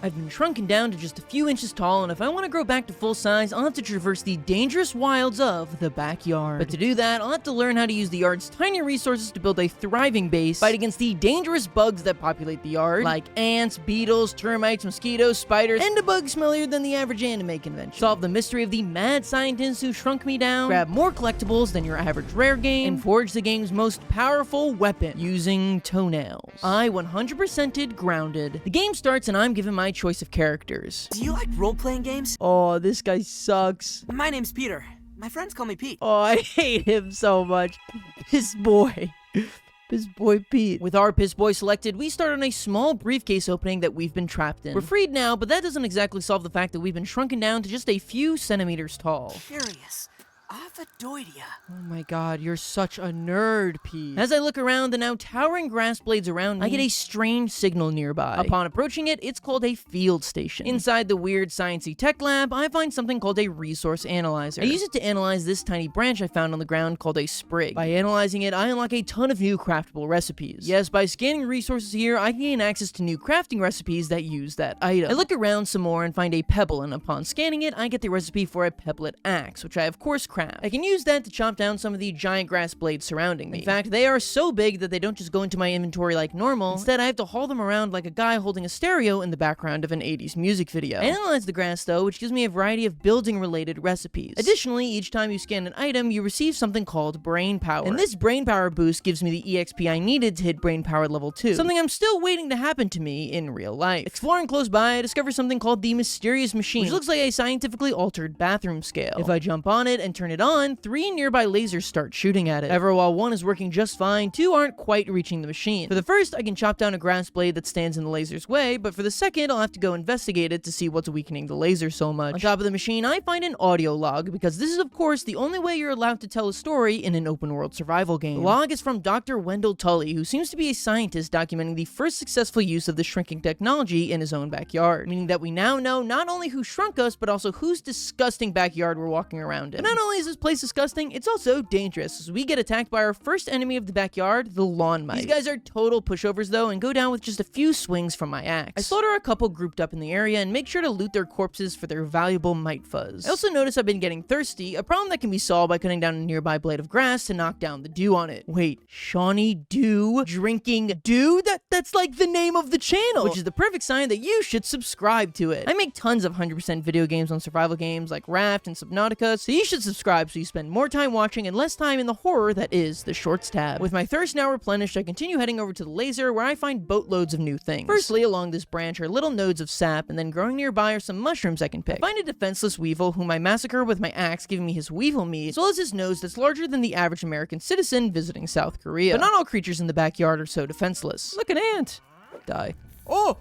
I've been shrunken down to just a few inches tall, and if I want to grow back to full size, I'll have to traverse the dangerous wilds of the backyard. But to do that, I'll have to learn how to use the yard's tiny resources to build a thriving base, fight against the dangerous bugs that populate the yard, like ants, beetles, termites, mosquitoes, spiders, and a bug smellier than the average anime convention. Solve the mystery of the mad scientist who shrunk me down, grab more collectibles than your average rare game, and forge the game's most powerful weapon, using toenails. I 100%ed Grounded. The game starts and I'm given my choice of characters. Do you like role-playing games? Oh, this guy sucks. My name's Peter. My friends call me Pete. Oh, I hate him so much. Piss boy. Piss boy Pete. With our piss boy selected, we start on a small briefcase opening that we've been trapped in. We're freed now, but that doesn't exactly solve the fact that we've been shrunken down to just a few centimeters tall. Curious. Ovidoidia. Oh my god, you're such a nerd, Pete. As I look around the now towering grass blades around me, I get a strange signal nearby. Upon approaching it, it's called a field station. Inside the weird sciencey tech lab, I find something called a resource analyzer. I use it to analyze this tiny branch I found on the ground called a sprig. By analyzing it, I unlock a ton of new craftable recipes. Yes, by scanning resources here, I can gain access to new crafting recipes that use that item. I look around some more and find a pebble, and upon scanning it, I get the recipe for a pebblet axe, which I of course craft. I can use that to chop down some of the giant grass blades surrounding me. In fact, they are so big that they don't just go into my inventory like normal. Instead, I have to haul them around like a guy holding a stereo in the background of an 80s music video. I analyze the grass though, which gives me a variety of building related recipes. Additionally, each time you scan an item, you receive something called brain power. And this brain power boost gives me the EXP I needed to hit brain power level 2. Something I'm still waiting to happen to me in real life. Exploring close by, I discover something called the mysterious machine, which looks like a scientifically altered bathroom scale. If I jump on it and turn it on, 3 nearby lasers start shooting at it. However, while 1 is working just fine, 2 aren't quite reaching the machine. For the first, I can chop down a grass blade that stands in the laser's way, but for the second, I'll have to go investigate it to see what's weakening the laser so much. On top of the machine, I find an audio log, because this is of course the only way you're allowed to tell a story in an open world survival game. The log is from Dr. Wendell Tully, who seems to be a scientist documenting the first successful use of the shrinking technology in his own backyard, meaning that we now know not only who shrunk us, but also whose disgusting backyard we're walking around in. But not only is this place disgusting, it's also dangerous, as we get attacked by our first enemy of the backyard, the lawn mite. These guys are total pushovers though, and go down with just a few swings from my axe. I slaughter a couple grouped up in the area and make sure to loot their corpses for their valuable mite fuzz. I also notice I've been getting thirsty, a problem that can be solved by cutting down a nearby blade of grass to knock down the dew on it. Wait, Shawnee Dew drinking dew? That's like the name of the channel, which is the perfect sign that you should subscribe to it. I make tons of 100% video games on survival games like Raft and Subnautica, so you should subscribe so you spend more time watching and less time in the horror that is the Shorts tab. With my thirst now replenished, I continue heading over to the laser, where I find boatloads of new things. Firstly, along this branch are little nodes of sap, and then growing nearby are some mushrooms I can pick. I find a defenseless weevil whom I massacre with my axe, giving me his weevil meat, as well as his nose that's larger than the average American citizen visiting South Korea. But not all creatures in the backyard are so defenseless. Look, an ant! Die. Oh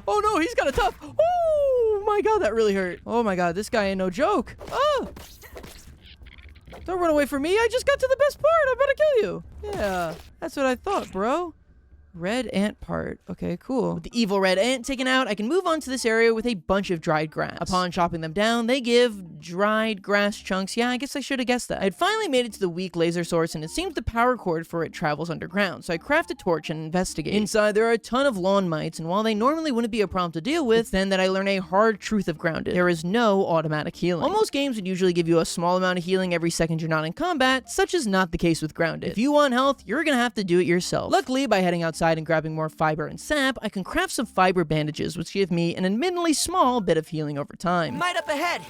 no, he's got a tough. Oh my god, that really hurt. Oh my god, this guy ain't no joke. Oh! Don't run away from me, I just got to the best part, I'm about to kill you. Yeah, that's what I thought, bro. Red ant part. Okay, cool. With the evil red ant taken out, I can move on to this area with a bunch of dried grass. Upon chopping them down, they give dried grass chunks. Yeah, I guess I should have guessed that. I had finally made it to the weak laser source, and it seems the power cord for it travels underground, so I craft a torch and investigate. Inside, there are a ton of lawn mites, and while they normally wouldn't be a problem to deal with, it's then that I learn a hard truth of Grounded. There is no automatic healing. While most games would usually give you a small amount of healing every second you're not in combat, such is not the case with Grounded. If you want health, you're gonna have to do it yourself. Luckily, by heading outside and grabbing more fiber and sap, I can craft some fiber bandages, which give me an admittedly small bit of healing over time. Might up ahead.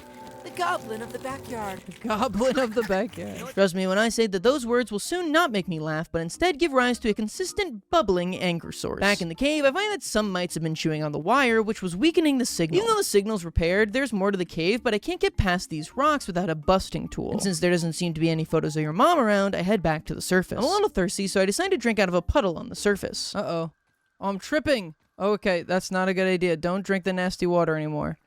The goblin of the backyard. The goblin of the backyard. Trust me when I say that those words will soon not make me laugh, but instead give rise to a consistent, bubbling anger source. Back in the cave, I find that some mites have been chewing on the wire, which was weakening the signal. Even though the signal's repaired, there's more to the cave, but I can't get past these rocks without a busting tool. And since there doesn't seem to be any photos of your mom around, I head back to the surface. I'm a little thirsty, so I decide to drink out of a puddle on the surface. Uh-oh. Oh, I'm tripping. Okay, that's not a good idea. Don't drink the nasty water anymore.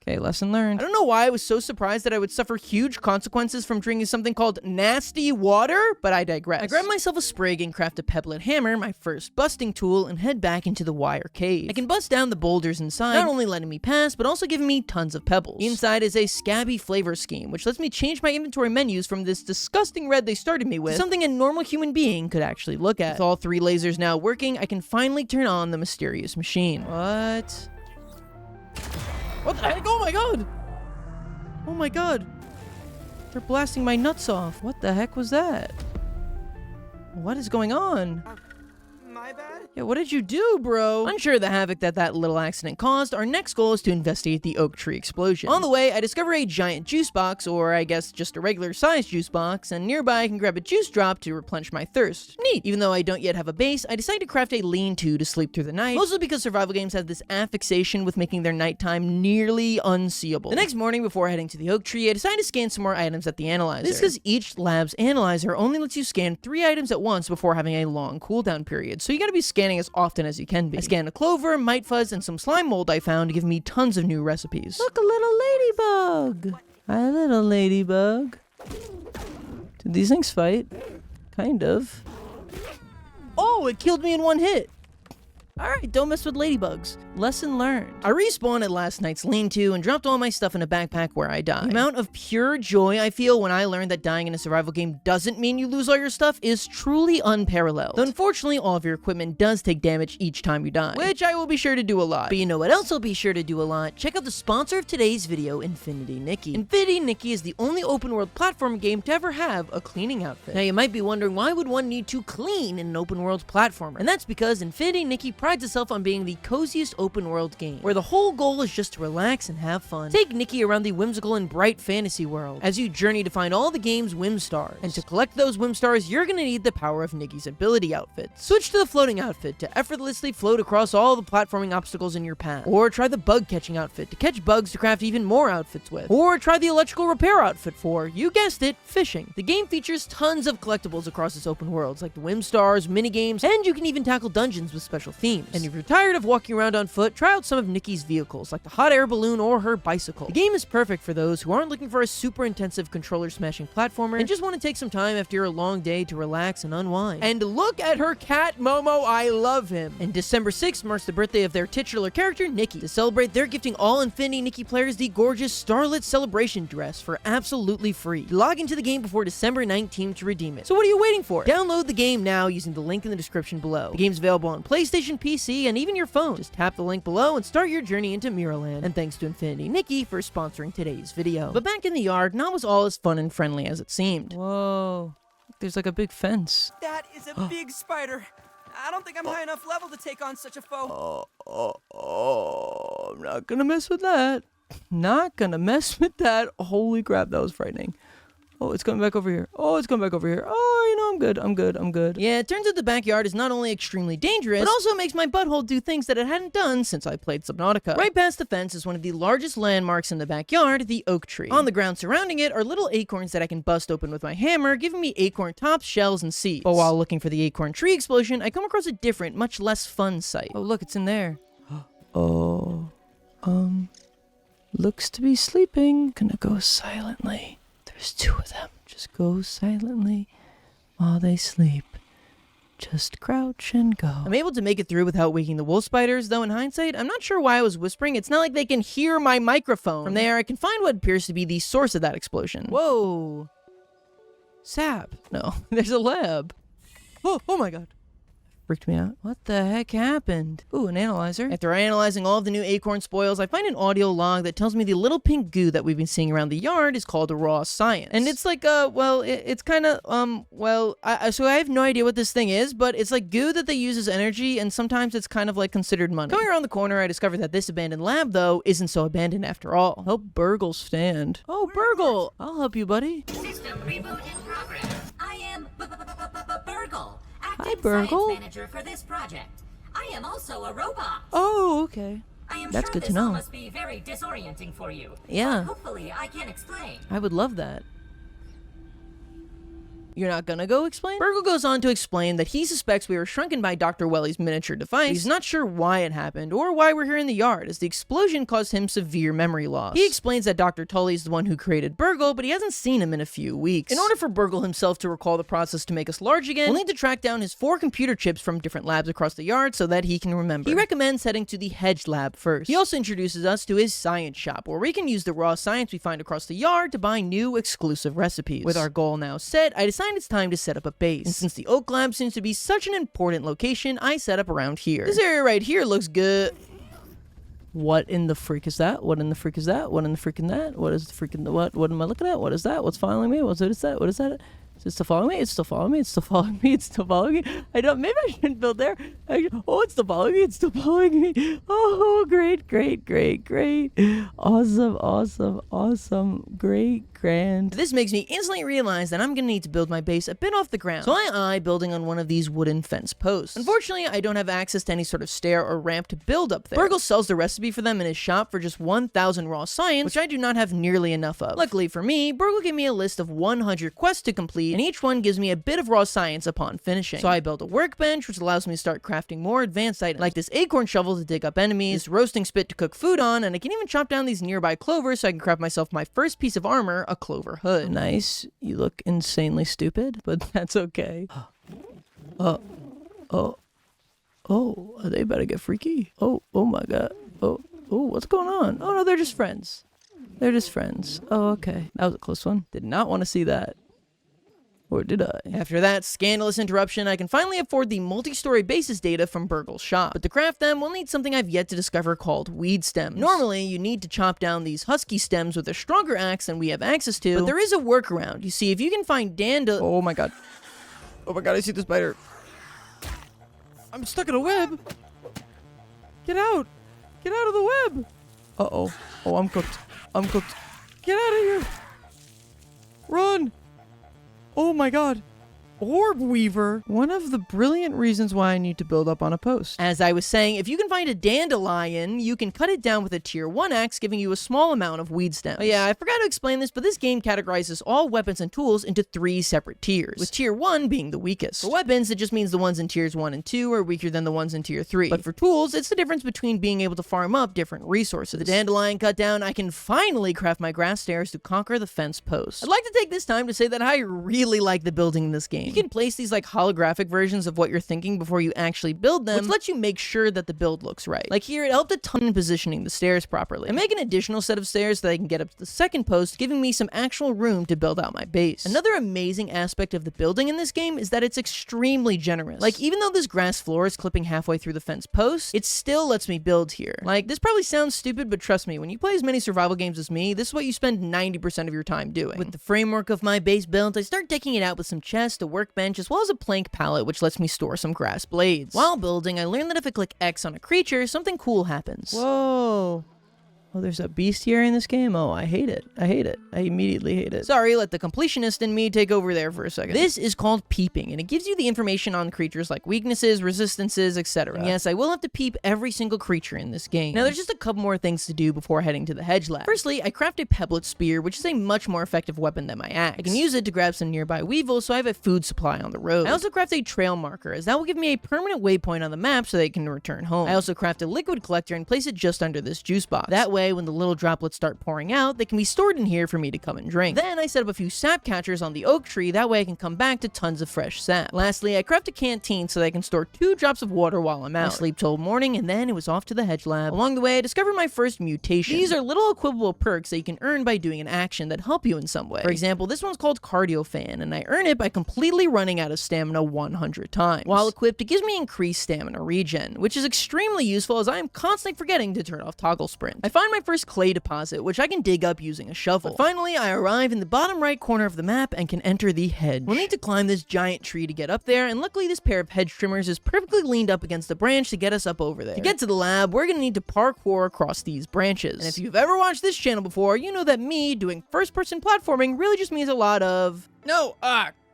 Okay, lesson learned. I don't know why I was so surprised that I would suffer huge consequences from drinking something called nasty water, but I digress. I grab myself a sprig and craft a pebblet hammer, my first busting tool, and head back into the wire cave. I can bust down the boulders inside, not only letting me pass, but also giving me tons of pebbles. Inside is a SCA.B flavor scheme, which lets me change my inventory menus from this disgusting red they started me with to something a normal human being could actually look at. With all 3 lasers now working, I can finally turn on the mysterious machine. What? What the heck? Oh my god! Oh my god. They're blasting my nuts off. What the heck was that? What is going on? My bad? Yeah, what did you do, bro? Unsure of the havoc that little accident caused, our next goal is to investigate the oak tree explosion. On the way, I discover a giant juice box, or I guess just a regular sized juice box, and nearby I can grab a juice drop to replenish my thirst. Neat. Even though I don't yet have a base, I decide to craft a lean-to to sleep through the night, mostly because survival games have this affixation with making their nighttime nearly unseeable. The next morning, before heading to the oak tree, I decide to scan some more items at the analyzer. This is because each lab's analyzer only lets you scan 3 items at once before having a long cooldown period, so you gotta be scanning as often as you can be. I scanned a clover, mite fuzz, and some slime mold I found to give me tons of new recipes. Look, a little ladybug! Hi, little ladybug. Did these things fight? Kind of. Oh, it killed me in one hit! Alright, don't mess with ladybugs. Lesson learned. I respawned at last night's lean-to and dropped all my stuff in a backpack where I died. The amount of pure joy I feel when I learned that dying in a survival game doesn't mean you lose all your stuff is truly unparalleled. Though unfortunately, all of your equipment does take damage each time you die, which I will be sure to do a lot. But you know what else I'll be sure to do a lot? Check out the sponsor of today's video, Infinity Nikki. Infinity Nikki is the only open-world platform game to ever have a cleaning outfit. Now you might be wondering, why would one need to clean in an open-world platformer? And that's because Infinity Nikki prides itself on being the coziest open world game, where the whole goal is just to relax and have fun. Take Nikki around the whimsical and bright fantasy world as you journey to find all the game's whim stars. And to collect those whim stars, you're gonna need the power of Nikki's ability outfits. Switch to the floating outfit to effortlessly float across all the platforming obstacles in your path. Or try the bug catching outfit to catch bugs to craft even more outfits with. Or try the electrical repair outfit for, you guessed it, fishing. The game features tons of collectibles across its open worlds, like the whim stars, mini games, and you can even tackle dungeons with special themes. And if you're tired of walking around on foot, try out some of Nikki's vehicles, like the hot air balloon or her bicycle. The game is perfect for those who aren't looking for a super intensive controller smashing platformer and just want to take some time after a long day to relax and unwind. And look at her cat, Momo, I love him. And December 6th marks the birthday of their titular character, Nikki. To celebrate, they're gifting all Infinity Nikki players the gorgeous Starlit Celebration dress for absolutely free. Log into the game before December 19th to redeem it. So what are you waiting for? Download the game now using the link in the description below. The game's available on PlayStation, PC, and even your phone. Just tap the link below and start your journey into Mirrorland. And thanks to Infinity Nikki for sponsoring today's video. But back in the yard, not was all as fun and friendly as it seemed. Whoa, there's like a big fence. That is a big spider. I don't think I'm high enough level to take on such a foe. I'm not gonna mess with that. Not gonna mess with that. Holy crap, that was frightening. Oh, it's coming back over here. Oh, it's coming back over here. Oh, you know, I'm good. Yeah, it turns out the backyard is not only extremely dangerous, but also makes my butthole do things that it hadn't done since I played Subnautica. Right past the fence is one of the largest landmarks in the backyard, the oak tree. On the ground surrounding it are little acorns that I can bust open with my hammer, giving me acorn tops, shells, and seeds. But while looking for the acorn tree explosion, I come across a different, much less fun sight. Oh, look, it's in there. Oh, looks to be sleeping. Gonna go silently. There's 2 of them. Just go silently while they sleep. Just crouch and go. I'm able to make it through without waking the wolf spiders, though in hindsight, I'm not sure why I was whispering. It's not like they can hear my microphone. From there, I can find what appears to be the source of that explosion. Whoa. Sap. No, there's a lab. Oh my god. Freaked me out. What the heck happened? Ooh, an analyzer. After analyzing all of the new acorn spoils, I find an audio log that tells me the little pink goo that we've been seeing around the yard is called a raw science. And it's like, it's kind of, so I have no idea what this thing is, but it's like goo that they use as energy, and sometimes it's kind of like considered money. Coming around the corner, I discovered that this abandoned lab, though, isn't so abandoned after all. Help Burgle stand. Oh, Burgle! I'll help you, buddy. System reboot in progress. I am Burgle. Hi, Burgle. Science manager for this project. I am also a robot. Oh, okay. I am That's sure good this to know. all must be very disorienting for you. Yeah. But hopefully I can explain. I would love that. You're not gonna go explain? Burgle goes on to explain that he suspects we were shrunken by Dr. Welly's miniature device, but he's not sure why it happened or why we're here in the yard, as the explosion caused him severe memory loss. He explains that Dr. Tully is the one who created Burgle, but he hasn't seen him in a few weeks. In order for Burgle himself to recall the process to make us large again, we'll need to track down his 4 computer chips from different labs across the yard so that he can remember. He recommends heading to the Hedge Lab first. He also introduces us to his science shop, where we can use the raw science we find across the yard to buy new exclusive recipes. With our goal now set, I decide it's time to set up a base. And since the Oak Lab seems to be such an important location, I set up around here. This area right here looks good. What in the freak is that? What in the freak is that? What in the freaking that? What is the freaking what? What am I looking at? What is that? What's following me? What is that? What is that? Is it still following me? It's still following me. It's still following me. It's still following me. I don't. Maybe I shouldn't build there. Oh, it's still following me. It's still following me. Oh, great, great, great, great. Awesome, awesome, awesome. Great, grand. This makes me instantly realize that I'm gonna need to build my base a bit off the ground. So I building on one of these wooden fence posts. Unfortunately, I don't have access to any sort of stair or ramp to build up there. Burgle sells the recipe for them in his shop for just 1,000 raw science, which I do not have nearly enough of. Luckily for me, Burgle gave me a list of 100 quests to complete, and each one gives me a bit of raw science upon finishing. So I built a workbench, which allows me to start crafting more advanced items, like this acorn shovel to dig up enemies, this roasting spit to cook food on, and I can even chop down these nearby clovers so I can craft myself my first piece of armor, a clover hood. Nice. You look insanely stupid, but that's okay. Oh, they better get freaky. Oh my god. Oh, what's going on? Oh no, they're just friends. They're just friends. Oh, okay. That was a close one. Did not want to see that. Or did I? After that scandalous interruption, I can finally afford the multi-story basis data from Burgle's shop. But to craft them, we'll need something I've yet to discover called weed stems. Normally, you need to chop down these husky stems with a stronger axe than we have access to, but there is a workaround. You see, if you can find Oh my god. Oh my god, I see the spider. I'm stuck in a web. Get out. Get out of the web. Uh-oh. Oh, I'm cooked. I'm cooked. Get out of here. Run. Oh my god. Orb Weaver. One of the brilliant reasons why I need to build up on a post. As I was saying, if you can find a dandelion, you can cut it down with a tier 1 axe, giving you a small amount of weed stems. Oh yeah, I forgot to explain this, but this game categorizes all weapons and tools into 3 separate tiers, with tier 1 being the weakest. For weapons, it just means the ones in tiers 1 and 2 are weaker than the ones in tier 3. But for tools, it's the difference between being able to farm up different resources. The dandelion cut down, I can finally craft my grass stairs to conquer the fence post. I'd like to take this time to say that I really like the building in this game. You can place these like holographic versions of what you're thinking before you actually build them, which lets you make sure that the build looks right. Like here, it helped a ton in positioning the stairs properly. I make an additional set of stairs so that I can get up to the second post, giving me some actual room to build out my base. Another amazing aspect of the building in this game is that it's extremely generous. Like, even though this grass floor is clipping halfway through the fence post, it still lets me build here. Like, this probably sounds stupid, but trust me, when you play as many survival games as me, this is what you spend 90% of your time doing. With the framework of my base built, I start decking it out with some chests, a workbench, as well as a plank pallet, which lets me store some grass blades. While building, I learned that if I click X on a creature, something cool happens. Whoa. Oh, there's a bestiary in this game? Oh, I hate it. I hate it. I immediately hate it. Sorry, let the completionist in me take over there for a second. This is called peeping, and it gives you the information on creatures like weaknesses, resistances, etc. And yes, I will have to peep every single creature in this game. Now, there's just a couple more things to do before heading to the hedge lab. Firstly, I craft a pebblet spear, which is a much more effective weapon than my axe. I can use it to grab some nearby weevils, so I have a food supply on the road. I also craft a trail marker, as that will give me a permanent waypoint on the map so they can return home. I also craft a liquid collector and place it just under this juice box. That way, when the little droplets start pouring out, they can be stored in here for me to come and drink. Then I set up a few sap catchers on the oak tree, that way I can come back to tons of fresh sap. Lastly, I craft a canteen so that I can store 2 drops of water while I'm out. I sleep till morning, and then it was off to the hedge lab. Along the way, I discovered my first mutation. These are little equipable perks that you can earn by doing an action that help you in some way. For example, this one's called Cardio Fan, and I earn it by completely running out of stamina 100 times. While equipped, it gives me increased stamina regen, which is extremely useful as I am constantly forgetting to turn off toggle sprint. I find my first clay deposit, which I can dig up using a shovel. But finally, I arrive in the bottom right corner of the map and can enter the hedge. We'll need to climb this giant tree to get up there, and luckily this pair of hedge trimmers is perfectly leaned up against the branch to get us up over there. To get to the lab, we're gonna need to parkour across these branches. And if you've ever watched this channel before, you know that me doing first-person platforming really just means a lot of...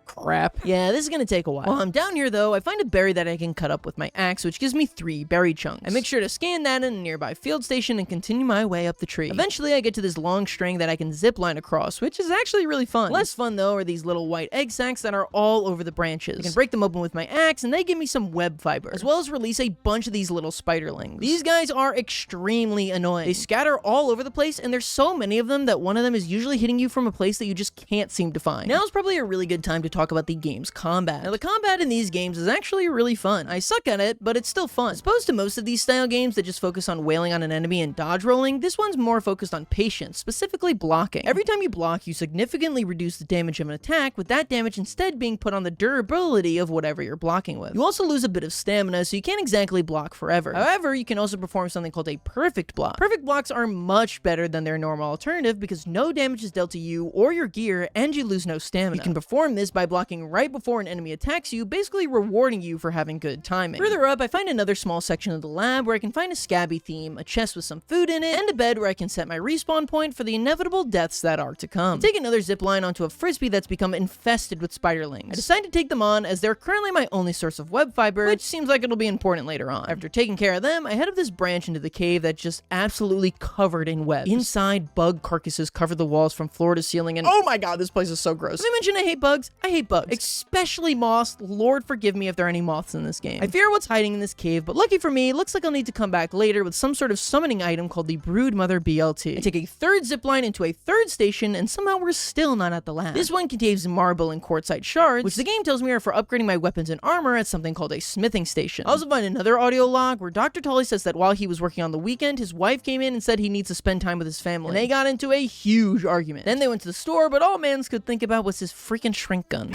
crap. Yeah, this is gonna take a while. While I'm down here though, I find a berry that I can cut up with my axe, which gives me 3 berry chunks. I make sure to scan that in a nearby field station and continue my way up the tree. Eventually, I get to this long string that I can zip line across, which is actually really fun. Less fun though are these little white egg sacs that are all over the branches. I can break them open with my axe, and they give me some web fiber, as well as release a bunch of these little spiderlings. These guys are extremely annoying. They scatter all over the place, and there's so many of them that one of them is usually hitting you from a place that you just can't seem to find. Now is probably a really good time to talk talk about the game's combat. Now, the combat in these games is actually really fun. I suck at it, but it's still fun. As opposed to most of these style games that just focus on wailing on an enemy and dodge rolling, this one's more focused on patience, specifically blocking. Every time you block, you significantly reduce the damage of an attack, with that damage instead being put on the durability of whatever you're blocking with. You also lose a bit of stamina, so you can't exactly block forever. However, you can also perform something called a perfect block. Perfect blocks are much better than their normal alternative because no damage is dealt to you or your gear, and you lose no stamina. You can perform this by blocking right before an enemy attacks you, basically rewarding you for having good timing. Further up, I find another small section of the lab where I can find a SCA.B theme, a chest with some food in it, and a bed where I can set my respawn point for the inevitable deaths that are to come. I take another zip line onto a frisbee that's become infested with spiderlings. I decide to take them on as they're currently my only source of web fiber, which seems like it'll be important later on. After taking care of them, I head up this branch into the cave that's just absolutely covered in webs. Inside, bug carcasses cover the walls from floor to ceiling, and oh my god, this place is so gross. Did I mention I hate bugs? I hate bugs. Especially moths. Lord forgive me if there are any moths in this game. I fear what's hiding in this cave, but lucky for me, it looks like I'll need to come back later with some sort of summoning item called the Broodmother BLT. I take a third zipline into a third station, and somehow we're still not at the lab. This one contains marble and quartzite shards, which the game tells me are for upgrading my weapons and armor at something called a smithing station. I also find another audio log where Dr. Tully says that while he was working on the weekend, his wife came in and said he needs to spend time with his family, and they got into a huge argument. Then they went to the store, but all Mans could think about was his freaking shrink gun.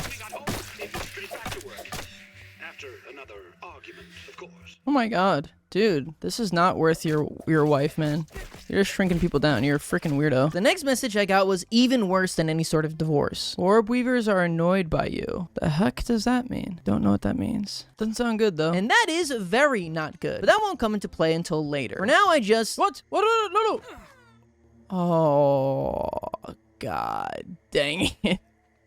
After another argument, of course. Oh my god. Dude, this is not worth your wife, man. You're just shrinking people down. You're a freaking weirdo. The next message I got was even worse than any sort of divorce. Orb weavers are annoyed by you. The heck does that mean? Don't know what that means. Doesn't sound good, though. And that is very not good. But that won't come into play until later. For now, I just... What? No. Oh, god dang it.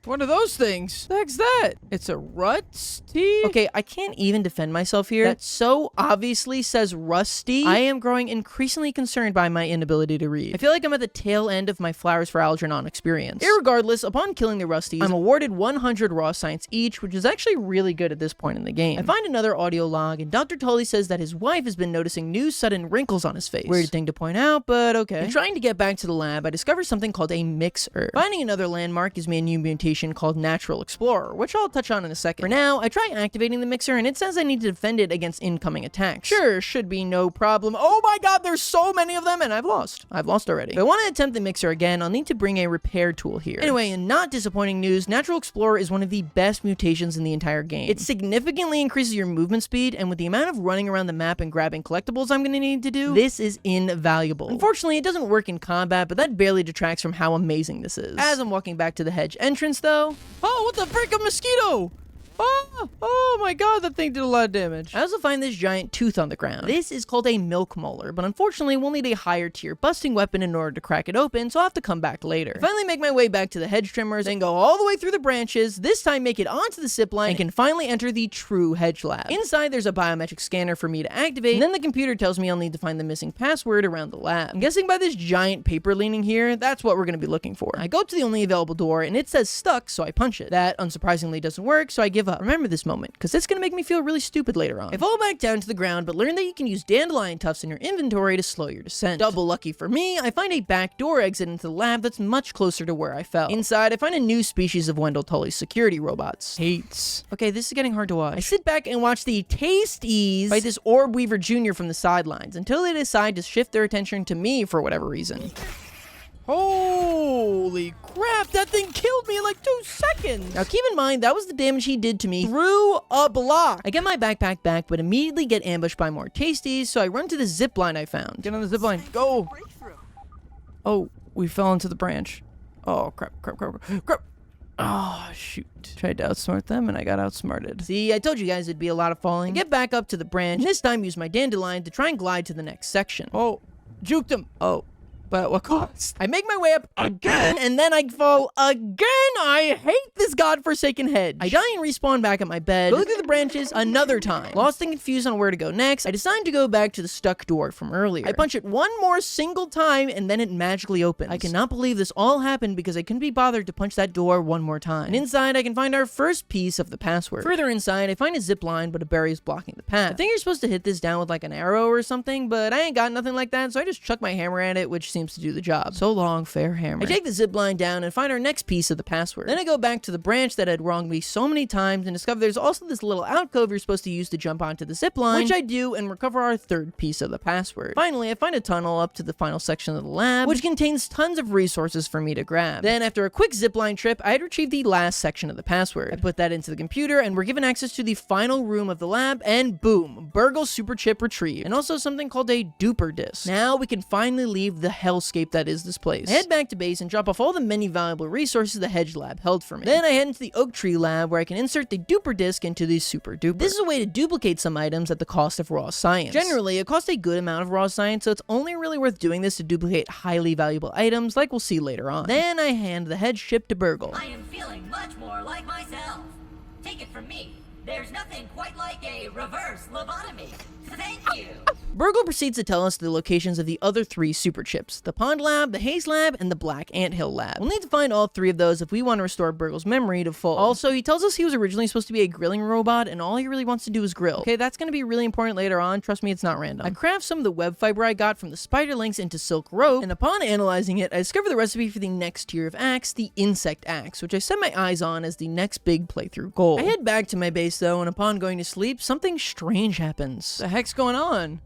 What are those things? The heck's that? It's a rusty? Okay, I can't even defend myself here. That so obviously says rusty. I am growing increasingly concerned by my inability to read. I feel like I'm at the tail end of my Flowers for Algernon experience. Irregardless, upon killing the rusties, I'm awarded 100 raw science each, which is actually really good at this point in the game. I find another audio log, and Dr. Tully says that his wife has been noticing new sudden wrinkles on his face. Weird thing to point out, but okay. In trying to get back to the lab, I discover something called a mixer. Finding another landmark gives me a new mutation called Natural Explorer, which I'll touch on in a second. For now, I try activating the mixer, and it says I need to defend it against incoming attacks. Sure, should be no problem. Oh my god, there's so many of them, and I've lost. I've lost already. If I want to attempt the mixer again, I'll need to bring a repair tool here. Anyway, in not disappointing news, Natural Explorer is one of the best mutations in the entire game. It significantly increases your movement speed, and with the amount of running around the map and grabbing collectibles I'm gonna need to do, this is invaluable. Unfortunately, it doesn't work in combat, but that barely detracts from how amazing this is. As I'm walking back to the hedge entrance, though... Oh, what the frick, a mosquito! Oh my god, that thing did a lot of damage. I also find this giant tooth on the ground. This is called a milk molar, but unfortunately we'll need a higher tier busting weapon in order to crack it open, so I'll have to come back later. I finally make my way back to the hedge trimmers, then go all the way through the branches, this time make it onto the zip line, and can finally enter the true hedge lab. Inside there's a biometric scanner for me to activate, and then the computer tells me I'll need to find the missing password around the lab. I'm guessing by this giant paper leaning here, that's what we're gonna be looking for. I go to the only available door, and it says stuck, so I punch it. That unsurprisingly doesn't work, so I give up. Remember this moment, because it's gonna make me feel really stupid later on. I fall back down to the ground, but learn that you can use dandelion tufts in your inventory to slow your descent. Double lucky for me, I find a back door exit into the lab that's much closer to where I fell. Inside, I find a new species of Wendell Tully's security robots. Hates. Okay, this is getting hard to watch. I sit back and watch the Tasties fight this Orb Weaver Jr. from the sidelines until they decide to shift their attention to me for whatever reason. Holy crap, that thing killed me in like 2 seconds. Now keep in mind, that was the damage he did to me through a block. I get my backpack back, but immediately get ambushed by more Tasties, so I run to the zip line I found. Get on the zip line, go. Oh, we fell into the branch. Oh, crap. Oh, shoot. Tried to outsmart them, and I got outsmarted. See, I told you guys it'd be a lot of falling. I get back up to the branch, and this time use my dandelion to try and glide to the next section. Oh, juked him. Oh. But at what cost? I make my way up again, and then I fall again. I hate this godforsaken hedge. I die and respawn back at my bed, go through the branches another time. Lost and confused on where to go next, I decide to go back to the stuck door from earlier. I punch it one more single time, and then it magically opens. I cannot believe this all happened because I couldn't be bothered to punch that door one more time. And inside, I can find our first piece of the password. Further inside, I find a zip line, but a berry is blocking the path. I think you're supposed to hit this down with like an arrow or something, but I ain't got nothing like that, so I just chuck my hammer at it, which seems seems to do the job. So long, fair hammer. I take the zip line down and find our next piece of the password. Then I go back to the branch that had wronged me so many times and discover there's also this little alcove you're supposed to use to jump onto the zip line, which I do and recover our third piece of the password. Finally, I find a tunnel up to the final section of the lab, which contains tons of resources for me to grab. Then, after a quick zipline trip, I had retrieved the last section of the password. I put that into the computer, and we're given access to the final room of the lab, and boom, Burgle's super chip retrieved, and also something called a duper disc. Now we can finally leave the hellscape that is this place. I head back to base and drop off all the many valuable resources the hedge lab held for me. Then I head into the oak tree lab, where I can insert the duper disc into the super duper. This is a way to duplicate some items at the cost of raw science. Generally, it costs a good amount of raw science, so it's only really worth doing this to duplicate highly valuable items, like we'll see later on. Then I hand the hedge chip to Burgle. I am feeling much more like myself. Take it from me. There's nothing quite like a reverse lobotomy. Thank you. Burgle proceeds to tell us the locations of the other 3 super chips: the Pond Lab, the Haze Lab, and the Black Anthill Lab. We'll need to find all 3 of those if we want to restore Burgle's memory to full. Also, he tells us he was originally supposed to be a grilling robot, and all he really wants to do is grill. Okay, that's going to be really important later on. Trust me, it's not random. I craft some of the web fiber I got from the spider links into silk rope, and upon analyzing it, I discover the recipe for the next tier of axe, the insect axe, which I set my eyes on as the next big playthrough goal. I head back to my base though, and upon going to sleep, something strange happens. The heck's going on?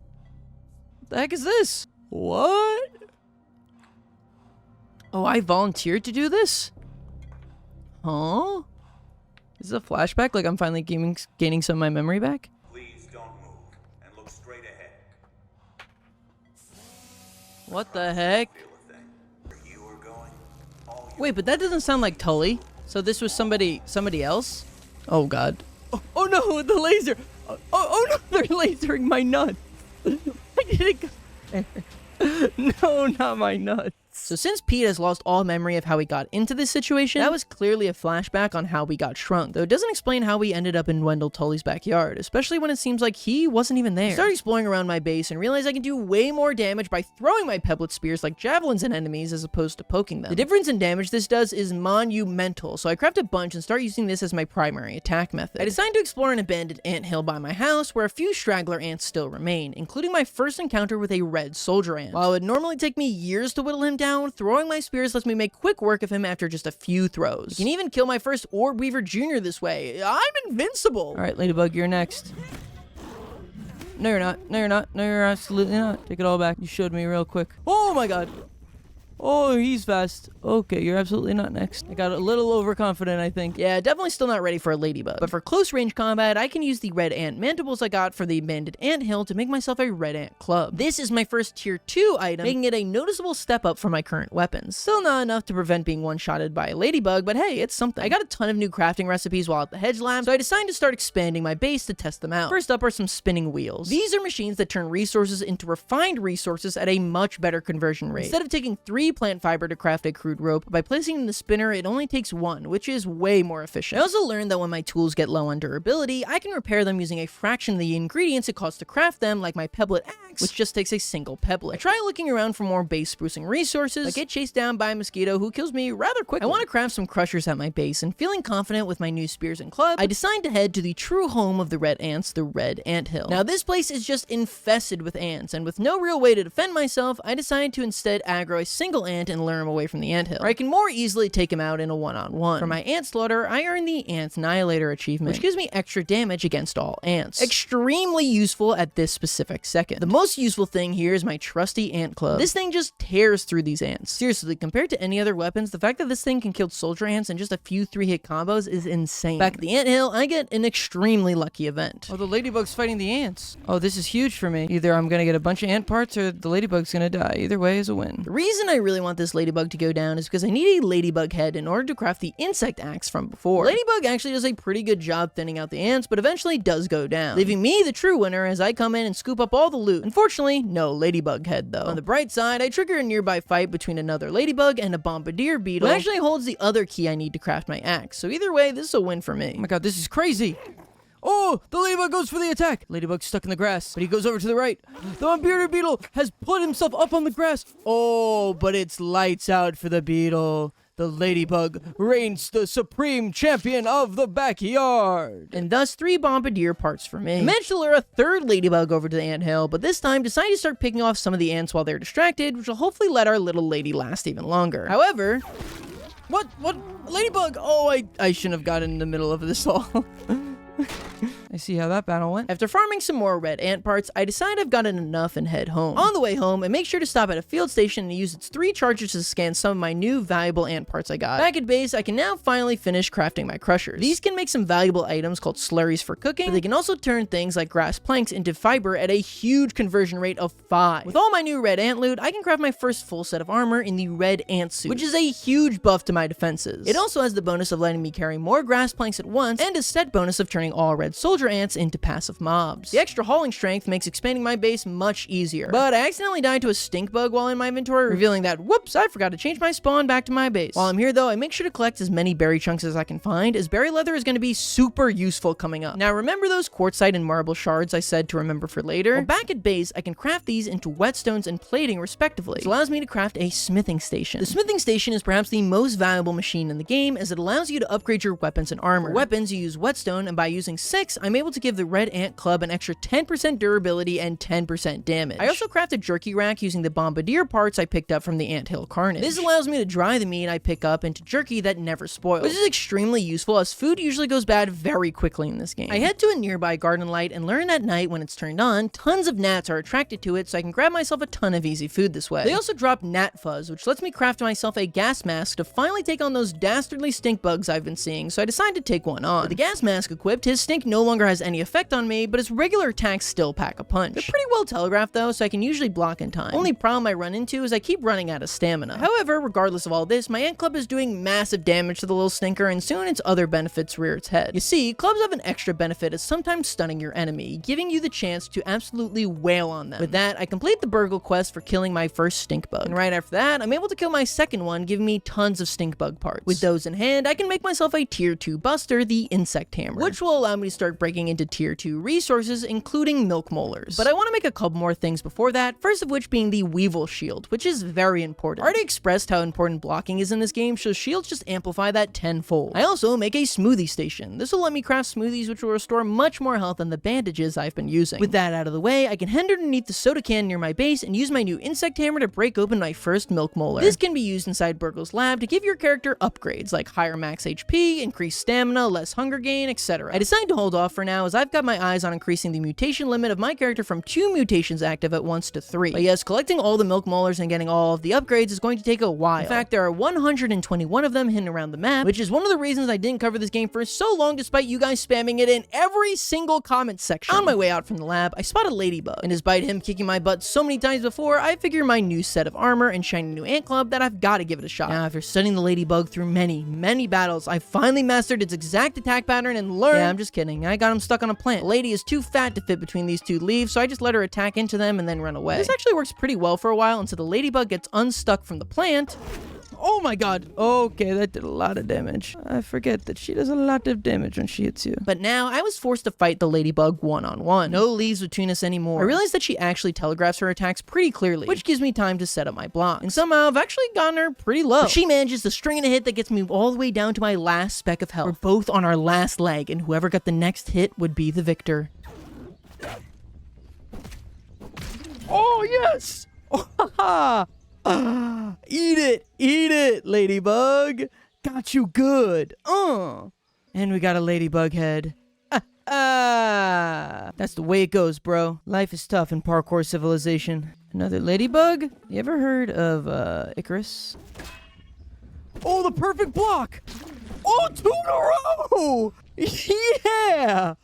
The heck is this? What? Oh, I volunteered to do this? Huh? Is this a flashback? Like I'm finally gaining some of my memory back? Please don't move and look straight ahead. What the heck? Feel a thing. Where you are going, all you Wait, but that doesn't sound like Tully. So this was somebody else? Oh god. Oh no, the laser! Oh no, they're lasering my nuts! I didn't go there. No, not my nuts. So since Pete has lost all memory of how he got into this situation, that was clearly a flashback on how we got shrunk, though it doesn't explain how we ended up in Wendell Tully's backyard, especially when it seems like he wasn't even there. I started exploring around my base and realized I can do way more damage by throwing my pebblet spears like javelins at enemies as opposed to poking them. The difference in damage this does is monumental, so I craft a bunch and start using this as my primary attack method. I decided to explore an abandoned anthill by my house where a few straggler ants still remain, including my first encounter with a red soldier ant. While it would normally take me years to whittle him down, throwing my spears lets me make quick work of him after just a few throws. You can even kill my first Orb Weaver Jr. this way. I'm invincible! Alright, Ladybug, you're next. No, you're not. No, you're not. No, you're absolutely not. Take it all back. You showed me real quick. Oh my god! Oh, he's fast. Okay, you're absolutely not next. I got a little overconfident, I think. Yeah, definitely still not ready for a ladybug. But for close range combat, I can use the red ant mandibles I got for the abandoned anthill to make myself a red ant club. This is my first tier 2 item, making it a noticeable step up from my current weapons. Still not enough to prevent being one-shotted by a ladybug, but hey, it's something. I got a ton of new crafting recipes while at the hedge lab, so I decided to start expanding my base to test them out. First up are some spinning wheels. These are machines that turn resources into refined resources at a much better conversion rate. Instead of taking 3 plant fiber to craft a crude rope, by placing in the spinner, it only takes 1, which is way more efficient. I also learned that when my tools get low on durability, I can repair them using a fraction of the ingredients it costs to craft them, like my pebblet axe, which just takes a single pebblet. I try looking around for more base sprucing resources, but get chased down by a mosquito who kills me rather quickly. I want to craft some crushers at my base, and feeling confident with my new spears and clubs, I decide to head to the true home of the red ants, the Red Anthill. Now this place is just infested with ants, and with no real way to defend myself, I decided to instead aggro a single ant and lure him away from the anthill, where I can more easily take him out in a one-on-one. For my ant slaughter, I earn the Ant Annihilator achievement, which gives me extra damage against all ants. Extremely useful at this specific second. The most useful thing here is my trusty ant club. This thing just tears through these ants. Seriously, compared to any other weapons, the fact that this thing can kill soldier ants in just a few 3-hit combos is insane. Back at the anthill, I get an extremely lucky event. Oh, the ladybug's fighting the ants. Oh, this is huge for me. Either I'm gonna get a bunch of ant parts or the ladybug's gonna die. Either way is a win. The reason I really want this ladybug to go down is because I need a ladybug head in order to craft the insect axe from before. Ladybug actually does a pretty good job thinning out the ants, but eventually does go down, leaving me the true winner as I come in and scoop up all the loot. Unfortunately, no ladybug head though. On the bright side, I trigger a nearby fight between another ladybug and a bombardier beetle, who actually holds the other key I need to craft my axe, so either way, this is a win for me. Oh my god, this is crazy! Oh, the ladybug goes for the attack. Ladybug's stuck in the grass, but he goes over to the right. The bombardier beetle has put himself up on the grass. Oh, but it's lights out for the beetle. The ladybug reigns the supreme champion of the backyard. And thus 3 bombardier parts for me. I managed to lure a 3rd ladybug over to the anthill, but this time decided to start picking off some of the ants while they're distracted, which will hopefully let our little lady last even longer. However, what? Ladybug! Oh, I shouldn't have gotten in the middle of this all. I see how that battle went. After farming some more red ant parts, I decide I've gotten enough and head home. On the way home, I make sure to stop at a field station and use its 3 chargers to scan some of my new valuable ant parts I got. Back at base, I can now finally finish crafting my crushers. These can make some valuable items called slurries for cooking, but they can also turn things like grass planks into fiber at a huge conversion rate of 5. With all my new red ant loot, I can craft my first full set of armor in the red ant suit, which is a huge buff to my defenses. It also has the bonus of letting me carry more grass planks at once, and a set bonus of turning all red soldier ants into passive mobs. The extra hauling strength makes expanding my base much easier, but I accidentally died to a stink bug while in my inventory, revealing that, whoops, I forgot to change my spawn back to my base. While I'm here though, I make sure to collect as many berry chunks as I can find, as berry leather is going to be super useful coming up. Now remember those quartzite and marble shards I said to remember for later? Well, back at base, I can craft these into whetstones and plating respectively, which allows me to craft a smithing station. The smithing station is perhaps the most valuable machine in the game, as it allows you to upgrade your weapons and armor. For weapons, you use whetstone, and by using 6, I'm able to give the red ant club an extra 10% durability and 10% damage. I also crafted jerky rack using the bombardier parts I picked up from the anthill carnage. This allows me to dry the meat I pick up into jerky that never spoils, which is extremely useful as food usually goes bad very quickly in this game. I head to a nearby garden light and learn at night when it's turned on, tons of gnats are attracted to it, so I can grab myself a ton of easy food this way. They also drop gnat fuzz, which lets me craft myself a gas mask to finally take on those dastardly stink bugs I've been seeing, so I decided to take one on. With the gas mask equipped, his stink no longer has any effect on me, but his regular attacks still pack a punch. They're pretty well telegraphed though, so I can usually block in time. Only problem I run into is I keep running out of stamina. However, regardless of all this, my ant club is doing massive damage to the little stinker, and soon its other benefits rear its head. You see, clubs have an extra benefit of sometimes stunning your enemy, giving you the chance to absolutely wail on them. With that, I complete the burgle quest for killing my first stink bug, and right after that, I'm able to kill my second one, giving me tons of stink bug parts. With those in hand, I can make myself a tier 2 buster, the insect hammer, which will allow me to start breaking into tier 2 resources, including milk molars. But I want to make a couple more things before that, first of which being the weevil shield, which is very important. I already expressed how important blocking is in this game, so shields just amplify that tenfold. I also make a smoothie station. This will let me craft smoothies which will restore much more health than the bandages I've been using. With that out of the way, I can head underneath the soda can near my base and use my new insect hammer to break open my first milk molar. This can be used inside Burgle's lab to give your character upgrades like higher max HP, increased stamina, less hunger gain, etc. I decided to hold off for now as I've got my eyes on increasing the mutation limit of my character from 2 mutations active at once to 3. But yes, collecting all the milk molars and getting all of the upgrades is going to take a while. In fact, there are 121 of them hidden around the map, which is one of the reasons I didn't cover this game for so long despite you guys spamming it in every single comment section. On my way out from the lab, I spot a ladybug, and despite him kicking my butt so many times before, I figure my new set of armor and shiny new ant club that I've got to give it a shot. Now, after studying the ladybug through many battles, I finally mastered its exact attack pattern and learned— Yeah, I'm just kidding. I got him stuck on a plant. The lady is too fat to fit between these 2 leaves, so I just let her attack into them and then run away. This actually works pretty well for a while until the ladybug gets unstuck from the plant. Oh my god. Okay, that did a lot of damage. I forget that she does a lot of damage when she hits you. But now I was forced to fight the ladybug one-on-one. No leaves between us anymore. I realized that she actually telegraphs her attacks pretty clearly, which gives me time to set up my block. And somehow I've actually gotten her pretty low. But she manages to string in a hit that gets me all the way down to my last speck of health. We're both on our last leg, and whoever got the next hit would be the victor. Oh, yes! Oh, ha ha! Eat it, ladybug. Got you good. And we got a ladybug head. That's the way it goes, bro. Life is tough in parkour civilization. Another ladybug? You ever heard of Icarus? Oh, the perfect block! Oh, 2 in a row! Yeah!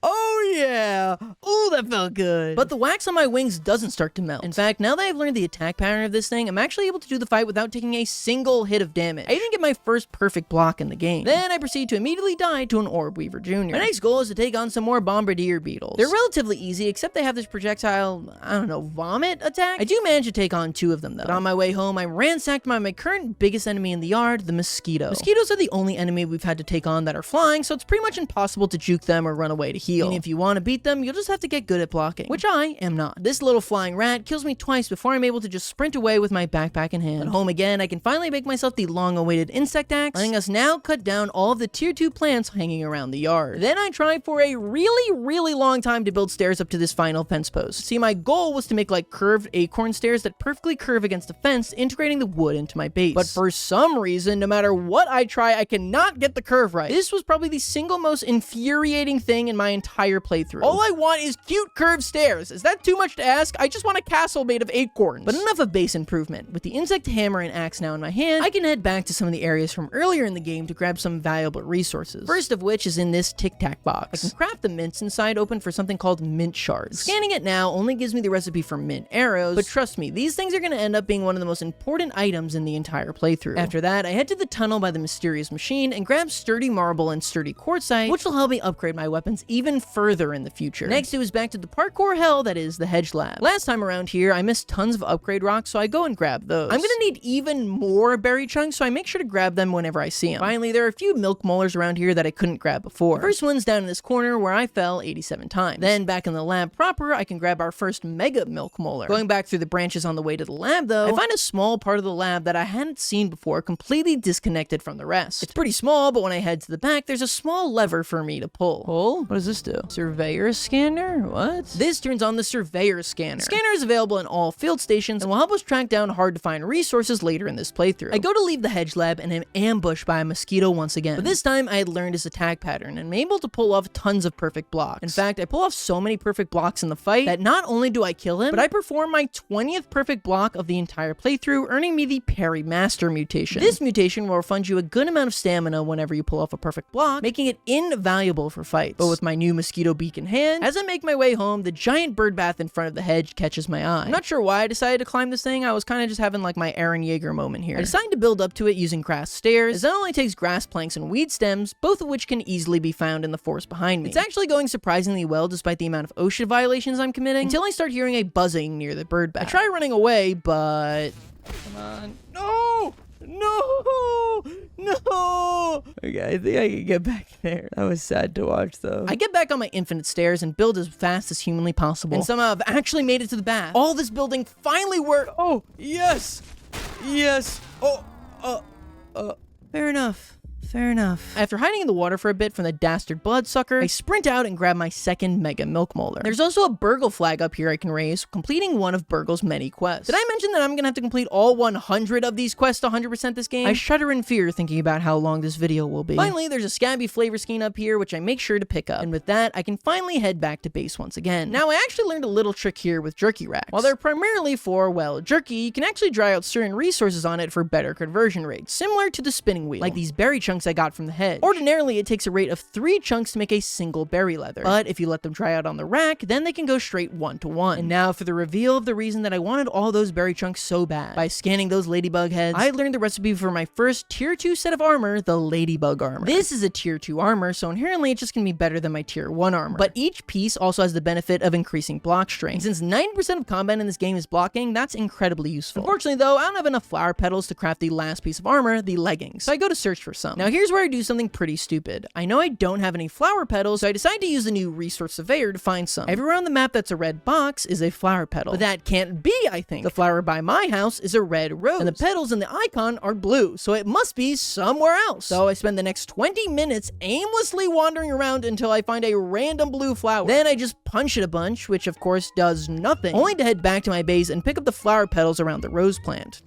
Oh yeah! Oh, that felt good. But the wax on my wings doesn't start to melt. In fact, now that I've learned the attack pattern of this thing, I'm actually able to do the fight without taking a single hit of damage. I even get my first perfect block in the game. Then I proceed to immediately die to an Orb Weaver Jr. My next goal is to take on some more Bombardier Beetles. They're relatively easy, except they have this projectile, I don't know, vomit attack? I do manage to take on 2 of them though. But on my way home, I'm ransacked by my current biggest enemy in the yard, the mosquito. Mosquitoes are the only enemy we've had to take on that are flying, so it's pretty much impossible to juke them or run away to heal. And if you want to beat them, you'll just have to get good at blocking, which I am not. This little flying rat kills me twice before I'm able to just sprint away with my backpack in hand. At home again, I can finally make myself the long-awaited insect axe, letting us now cut down all of the tier 2 plants hanging around the yard. Then I tried for a really long time to build stairs up to this final fence post. See, my goal was to make like curved acorn stairs that perfectly curve against the fence, integrating the wood into my base. But for some reason, no matter what I try, I cannot get the curve right. This was probably the single most infuriating thing in my entire playthrough. All I want is cute curved stairs. Is that too much to ask? I just want a castle made of acorns. But enough of base improvement. With the insect hammer and axe now in my hand, I can head back to some of the areas from earlier in the game to grab some valuable resources. First of which is in this Tic Tac box. I can craft the mints inside open for something called mint shards. Scanning it now only gives me the recipe for mint arrows, but trust me, these things are going to end up being one of the most important items in the entire playthrough. After that, I head to the tunnel by the mysterious machine and grab sturdy marble and sturdy quartzite, which will help me upgrade my weapons even further in the future. Next, it was back to the parkour hell that is the hedge lab. Last time around here, I missed tons of upgrade rocks, so I go and grab those. I'm gonna need even more berry chunks, so I make sure to grab them whenever I see them. Finally, there are a few milk molars around here that I couldn't grab before. The first one's down in this corner where I fell 87 times. Then back in the lab proper, I can grab our first mega milk molar. Going back through the branches on the way to the lab though, I find a small part of the lab that I hadn't seen before completely disconnected from the rest. It's pretty small, but when I head to the back, there's a small lever for me to pull. Pull? What does this do? Surveyor scanner? What? This turns on the surveyor scanner. The scanner is available in all field stations and will help us track down hard to find resources later in this playthrough. I go to leave the hedge lab and am ambushed by a mosquito once again. But this time I had learned his attack pattern and I'm able to pull off tons of perfect blocks. In fact, I pull off so many perfect blocks in the fight that not only do I kill him, but I perform my 20th perfect block of the entire playthrough, earning me the Parry Master mutation. This mutation will refund you a good amount of stamina whenever you pull off a perfect block, making it invaluable for fights. But with my new mosquito beak in hand, as I make my way home, the giant bird bath in front of the hedge catches my eye. I'm not sure why I decided to climb this thing. I was kind of just having like my Eren Yeager moment here. I decided to build up to it using grass stairs, as that only takes grass planks and weed stems, both of which can easily be found in the forest behind me. It's actually going surprisingly well despite the amount of OSHA violations I'm committing, until I start hearing a buzzing near the bird bath. I try running away, but... Come on. No! No! No! Okay, I think I can get back there. That was sad to watch, though. I get back on my infinite stairs and build as fast as humanly possible. And somehow I've actually made it to the bath. All this building finally worked. Oh, yes! Yes! Fair enough. Fair enough. After hiding in the water for a bit from the dastard bloodsucker, I sprint out and grab my second mega milk molar. There's also a Burgle flag up here I can raise, completing one of Burgle's many quests. Did I mention that I'm gonna have to complete all 100 of these quests 100% this game? I shudder in fear thinking about how long this video will be. Finally, there's a SCA.B flavor skin up here, which I make sure to pick up. And with that, I can finally head back to base once again. Now, I actually learned a little trick here with jerky racks. While they're primarily for, well, jerky, you can actually dry out certain resources on it for better conversion rates, similar to the spinning wheel, like these berry chunks I got from the hedge. Ordinarily, it takes a rate of 3 chunks to make a single berry leather, but if you let them dry out on the rack, then they can go straight 1-to-1. And now for the reveal of the reason that I wanted all those berry chunks so bad. By scanning those ladybug heads, I learned the recipe for my first tier 2 set of armor, the ladybug armor. This is a tier 2 armor, so inherently it's just gonna be better than my tier 1 armor. But each piece also has the benefit of increasing block strength. And since 90% of combat in this game is blocking, that's incredibly useful. Unfortunately though, I don't have enough flower petals to craft the last piece of armor, the leggings. So I go to search for some. Now here's where I do something pretty stupid. I know I don't have any flower petals, so I decide to use the new resource surveyor to find some. Everywhere on the map that's a red box is a flower petal. But that can't be, I think. The flower by my house is a red rose, and the petals in the icon are blue, so it must be somewhere else. So I spend the next 20 minutes aimlessly wandering around until I find a random blue flower. Then I just punch it a bunch, which of course does nothing, only to head back to my base and pick up the flower petals around the rose plant.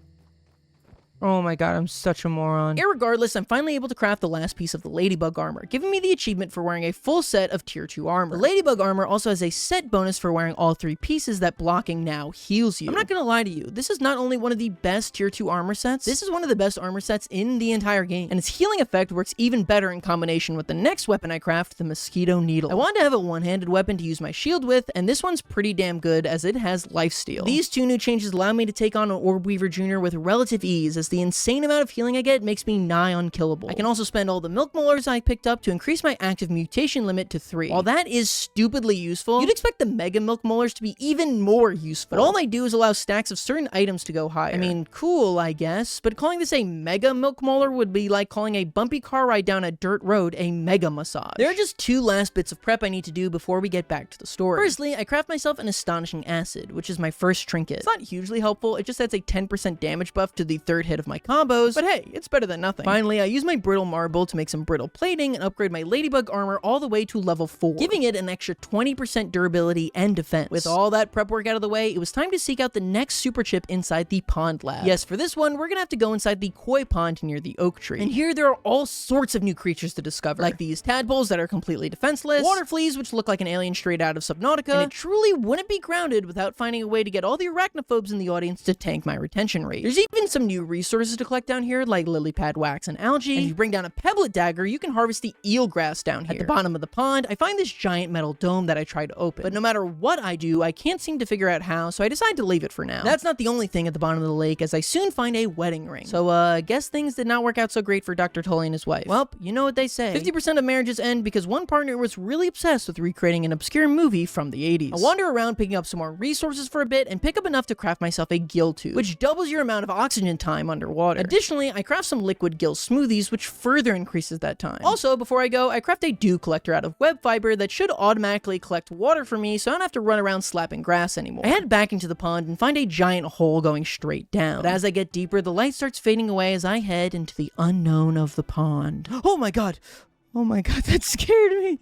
Oh my god, I'm such a moron. Irregardless, I'm finally able to craft the last piece of the ladybug armor, giving me the achievement for wearing a full set of tier 2 armor. The ladybug armor also has a set bonus for wearing all 3 pieces that blocking now heals you. I'm not gonna lie to you, this is not only one of the best tier 2 armor sets, this is one of the best armor sets in the entire game, and its healing effect works even better in combination with the next weapon I craft, the mosquito needle. I wanted to have a one-handed weapon to use my shield with, and this one's pretty damn good as it has lifesteal. These 2 new changes allow me to take on an Orb Weaver Jr. with relative ease, as the insane amount of healing I get makes me nigh unkillable. I can also spend all the milk molars I picked up to increase my active mutation limit to 3. While that is stupidly useful, you'd expect the mega milk molars to be even more useful. But all they do is allow stacks of certain items to go higher. I mean, cool, I guess, but calling this a mega milk molar would be like calling a bumpy car ride down a dirt road a mega massage. There are just 2 last bits of prep I need to do before we get back to the story. Firstly, I craft myself an astonishing acid, which is my first trinket. It's not hugely helpful, it just adds a 10% damage buff to the 3rd hit of my combos, but hey, it's better than nothing. Finally, I use my brittle marble to make some brittle plating and upgrade my ladybug armor all the way to level 4, giving it an extra 20% durability and defense. With all that prep work out of the way, it was time to seek out the next super chip inside the pond lab. Yes, for this one, we're gonna have to go inside the koi pond near the oak tree. And here there are all sorts of new creatures to discover, like these tadpoles that are completely defenseless, water fleas which look like an alien straight out of Subnautica, and it truly wouldn't be grounded without finding a way to get all the arachnophobes in the audience to tank my retention rate. There's even some new resources to collect down here, like lily pad wax and algae, and if you bring down a pebblet dagger, you can harvest the eelgrass down here. At the bottom of the pond, I find this giant metal dome that I try to open, but no matter what I do, I can't seem to figure out how, so I decide to leave it for now. That's not the only thing at the bottom of the lake, as I soon find a wedding ring. So, I guess things did not work out so great for Dr. Tully and his wife. Well, you know what they say. 50% of marriages end because one partner was really obsessed with recreating an obscure movie from the 80s. I wander around picking up some more resources for a bit and pick up enough to craft myself a gill tube, which doubles your amount of oxygen time underwater. Additionally, I craft some liquid gill smoothies, which further increases that time. Also, before I go, I craft a dew collector out of web fiber that should automatically collect water for me so I don't have to run around slapping grass anymore. I head back into the pond and find a giant hole going straight down. But as I get deeper, the light starts fading away as I head into the unknown of the pond. Oh my god! Oh my god, that scared me.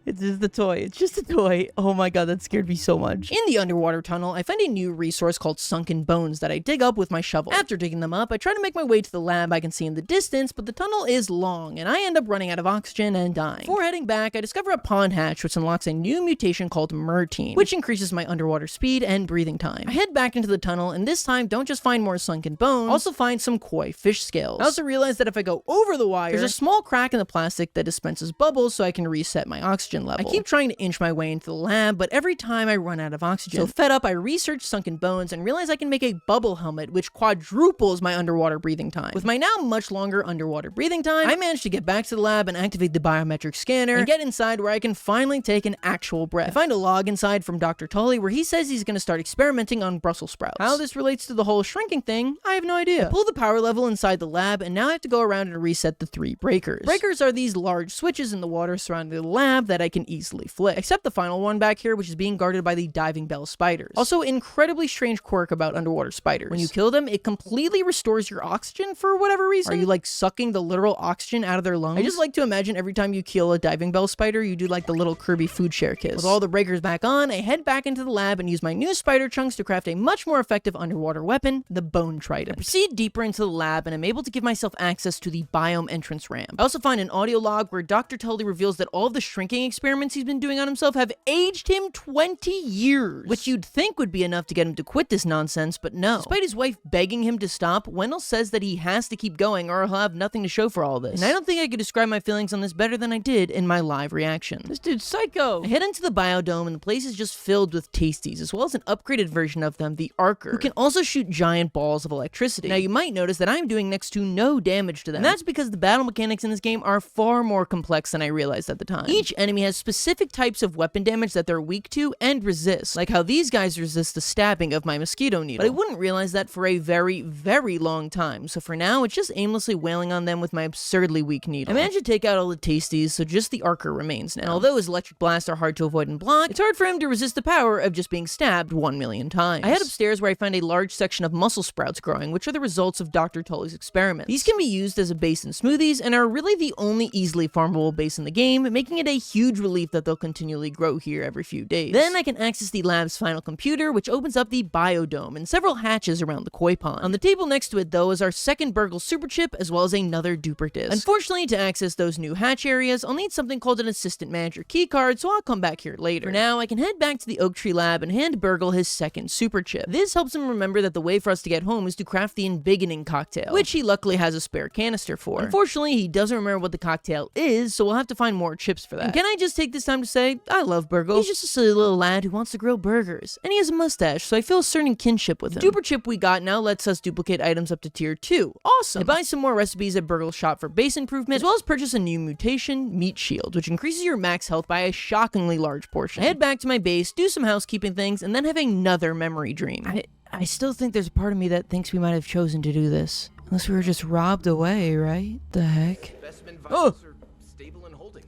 It's just a toy. It's just a toy. Oh my god, that scared me so much. In the underwater tunnel, I find a new resource called sunken bones that I dig up with my shovel. After digging them up, I try to make my way to the lab I can see in the distance, but the tunnel is long, and I end up running out of oxygen and dying. Before heading back, I discover a pond hatch which unlocks a new mutation called Mertine, which increases my underwater speed and breathing time. I head back into the tunnel, and this time don't just find more sunken bones, also find some koi fish scales. I also realize that if I go over the wire, there's a small crack in the plastic that dispenses bubbles so I can reset my oxygen level. I keep trying to inch my way into the lab, but every time I run out of oxygen. So fed up, I research sunken bones and realize I can make a bubble helmet which quadruples my underwater breathing time. With my now much longer underwater breathing time, I managed to get back to the lab and activate the biometric scanner and get inside where I can finally take an actual breath. I find a log inside from Dr. Tully where he says he's going to start experimenting on Brussels sprouts. How this relates to the whole shrinking thing, I have no idea. I pull the power level inside the lab and now I have to go around and reset the 3 breakers. Breakers are these large switches in the water surrounding the lab that I can easily flick, except the final one back here, which is being guarded by the diving bell spiders. Also, incredibly strange quirk about underwater spiders. When you kill them, it completely restores your oxygen for whatever reason. Are you like sucking the literal oxygen out of their lungs? I just like to imagine every time you kill a diving bell spider, you do like the little Kirby food share kiss. With all the breakers back on, I head back into the lab and use my new spider chunks to craft a much more effective underwater weapon, the bone trident. I proceed deeper into the lab and I'm able to give myself access to the biome entrance ramp. I also find an audio log where Dr. Tully reveals that all of the shrinking experiments he's been doing on himself have aged him 20 years, which you'd think would be enough to get him to quit this nonsense, but no. Despite his wife begging him to stop, Wendell says that he has to keep going or he'll have nothing to show for all this. And I don't think I could describe my feelings on this better than I did in my live reaction. This dude's psycho. I head into the biodome and the place is just filled with tasties, as well as an upgraded version of them, the Archer, who can also shoot giant balls of electricity. Now you might notice that I'm doing next to no damage to them, and that's because the battle mechanics in this game are far more complex than I realized at the time. Each enemy has specific types of weapon damage that they're weak to and resist, like how these guys resist the stabbing of my mosquito needle. But I wouldn't realize that for a very, very long time, so for now, it's just aimlessly wailing on them with my absurdly weak needle. I managed to take out all the tasties, so just the Archer remains now. And although his electric blasts are hard to avoid and block, it's hard for him to resist the power of just being stabbed 1 million times. I head upstairs where I find a large section of mussel sprouts growing, which are the results of Dr. Tully's experiments. These can be used as a base in smoothies and are really the only easily farmable base in the game, making it a huge relief that they'll continually grow here every few days. Then I can access the lab's final computer, which opens up the biodome and several hatches around the koi pond. On the table next to it, though, is our second Burgle super chip, as well as another duper disc. Unfortunately, to access those new hatch areas, I'll need something called an assistant manager keycard, so I'll come back here later. For now, I can head back to the oak tree lab and hand Burgle his second super chip. This helps him remember that the way for us to get home is to craft the embiggening cocktail, which he luckily has a spare canister for. Unfortunately, he doesn't remember what the cocktail is, so we'll have to find more chips for that. And can I just take this time to say, I love Burgle. He's just a silly little lad who wants to grill burgers, and he has a mustache, so I feel a certain kinship with him. The duper chip we got now lets us duplicate items up to tier 2. Awesome! I buy some more recipes at Burgle's shop for base improvement, as well as purchase a new mutation, Meat Shield, which increases your max health by a shockingly large portion. I head back to my base, do some housekeeping things, and then have another memory dream. I still think there's a part of me that thinks we might have chosen to do this. Unless we were just robbed away, right? The heck? Specimen vitals are stable and holding.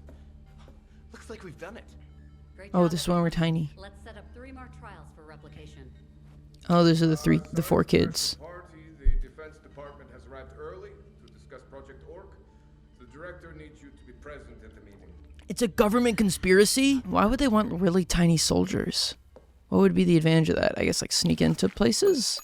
Looks like we've done it. Oh, this is when we're tiny. Let's set up 3 more trials for replication. Oh, those are the 4 kids. Party, the Defense Department has arrived early to discuss Project Orc. The director needs you to be present at the meeting. It's a government conspiracy? Why would they want really tiny soldiers? What would be the advantage of that? I guess like sneak into places?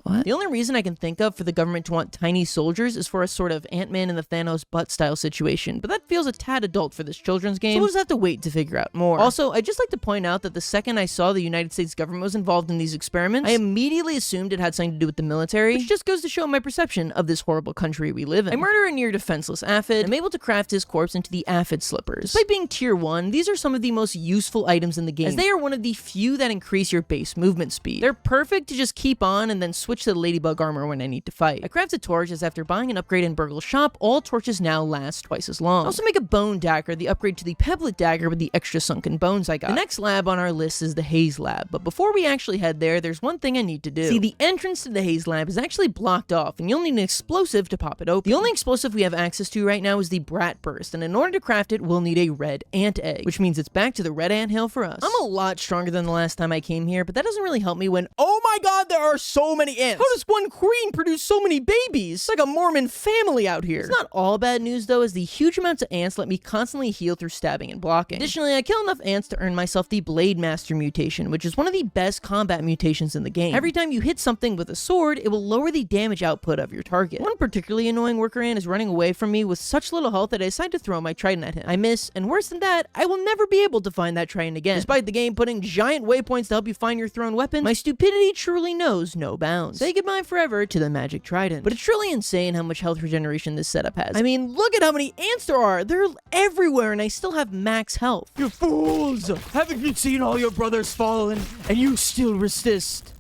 What? The only reason I can think of for the government to want tiny soldiers is for a sort of Ant-Man and the Thanos butt style situation, but that feels a tad adult for this children's game, so we'll just have to wait to figure out more. Also, I'd just like to point out that the second I saw the United States government was involved in these experiments, I immediately assumed it had something to do with the military, which just goes to show my perception of this horrible country we live in. I murder a near defenseless aphid. I'm able to craft his corpse into the aphid slippers. Despite being tier 1, these are some of the most useful items in the game, as they are one of the few that increase your base movement speed. They're perfect to just keep on and then switch to the ladybug armor when I need to fight. I craft a torch, as after buying an upgrade in Burgle's shop, all torches now last twice as long. I also make a bone dagger, the upgrade to the pebblet dagger with the extra sunken bones I got. The next lab on our list is the Haze lab, but before we actually head there, there's one thing I need to do. See, the entrance to the Haze lab is actually blocked off, and you'll need an explosive to pop it open. The only explosive we have access to right now is the Brat Burst, and in order to craft it, we'll need a red ant egg, which means it's back to the red ant hill for us. I'm a lot stronger than the last time I came here, but that doesn't really help me when, oh my god, there are so many ants! How does one queen produce so many babies? It's like a Mormon family out here. It's not all bad news though, as the huge amounts of ants let me constantly heal through stabbing and blocking. Additionally, I kill enough ants to earn myself the Blade Master mutation, which is one of the best combat mutations in the game. Every time you hit something with a sword, it will lower the damage output of your target. One particularly annoying worker ant is running away from me with such little health that I decide to throw my trident at him. I miss, and worse than that, I will never be able to find that trident again. Despite the game putting giant waypoints to help you find your thrown weapon, my stupidity truly knows no bounds. Say goodbye forever to the magic trident. But it's truly insane how much health regeneration this setup has. I mean, look at how many ants there are! They're everywhere and I still have max health. You fools! Haven't you seen all your brothers fallen, and you still resist?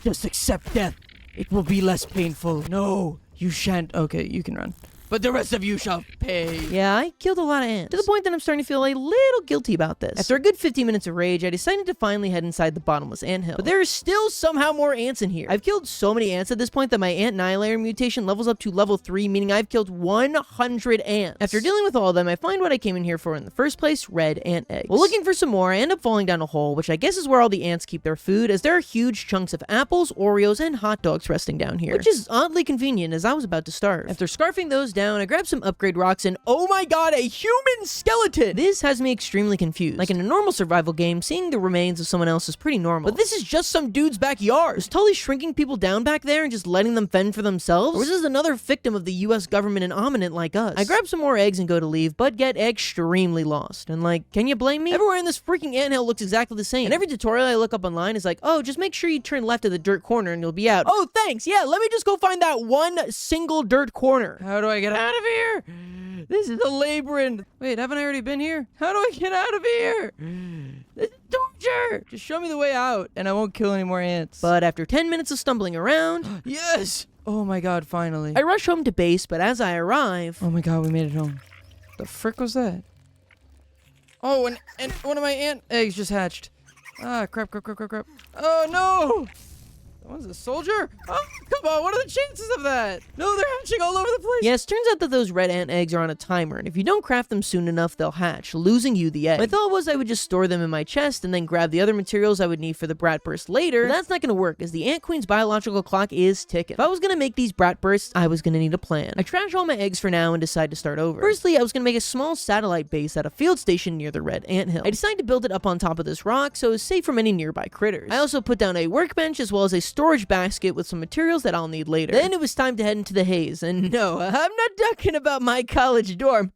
Just accept death. It will be less painful. No, you shan't. Okay, you can run. But the rest of you shall pay. Yeah, I killed a lot of ants, to the point that I'm starting to feel a little guilty about this. After a good 15 minutes of rage, I decided to finally head inside the bottomless anthill. But there are still somehow more ants in here. I've killed so many ants at this point that my ant annihilator mutation levels up to level 3, meaning I've killed 100 ants. After dealing with all of them, I find what I came in here for in the first place, red ant eggs. While looking for some more, I end up falling down a hole, which I guess is where all the ants keep their food, as there are huge chunks of apples, Oreos, and hot dogs resting down here, which is oddly convenient as I was about to starve. After scarfing those down, I grabbed some upgrade rocks and oh my god, a human skeleton! This has me extremely confused. Like in a normal survival game, seeing the remains of someone else is pretty normal. But this is just some dude's backyard. Was Tully shrinking people down back there and just letting them fend for themselves? Or is this another victim of the US government and ominent like us? I grab some more eggs and go to leave, but get extremely lost. And like, can you blame me? Everywhere in this freaking anthill looks exactly the same. And every tutorial I look up online is like, oh, just make sure you turn left at the dirt corner and you'll be out. Oh, thanks. Yeah, let me just go find that one single dirt corner. How do I get out of here? This is a labyrinth. Wait, haven't I already been here? How do I get out of here? This is torture. Just show me the way out and I won't kill any more ants. But after 10 minutes of stumbling around, yes! Oh my god, finally. I rush home to base, but as I arrive... Oh my god, we made it home. The frick was that? Oh, and one of my ant eggs just hatched. Ah, crap. Oh no! That one's a soldier? Oh, come on, what are the chances of that? No, they're hatching all over the place. Yes, turns out that those red ant eggs are on a timer, and if you don't craft them soon enough, they'll hatch, losing you the egg. My thought was I would just store them in my chest and then grab the other materials I would need for the brat burst later, but that's not gonna work, as the ant queen's biological clock is ticking. If I was gonna make these brat bursts, I was gonna need a plan. I trash all my eggs for now and decide to start over. Firstly, I was gonna make a small satellite base at a field station near the red ant hill. I decided to build it up on top of this rock so it's safe from any nearby critters. I also put down a workbench as well as a storage basket with some materials that I'll need later. Then it was time to head into the haze, and no, I'm not talking about my college dorm.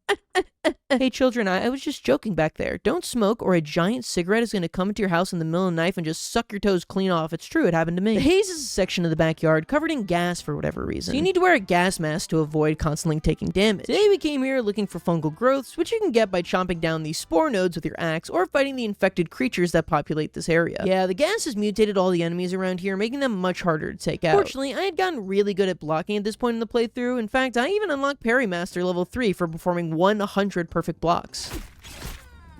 Hey children, I was just joking back there. Don't smoke or a giant cigarette is going to come into your house in the middle of the night and just suck your toes clean off. It's true, it happened to me. The haze is a section of the backyard covered in gas for whatever reason. So you need to wear a gas mask to avoid constantly taking damage. Today we came here looking for fungal growths, which you can get by chomping down these spore nodes with your axe or fighting the infected creatures that populate this area. Yeah, the gas has mutated all the enemies around here, making them much harder to take out. Fortunately, I had gotten really good at blocking at this point in the playthrough. In fact, I even unlocked Parry Master level 3 for performing 100 perfect blocks.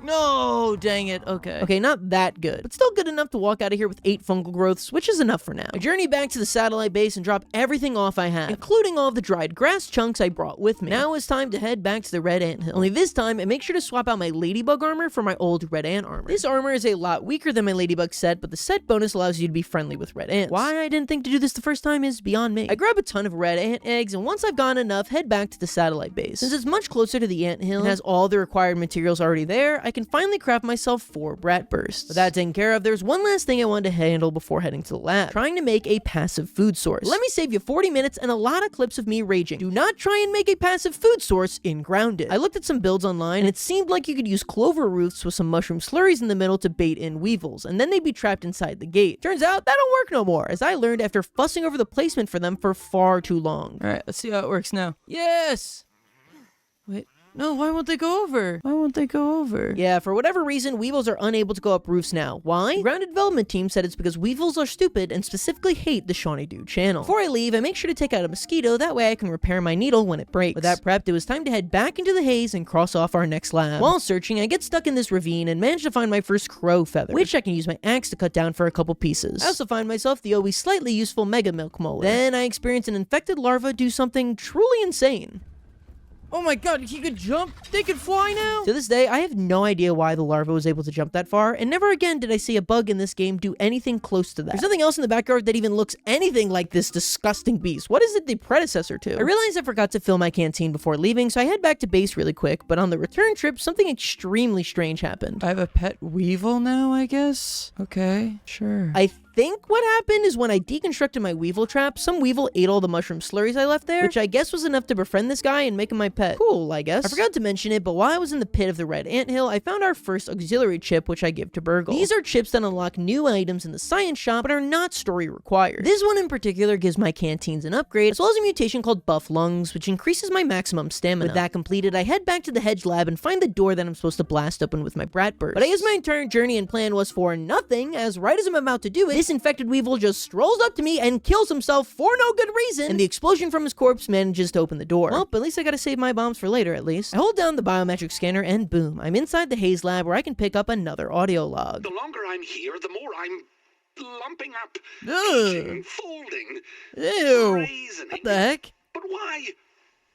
No, dang it. Okay, not that good, but still good enough to walk out of here with 8 fungal growths, which is enough for now. I journey back to the satellite base and drop everything off I have, including all of the dried grass chunks I brought with me. Now it's time to head back to the red anthill. Only this time, I make sure to swap out my ladybug armor for my old red ant armor. This armor is a lot weaker than my ladybug set, but the set bonus allows you to be friendly with red ants. Why I didn't think to do this the first time is beyond me. I grab a ton of red ant eggs, and once I've gotten enough, head back to the satellite base. Since it's much closer to the anthill and has all the required materials already there, I can finally craft myself 4 brat bursts. With that taken care of, there's one last thing I wanted to handle before heading to the lab. Trying to make a passive food source. Let me save you 40 minutes and a lot of clips of me raging. Do not try and make a passive food source in Grounded. I looked at some builds online and it seemed like you could use clover roots with some mushroom slurries in the middle to bait in weevils, and then they'd be trapped inside the gate. Turns out that don't work no more, as I learned after fussing over the placement for them for far too long. Alright, let's see how it works now. Yes! Wait. No, why won't they go over? Why won't they go over? Yeah, for whatever reason, weevils are unable to go up roofs now. Why? The Grounded development team said it's because weevils are stupid and specifically hate the Shawnee Dude channel. Before I leave, I make sure to take out a mosquito, that way I can repair my needle when it breaks. With that prepped, it was time to head back into the haze and cross off our next lab. While searching, I get stuck in this ravine and manage to find my first crow feather, which I can use my axe to cut down for a couple pieces. I also find myself the always slightly useful Mega Milk Molar. Then I experience an infected larva do something truly insane. Oh my god, he could jump? They could fly now? To this day, I have no idea why the larva was able to jump that far, and never again did I see a bug in this game do anything close to that. There's nothing else in the backyard that even looks anything like this disgusting beast. What is it the predecessor to? I realized I forgot to fill my canteen before leaving, so I head back to base really quick, but on the return trip, something extremely strange happened. I have a pet weevil now, I guess? Okay, sure. I think what happened is when I deconstructed my weevil trap, some weevil ate all the mushroom slurries I left there, which I guess was enough to befriend this guy and make him my pet. Cool, I guess. I forgot to mention it, but while I was in the pit of the red anthill, I found our first auxiliary chip, which I give to Burgle. These are chips that unlock new items in the science shop, but are not story required. This one in particular gives my canteens an upgrade, as well as a mutation called Buff Lungs, which increases my maximum stamina. With that completed, I head back to the hedge lab and find the door that I'm supposed to blast open with my brat burst. But I guess my entire journey and plan was for nothing, as right as I'm about to do it, this infected weevil just strolls up to me and kills himself for no good reason, and the explosion from his corpse manages to open the door. Well, but at least I gotta save my bombs for later, at least. I hold down the biometric scanner and boom, I'm inside the haze lab where I can pick up another audio log. The longer I'm here, the more I'm lumping up, Ugh. aging, folding, Ew. raisening. What the heck? But why?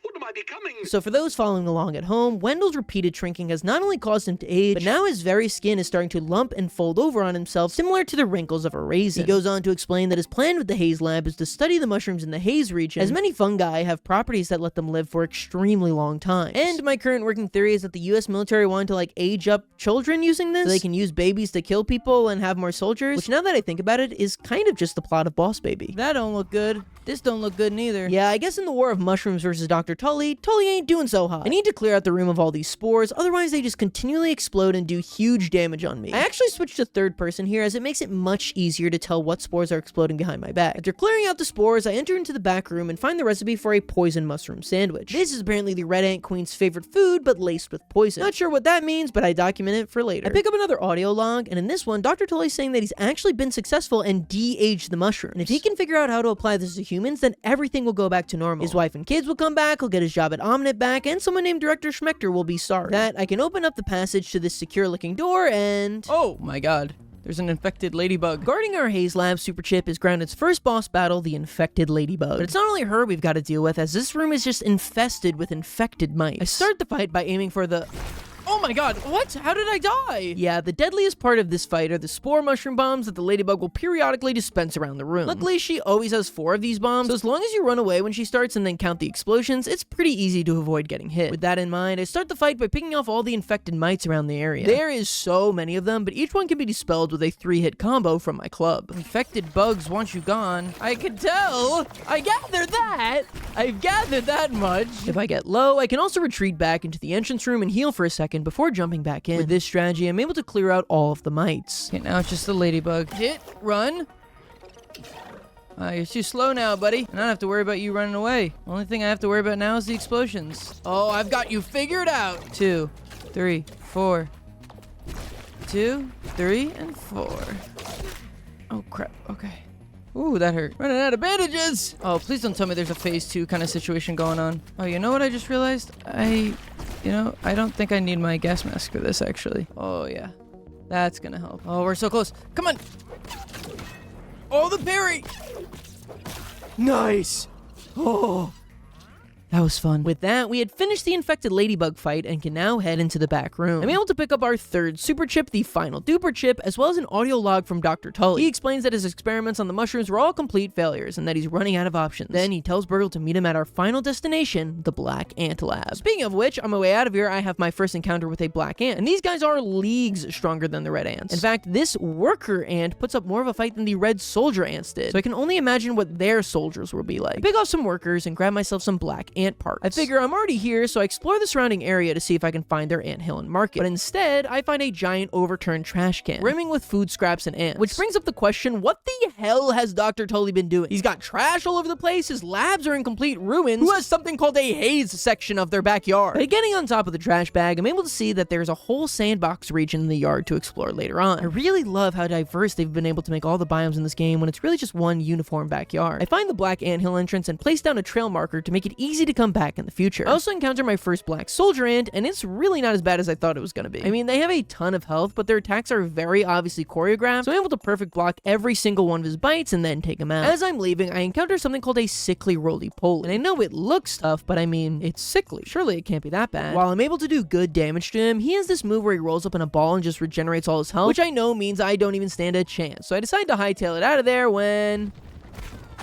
What am I becoming? So for those following along at home, Wendell's repeated shrinking has not only caused him to age, but now his very skin is starting to lump and fold over on himself, similar to the wrinkles of a raisin. He goes on to explain that his plan with the haze lab is to study the mushrooms in the haze region, as many fungi have properties that let them live for extremely long times. And my current working theory is that the US military wanted to age up children using this, so they can use babies to kill people and have more soldiers, which now that I think about it, is kind of just the plot of Boss Baby. That don't look good. This don't look good neither. Yeah, I guess in the war of mushrooms versus Dr. Tully ain't doing so hot. I need to clear out the room of all these spores, otherwise they just continually explode and do huge damage on me. I actually switched to third person here, as it makes it much easier to tell what spores are exploding behind my back. After clearing out the spores, I enter into the back room and find the recipe for a poison mushroom sandwich. This is apparently the Red Ant Queen's favorite food, but laced with poison. Not sure what that means, but I document it for later. I pick up another audio log, and in this one, Dr. Tully's saying that he's actually been successful and de-aged the mushrooms. And if he can figure out how to apply this to humans, then everything will go back to normal. His wife and kids will come back, he'll get his job at Omnit back, and someone named Director Schmechter will be sorry. That I can open up the passage to this secure-looking door and... Oh my god. There's an infected ladybug. Guarding our haze lab, Super Chip is Grounded's first boss battle, the infected ladybug. But it's not only her we've got to deal with, as this room is just infested with infected mice. I start the fight by aiming for the... Oh my god, what? How did I die? Yeah, the deadliest part of this fight are the spore mushroom bombs that the ladybug will periodically dispense around the room. Luckily, she always has 4 of these bombs, so as long as you run away when she starts and then count the explosions, it's pretty easy to avoid getting hit. With that in mind, I start the fight by picking off all the infected mites around the area. There is so many of them, but each one can be dispelled with a 3-hit combo from my club. Infected bugs want you gone. I can tell! I gather that! I've gathered that much. If I get low, I can also retreat back into the entrance room and heal for a second before jumping back in. With this strategy, I'm able to clear out all of the mites. Okay, now it's just the ladybug. Hit, run. You're too slow now, buddy. And I don't have to worry about you running away. Only thing I have to worry about now is the explosions. Oh, I've got you figured out. 2, 3, 4. 2, 3, and 4. Oh, crap. Okay. Ooh, that hurt. Running out of bandages. Oh, please don't tell me there's a phase 2 kind of situation going on. Oh, you know what I just realized? I don't think I need my gas mask for this, actually. Oh, yeah. That's gonna help. Oh, we're so close. Come on. Oh, the parry. Nice. Oh. That was fun. With that, we had finished the infected ladybug fight and can now head into the back room. I'm able to pick up our third super chip, the final duper chip, as well as an audio log from Dr. Tully. He explains that his experiments on the mushrooms were all complete failures and that he's running out of options. Then he tells Burgle to meet him at our final destination, the Black Ant Lab. Speaking of which, on my way out of here, I have my first encounter with a black ant, and these guys are leagues stronger than the red ants. In fact, this worker ant puts up more of a fight than the red soldier ants did, so I can only imagine what their soldiers will be like. I pick off some workers and grab myself some black ant parts. I figure I'm already here, so I explore the surrounding area to see if I can find their anthill and market. But instead, I find a giant overturned trash can, brimming with food scraps and ants. Which brings up the question, what the hell has Dr. Tully been doing? He's got trash all over the place, his labs are in complete ruins. Who has something called a haze section of their backyard? By getting on top of the trash bag, I'm able to see that there's a whole sandbox region in the yard to explore later on. I really love how diverse they've been able to make all the biomes in this game when it's really just one uniform backyard. I find the black anthill entrance and place down a trail marker to make it easy to come back in the future. I also encounter my first black soldier ant, and it's really not as bad as I thought it was gonna be. I mean, they have a ton of health, but their attacks are very obviously choreographed, so I'm able to perfect block every single one of his bites and then take him out. As I'm leaving, I encounter something called a sickly roly-poly, and I know it looks tough, but I mean, it's sickly. Surely it can't be that bad. While I'm able to do good damage to him, he has this move where he rolls up in a ball and just regenerates all his health, which I know means I don't even stand a chance. So I decide to hightail it out of there when...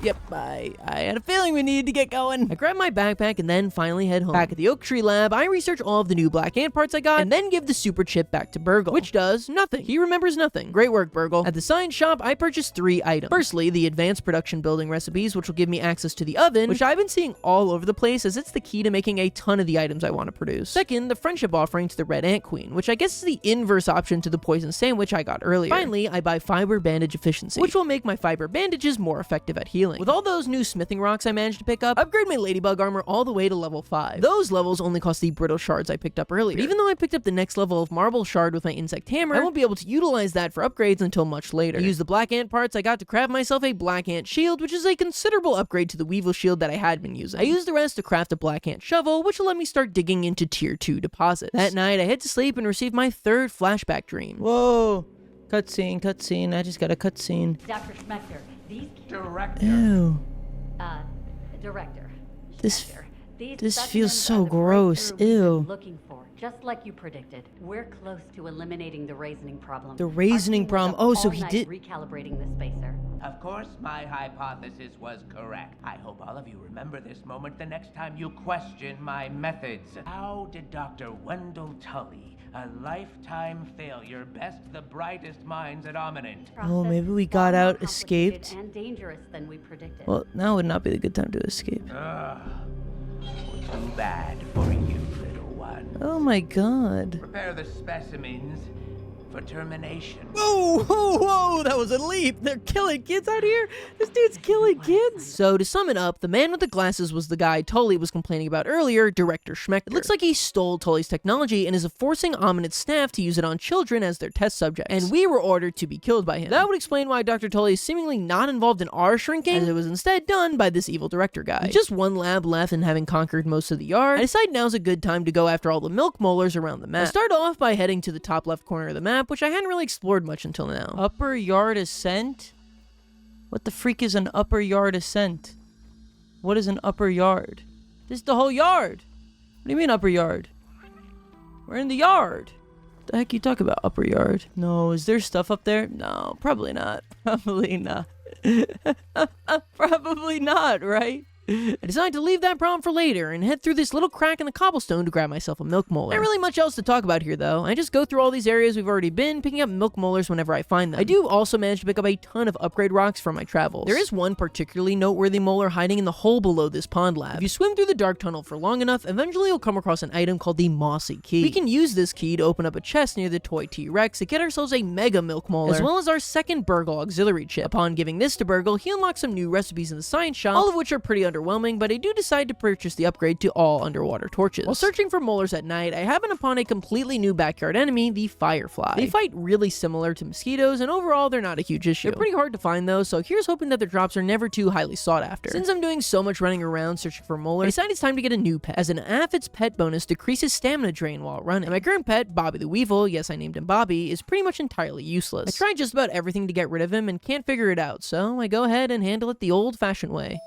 Yep, I had a feeling we needed to get going. I grab my backpack and then finally head home. Back at the Oak Tree Lab, I research all of the new black ant parts I got and then give the super chip back to Burgle, which does nothing. He remembers nothing. Great work, Burgle. At the science shop, I purchased 3 items. Firstly, the advanced production building recipes, which will give me access to the oven, which I've been seeing all over the place as it's the key to making a ton of the items I want to produce. Second, the friendship offering to the Red Ant Queen, which I guess is the inverse option to the poison sandwich I got earlier. Finally, I buy fiber bandage efficiency, which will make my fiber bandages more effective at healing. With all those new smithing rocks I managed to pick up, upgrade my ladybug armor all the way to level 5. Those levels only cost the brittle shards I picked up earlier. But even though I picked up the next level of marble shard with my insect hammer, I won't be able to utilize that for upgrades until much later. I used the black ant parts I got to craft myself a black ant shield, which is a considerable upgrade to the weevil shield that I had been using. I used the rest to craft a black ant shovel, which will let me start digging into tier 2 deposits. That night, I head to sleep and receive my third flashback dream. Whoa. Cutscene. I just got a cutscene. Dr. Schmechter, these... Director. Ew. Director. This These feels specimens so are the gross. breakthrough we've been Ew. looking for, just like you predicted. We're close to eliminating the raising problem. The raising Our team was problem. up Oh, so all he night did- recalibrating the spacer. Of course, my hypothesis was correct. I hope all of you remember this moment the next time you question my methods. How did Dr. Wendell Tully, a lifetime failure, best the brightest minds at Ominent? Oh, maybe we Far got more out, escaped. complicated and dangerous than we predicted. Well, now would not be the good time to escape. Too bad for you, little one. Oh my god. Prepare the specimens for termination. Whoa, that was a leap. They're killing kids out here. This dude's killing kids. So to sum it up, the man with the glasses was the guy Tully was complaining about earlier, Director Schmechter. It looks like he stole Tully's technology and is forcing Ominent's staff to use it on children as their test subjects. And we were ordered to be killed by him. That would explain why Dr. Tully is seemingly not involved in our shrinking, as it was instead done by this evil director guy. With just one lab left and having conquered most of the yard, I decide now's a good time to go after all the milk molars around the map. I start off by heading to the top left corner of the map, which I hadn't really explored much until now. Upper yard ascent? What the freak is an upper yard ascent? What is an upper yard? This is the whole yard. What do you mean upper yard? We're in the yard. What the heck you talk about upper yard? No, is there stuff up there? No, probably not. Probably not. Probably not, right? I decided to leave that problem for later and head through this little crack in the cobblestone to grab myself a milk molar. Not really much else to talk about here though. I just go through all these areas we've already been, picking up milk molars whenever I find them. I do also manage to pick up a ton of upgrade rocks from my travels. There is one particularly noteworthy molar hiding in the hole below this pond lab. If you swim through the dark tunnel for long enough, eventually you'll come across an item called the Mossy Key. We can use this key to open up a chest near the toy T-Rex to get ourselves a mega milk molar, as well as our second Burgle auxiliary chip. Upon giving this to Burgle, he unlocks some new recipes in the science shop, all of which are pretty underwhelming, but I do decide to purchase the upgrade to all underwater torches. While searching for molars at night, I happen upon a completely new backyard enemy, the Firefly. They fight really similar to mosquitoes, and overall they're not a huge issue. They're pretty hard to find though, so here's hoping that their drops are never too highly sought after. Since I'm doing so much running around searching for molars, I decided it's time to get a new pet, as an Aphid's pet bonus decreases stamina drain while running. And my current pet, Bobby the Weevil, yes I named him Bobby, is pretty much entirely useless. I tried just about everything to get rid of him and can't figure it out, so I go ahead and handle it the old-fashioned way.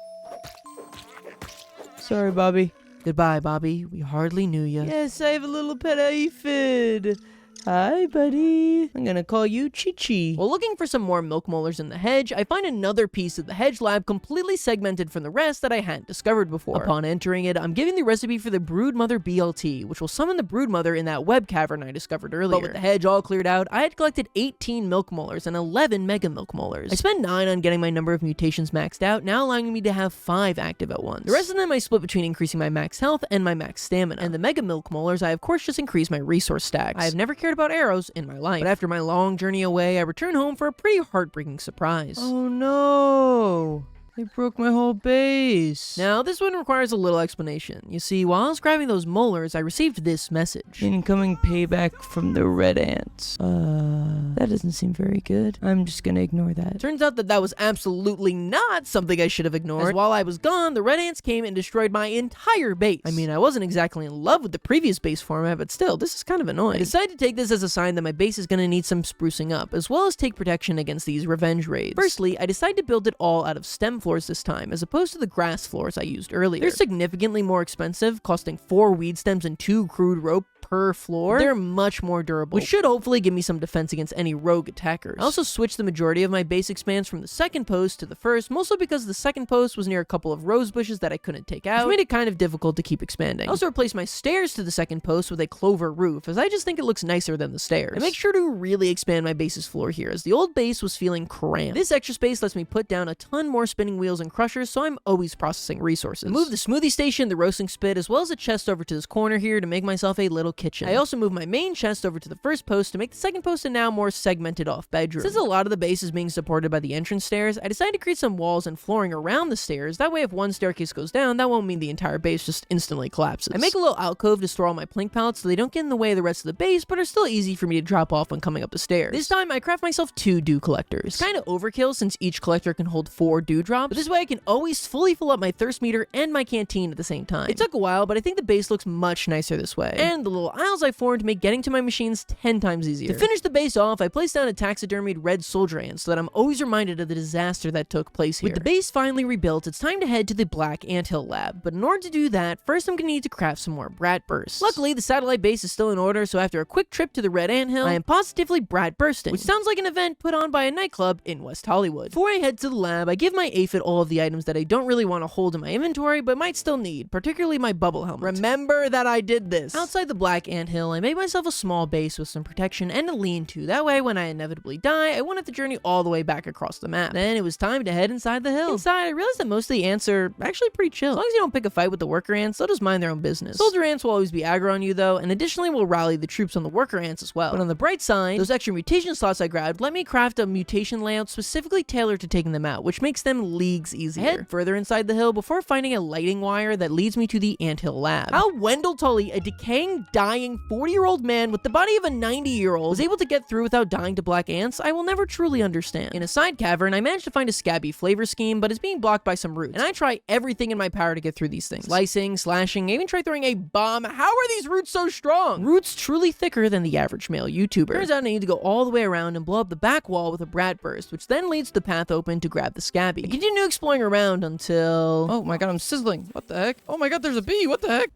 Sorry, Bobby. Goodbye, Bobby. We hardly knew you. Yes, I have a little pet aphid. Hi, buddy. I'm gonna call you Chi-Chi. While looking for some more milk molars in the hedge, I find another piece of the hedge lab completely segmented from the rest that I hadn't discovered before. Upon entering it, I'm given the recipe for the Broodmother BLT, which will summon the Broodmother in that web cavern I discovered earlier. But with the hedge all cleared out, I had collected 18 milk molars and 11 mega milk molars. I spent 9 on getting my number of mutations maxed out, now allowing me to have 5 active at once. The rest of them I split between increasing my max health and my max stamina. And the mega milk molars, I of course just increased my resource stacks. I have never cared about arrows in my life, but after my long journey away, I return home for a pretty heartbreaking surprise. Oh no! They broke my whole base. Now, this one requires a little explanation. You see, while I was grabbing those molars, I received this message. Incoming payback from the red ants. That doesn't seem very good. I'm just gonna ignore that. Turns out that was absolutely not something I should have ignored, as while I was gone, the red ants came and destroyed my entire base. I mean, I wasn't exactly in love with the previous base format, but still, this is kind of annoying. I decided to take this as a sign that my base is gonna need some sprucing up, as well as take protection against these revenge raids. Firstly, I decided to build it all out of stem floors this time, as opposed to the grass floors I used earlier. They're significantly more expensive, costing 4 weed stems and 2 crude rope per floor. They're much more durable, which should hopefully give me some defense against any rogue attackers. I also switched the majority of my base expanse from the second post to the first, mostly because the second post was near a couple of rose bushes that I couldn't take out, which made it kind of difficult to keep expanding. I also replaced my stairs to the second post with a clover roof, as I just think it looks nicer than the stairs. I make sure to really expand my base's floor here, as the old base was feeling cramped. This extra space lets me put down a ton more spinning wheels and crushers, so I'm always processing resources. I moved the smoothie station, the roasting spit, as well as a chest over to this corner here to make myself a little kitchen. I also moved my main chest over to the first post to make the second post a now more segmented off bedroom. Since a lot of the base is being supported by the entrance stairs, I decided to create some walls and flooring around the stairs. That way, if one staircase goes down, that won't mean the entire base just instantly collapses. I make a little alcove to store all my plank pallets so they don't get in the way of the rest of the base, but are still easy for me to drop off when coming up the stairs. This time, I craft myself 2 dew collectors. It's kind of overkill since each collector can hold 4 dewdrops, but this way I can always fully fill up my thirst meter and my canteen at the same time. It took a while, but I think the base looks much nicer this way. And the little aisles I formed make getting to my machines 10 times easier. To finish the base off, I placed down a taxidermied red soldier ant so that I'm always reminded of the disaster that took place here. With the base finally rebuilt, it's time to head to the Black Anthill lab, but in order to do that, first I'm gonna need to craft some more brat bursts. Luckily, the satellite base is still in order, so after a quick trip to the Red Anthill, I am positively brat bursting, which sounds like an event put on by a nightclub in West Hollywood. Before I head to the lab, I give my aphid all of the items that I don't really want to hold in my inventory, but might still need, particularly my bubble helmet. Remember that I did this. Outside the Black Anthill, I made myself a small base with some protection and a lean-to. That way, when I inevitably die, I won't have to journey all the way back across the map. Then it was time to head inside the hill. Inside, I realized that most of the ants are actually pretty chill. As long as you don't pick a fight with the worker ants, they'll just mind their own business. Soldier ants will always be aggro on you though, and additionally will rally the troops on the worker ants as well. But on the bright side, those extra mutation slots I grabbed let me craft a mutation layout specifically tailored to taking them out, which makes them leagues easier. I head further inside the hill before finding a lighting wire that leads me to the anthill lab. How Wendell Tully, a decaying, dying 40-year-old man with the body of a 90-year-old, was able to get through without dying to black ants, I will never truly understand. In a side cavern, I managed to find a SCA.B flavor scheme, but it's being blocked by some roots, and I try everything in my power to get through these things. Slicing, slashing, I even try throwing a bomb. How are these roots so strong? Roots truly thicker than the average male YouTuber. Turns out I need to go all the way around and blow up the back wall with a brat burst, which then leads the path open to grab the SCA.B. I continue exploring around until... Oh my god, I'm sizzling. What the heck? Oh my god, there's a bee. What the heck?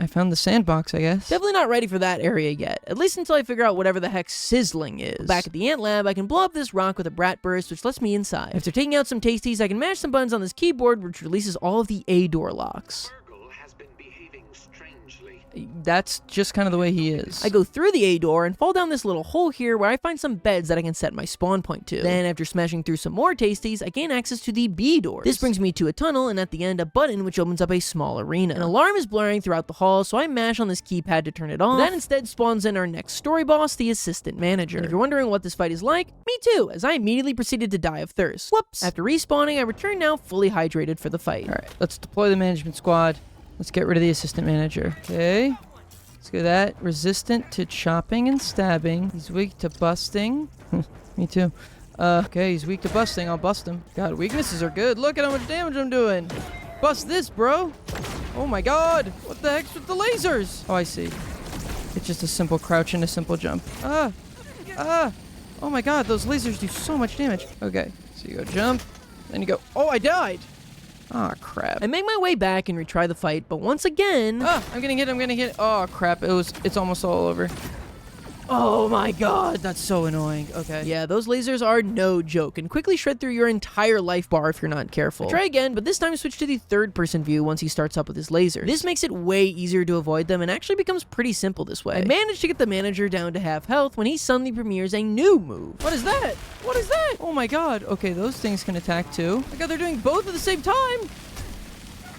I found the sandbox, I guess. Definitely not ready for that area yet, at least until I figure out whatever the heck sizzling is. Back at the ant lab, I can blow up this rock with a brat burst, which lets me inside. After taking out some tasties, I can mash some buttons on this keyboard, which releases all of the A door locks. Virgil has been behaving strangely. That's just kind of the way he is. I go through the A door and fall down this little hole here where I find some beds that I can set my spawn point to. Then after smashing through some more tasties, I gain access to the B doors. This brings me to a tunnel and at the end a button which opens up a small arena. An alarm is blaring throughout the hall, so I mash on this keypad to turn it off. That instead spawns in our next story boss, the assistant manager. And if you're wondering what this fight is like, me too, as I immediately proceeded to die of thirst. Whoops! After respawning, I return now fully hydrated for the fight. Alright, let's deploy the management squad. Let's get rid of the assistant manager. Okay. Let's go that. Resistant to chopping and stabbing. He's weak to busting. Me too. Okay, he's weak to busting. I'll bust him. God, weaknesses are good. Look at how much damage I'm doing. Bust this, bro. Oh my god. What the heck's with the lasers? Oh, I see. It's just a simple crouch and a simple jump. Oh my god, those lasers do so much damage. Okay, so you go jump. Then you go, oh, I died. Ah, crap. I make my way back and retry the fight, but once again... I'm getting hit. Oh, crap. It's almost all over. Oh my god, that's so annoying. Okay. Yeah, those lasers are no joke and quickly shred through your entire life bar if you're not careful. I try again, but this time switch to the third-person view once he starts up with his lasers. This makes it way easier to avoid them and actually becomes pretty simple this way. I managed to get the manager down to half health when he suddenly premieres a new move. What is that? What is that? Oh my god. Okay, those things can attack too. Oh my god, they're doing both at the same time.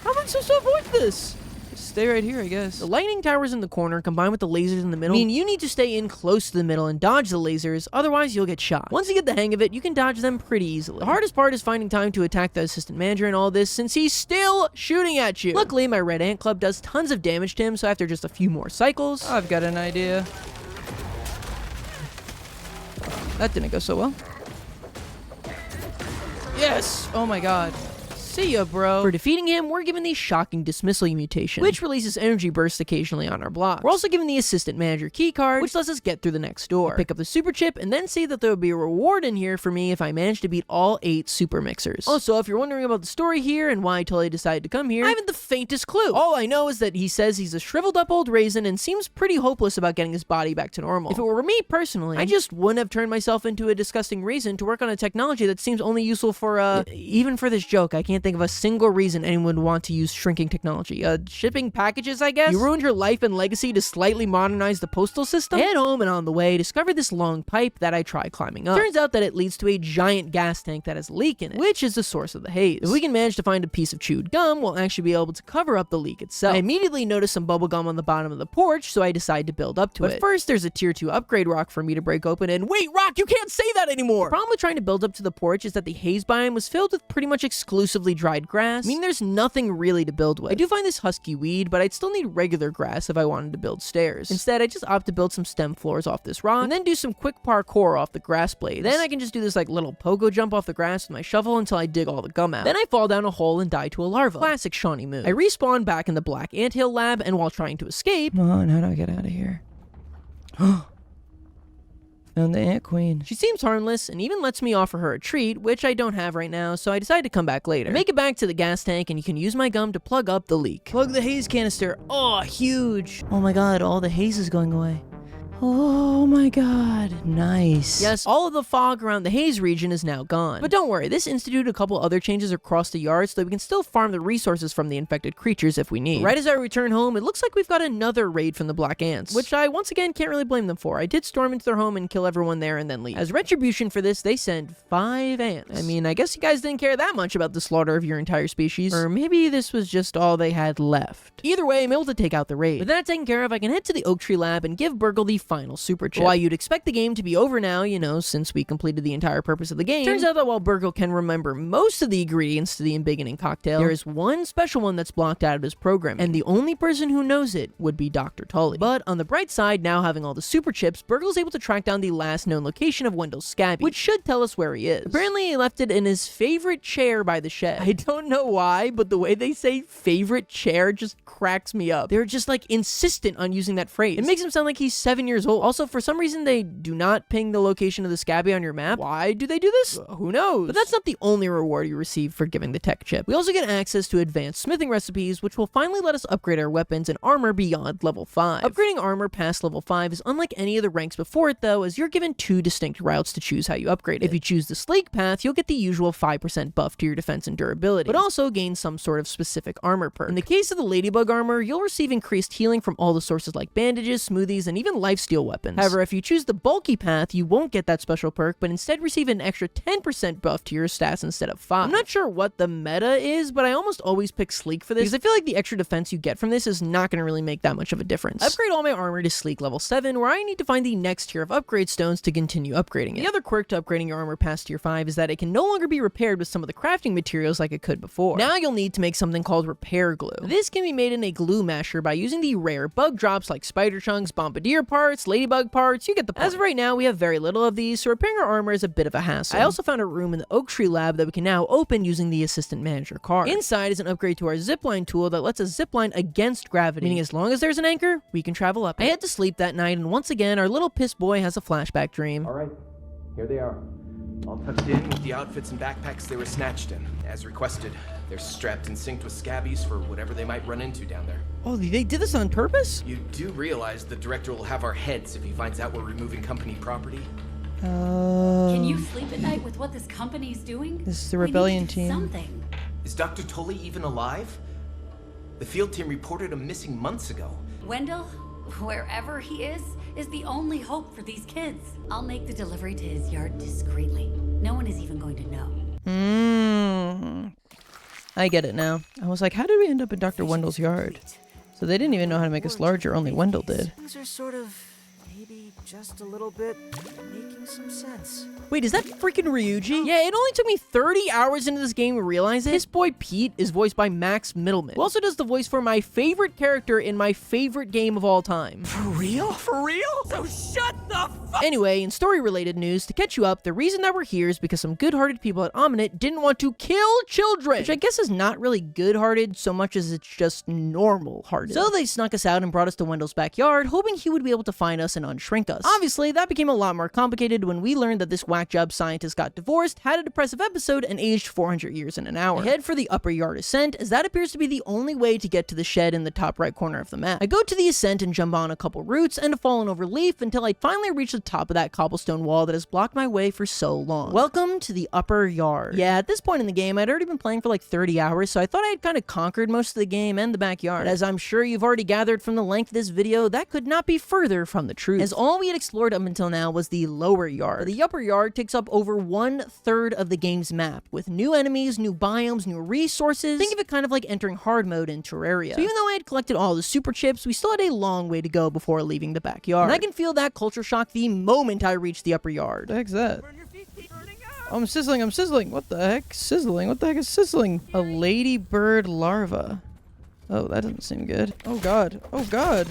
How am I supposed to avoid this? Stay right here, I guess. The lightning towers in the corner combined with the lasers in the middle mean you need to stay in close to the middle and dodge the lasers, otherwise you'll get shot. Once you get the hang of it, you can dodge them pretty easily. The hardest part is finding time to attack the assistant manager and all this since he's still shooting at you. Luckily, my red ant club does tons of damage to him, so after just a few more cycles... I've got an idea. That didn't go so well. Yes! Oh my god. See ya, bro. For defeating him, we're given the shocking dismissal mutation, which releases energy bursts occasionally on our block. We're also given the assistant manager keycard, which lets us get through the next door. I pick up the super chip and then see that there will be a reward in here for me if I manage to beat all 8 super mixers. Also, if you're wondering about the story here and why I totally decided to come here, I haven't the faintest clue. All I know is that he says he's a shriveled up old raisin and seems pretty hopeless about getting his body back to normal. If it were me personally, I just wouldn't have turned myself into a disgusting raisin to work on a technology that seems only useful for, even for this joke, I can't think of a single reason anyone would want to use shrinking technology. Shipping packages, I guess? You ruined your life and legacy to slightly modernize the postal system? I head home and on the way, discover this long pipe that I try climbing up. Turns out that it leads to a giant gas tank that has a leak in it, which is the source of the haze. If we can manage to find a piece of chewed gum, we'll actually be able to cover up the leak itself. I immediately notice some bubble gum on the bottom of the porch, so I decide to build up to it. But first, there's a tier 2 upgrade rock for me to break open, and wait, Rock, you can't say that anymore! The problem with trying to build up to the porch is that the haze biome was filled with pretty much exclusively dried grass, meaning there's nothing really to build with. I do find this husky weed, but I'd still need regular grass if I wanted to build stairs. Instead, I just opt to build some stem floors off this rock, and then do some quick parkour off the grass blades. Then I can just do this like little pogo jump off the grass with my shovel until I dig all the gum out. Then I fall down a hole and die to a larva. Classic Shawnee move. I respawn back in the black anthill lab, and while trying to escape... Come on, how do I get out of here? Found the ant queen. She seems harmless and even lets me offer her a treat, which I don't have right now, so I decide to come back later. I make it back to the gas tank and you can use my gum to plug up the leak. Plug the haze canister. Oh, huge. Oh my god, all the haze is going away. Oh my god, nice. Yes, all of the fog around the haze region is now gone. But don't worry, this instituted a couple other changes across the yard so that we can still farm the resources from the infected creatures if we need. Right as I return home, it looks like we've got another raid from the Black Ants, which I once again can't really blame them for. I did storm into their home and kill everyone there and then leave. As retribution for this, they send 5 ants. I mean, I guess you guys didn't care that much about the slaughter of your entire species, or maybe this was just all they had left. Either way, I'm able to take out the raid. With that taken care of, I can head to the Oak Tree Lab and give Burgle the final super chip. While you'd expect the game to be over now, you know, since we completed the entire purpose of the game, turns out that while Burgle can remember most of the ingredients to the embiggening cocktail, there is one special one that's blocked out of his program, and the only person who knows it would be Dr. Tully. But on the bright side, now having all the super chips, Burgle's able to track down the last known location of Wendell's SCA.B, which should tell us where he is. Apparently, he left it in his favorite chair by the shed. I don't know why, but the way they say favorite chair just cracks me up. They're just like insistent on using that phrase. It makes him sound like he's 7 years years old. Also, for some reason, they do not ping the location of the SCA.B on your map. Why do they do this? Who knows? But that's not the only reward you receive for giving the tech chip. We also get access to advanced smithing recipes, which will finally let us upgrade our weapons and armor beyond level 5. Upgrading armor past level 5 is unlike any of the ranks before it though, as you're given 2 distinct routes to choose how you upgrade it. If you choose the sleek path, you'll get the usual 5% buff to your defense and durability, but also gain some sort of specific armor perk. In the case of the ladybug armor, you'll receive increased healing from all the sources like bandages, smoothies, and even lifesteal weapons. However, if you choose the bulky path, you won't get that special perk, but instead receive an extra 10% buff to your stats instead of 5. I'm not sure what the meta is, but I almost always pick sleek for this because I feel like the extra defense you get from this is not going to really make that much of a difference. Upgrade all my armor to sleek level 7, where I need to find the next tier of upgrade stones to continue upgrading it. The other quirk to upgrading your armor past tier 5 is that it can no longer be repaired with some of the crafting materials like it could before. Now you'll need to make something called repair glue. This can be made in a glue masher by using the rare bug drops like spider chunks, bombardier parts, ladybug parts, you get the point. As of right now, we have very little of these, so repairing our armor is a bit of a hassle. I also found a room in the oak tree lab that we can now open using the assistant manager card. Inside is an upgrade to our zipline tool that lets us zipline against gravity, meaning as long as there's an anchor, we can travel up. I had to sleep that night, and once again, our little piss boy has a flashback dream. All right, here they are. All tucked in with the outfits and backpacks they were snatched in. As requested, they're strapped and synced with SCA.Bs for whatever they might run into down there. Oh, they did this on purpose? You do realize the director will have our heads if he finds out we're removing company property? Can you sleep at night with what this company's doing? This is the rebellion We need to do team. Something. Is Dr. Tully even alive? The field team reported him missing months ago. Wendell, wherever he is the only hope for these kids. I'll make the delivery to his yard discreetly. No one is even going to know. I get it now. I was like, how did we end up in Dr. Wendell's yard? So they didn't even know how to make us larger, only Wendell did. Things are sort of, maybe just a little bit, making some sense. Wait, is that freaking Ryuji? Yeah, it only took me 30 hours into this game to realize it. His boy Pete is voiced by Max Middleman, who also does the voice for my favorite character in my favorite game of all time. For real? For real? So shut the fuck. Anyway, in story-related news, to catch you up, the reason that we're here is because some good-hearted people at Omnit didn't want to kill children, which I guess is not really good-hearted so much as it's just normal-hearted. So they snuck us out and brought us to Wendell's backyard, hoping he would be able to find us and unshrink us. Obviously, that became a lot more complicated when we learned that this whack job scientist got divorced, had a depressive episode, and aged 400 years in an hour. I head for the upper yard ascent, as that appears to be the only way to get to the shed in the top right corner of the map. I go to the ascent and jump on a couple roots and a fallen over leaf until I finally reach the top of that cobblestone wall that has blocked my way for so long. Welcome to the upper yard. Yeah, at this point in the game, I'd already been playing for like 30 hours, so I thought I had kind of conquered most of the game and the backyard. But as I'm sure you've already gathered from the length of this video, that could not be further from the truth, as all we had explored up until now was the lower yard. The upper yard takes up over 1/3 of the game's map, with new enemies, new biomes, new resources. Think of it kind of like entering hard mode in Terraria. So even though I had collected all the super chips, we still had a long way to go before leaving the backyard. And I can feel that culture shock the moment I reach the upper yard. What the heck's that? Oh, I'm sizzling. What the heck? Sizzling? What the heck is sizzling? A ladybird larva. Oh, that doesn't seem good. Oh god. Oh god.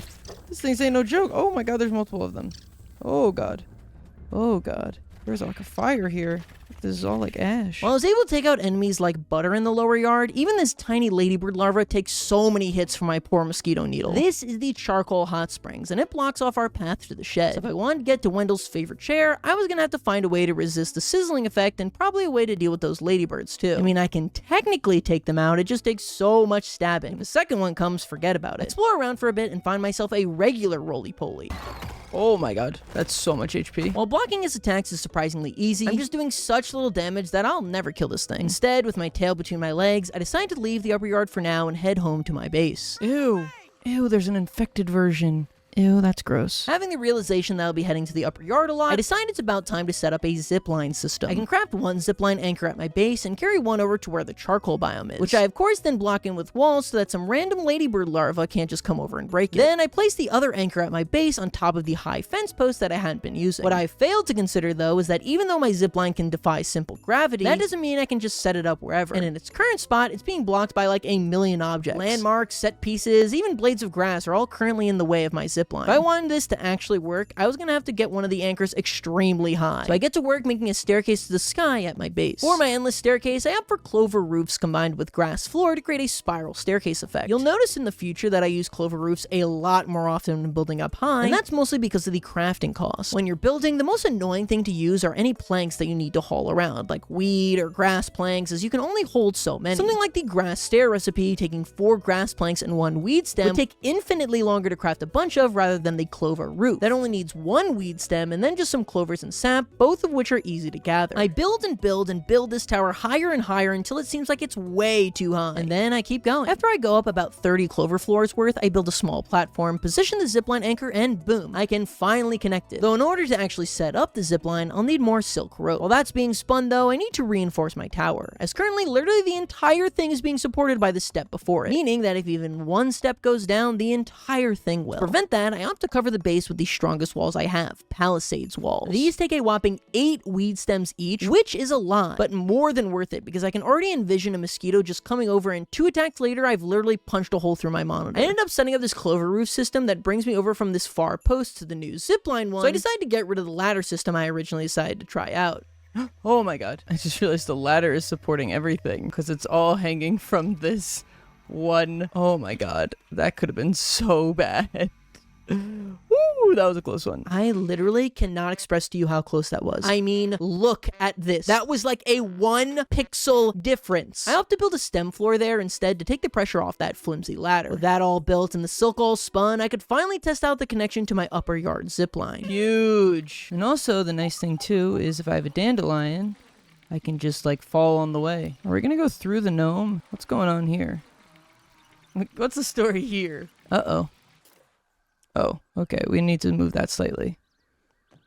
This thing ain't no joke. Oh my god, there's multiple of them. Oh god. Oh god. There's like a fire here. This is all like ash. While I was able to take out enemies like butter in the lower yard, even this tiny ladybird larva takes so many hits from my poor mosquito needle. This is the charcoal hot springs, and it blocks off our path to the shed. So if I wanted to get to Wendell's favorite chair, I was gonna have to find a way to resist the sizzling effect and probably a way to deal with those ladybirds too. I mean, I can technically take them out, it just takes so much stabbing. If the second one comes, forget about it. I explore around for a bit and find myself a regular roly-poly. Oh my god, that's so much HP. While blocking his attacks is surprisingly easy, I'm just doing such little damage that I'll never kill this thing. Instead, with my tail between my legs, I decide to leave the upper yard for now and head home to my base. Ew. Ew, there's an infected version. Ew, that's gross. Having the realization that I'll be heading to the upper yard a lot, I decide it's about time to set up a zipline system. I can craft one zipline anchor at my base and carry one over to where the charcoal biome is, which I of course then block in with walls so that some random ladybird larva can't just come over and break it. Then I place the other anchor at my base on top of the high fence post that I hadn't been using. What I failed to consider though is that even though my zipline can defy simple gravity, that doesn't mean I can just set it up wherever. And in its current spot, it's being blocked by like a million objects. Landmarks, set pieces, even blades of grass are all currently in the way of my zipline. zipline. If I wanted this to actually work, I was gonna have to get one of the anchors extremely high. So I get to work making a staircase to the sky at my base. For my endless staircase, I opt for clover roofs combined with grass floor to create a spiral staircase effect. You'll notice in the future that I use clover roofs a lot more often when building up high, and that's mostly because of the crafting cost. When you're building, the most annoying thing to use are any planks that you need to haul around, like weed or grass planks, as you can only hold so many. Something like the grass stair recipe, taking 4 grass planks and 1 weed stem, would take infinitely longer to craft a bunch of rather than the clover roof. That only needs 1 weed stem and then just some clovers and sap, both of which are easy to gather. I build and build and build this tower higher and higher until it seems like it's way too high, and then I keep going. After I go up about 30 clover floors worth, I build a small platform, position the zipline anchor, and boom, I can finally connect it. Though in order to actually set up the zipline, I'll need more silk rope. While that's being spun though, I need to reinforce my tower, as currently literally the entire thing is being supported by the step before it, meaning that if even one step goes down, the entire thing will. To prevent that, I opt to cover the base with the strongest walls I have, palisades walls. These take a whopping 8 weed stems each, which is a lot, but more than worth it because I can already envision a mosquito just coming over, and 2 attacks later, I've literally punched a hole through my monitor. I ended up setting up this clover roof system that brings me over from this far post to the new zipline one, so I decided to get rid of the ladder system I originally decided to try out. Oh my god. I just realized the ladder is supporting everything because it's all hanging from this one. Oh my god. That could have been so bad. Woo, that was a close one. I literally cannot express to you how close that was. I mean, look at this. That was like a 1 pixel difference. I opted to build a stem floor there instead to take the pressure off that flimsy ladder. With that all built and the silk all spun, I could finally test out the connection to my upper yard zipline. Huge. And also the nice thing too is if I have a dandelion, I can just like fall on the way. Are we gonna go through the gnome? What's going on here? What's the story here? Uh-oh. Oh, okay, we need to move that slightly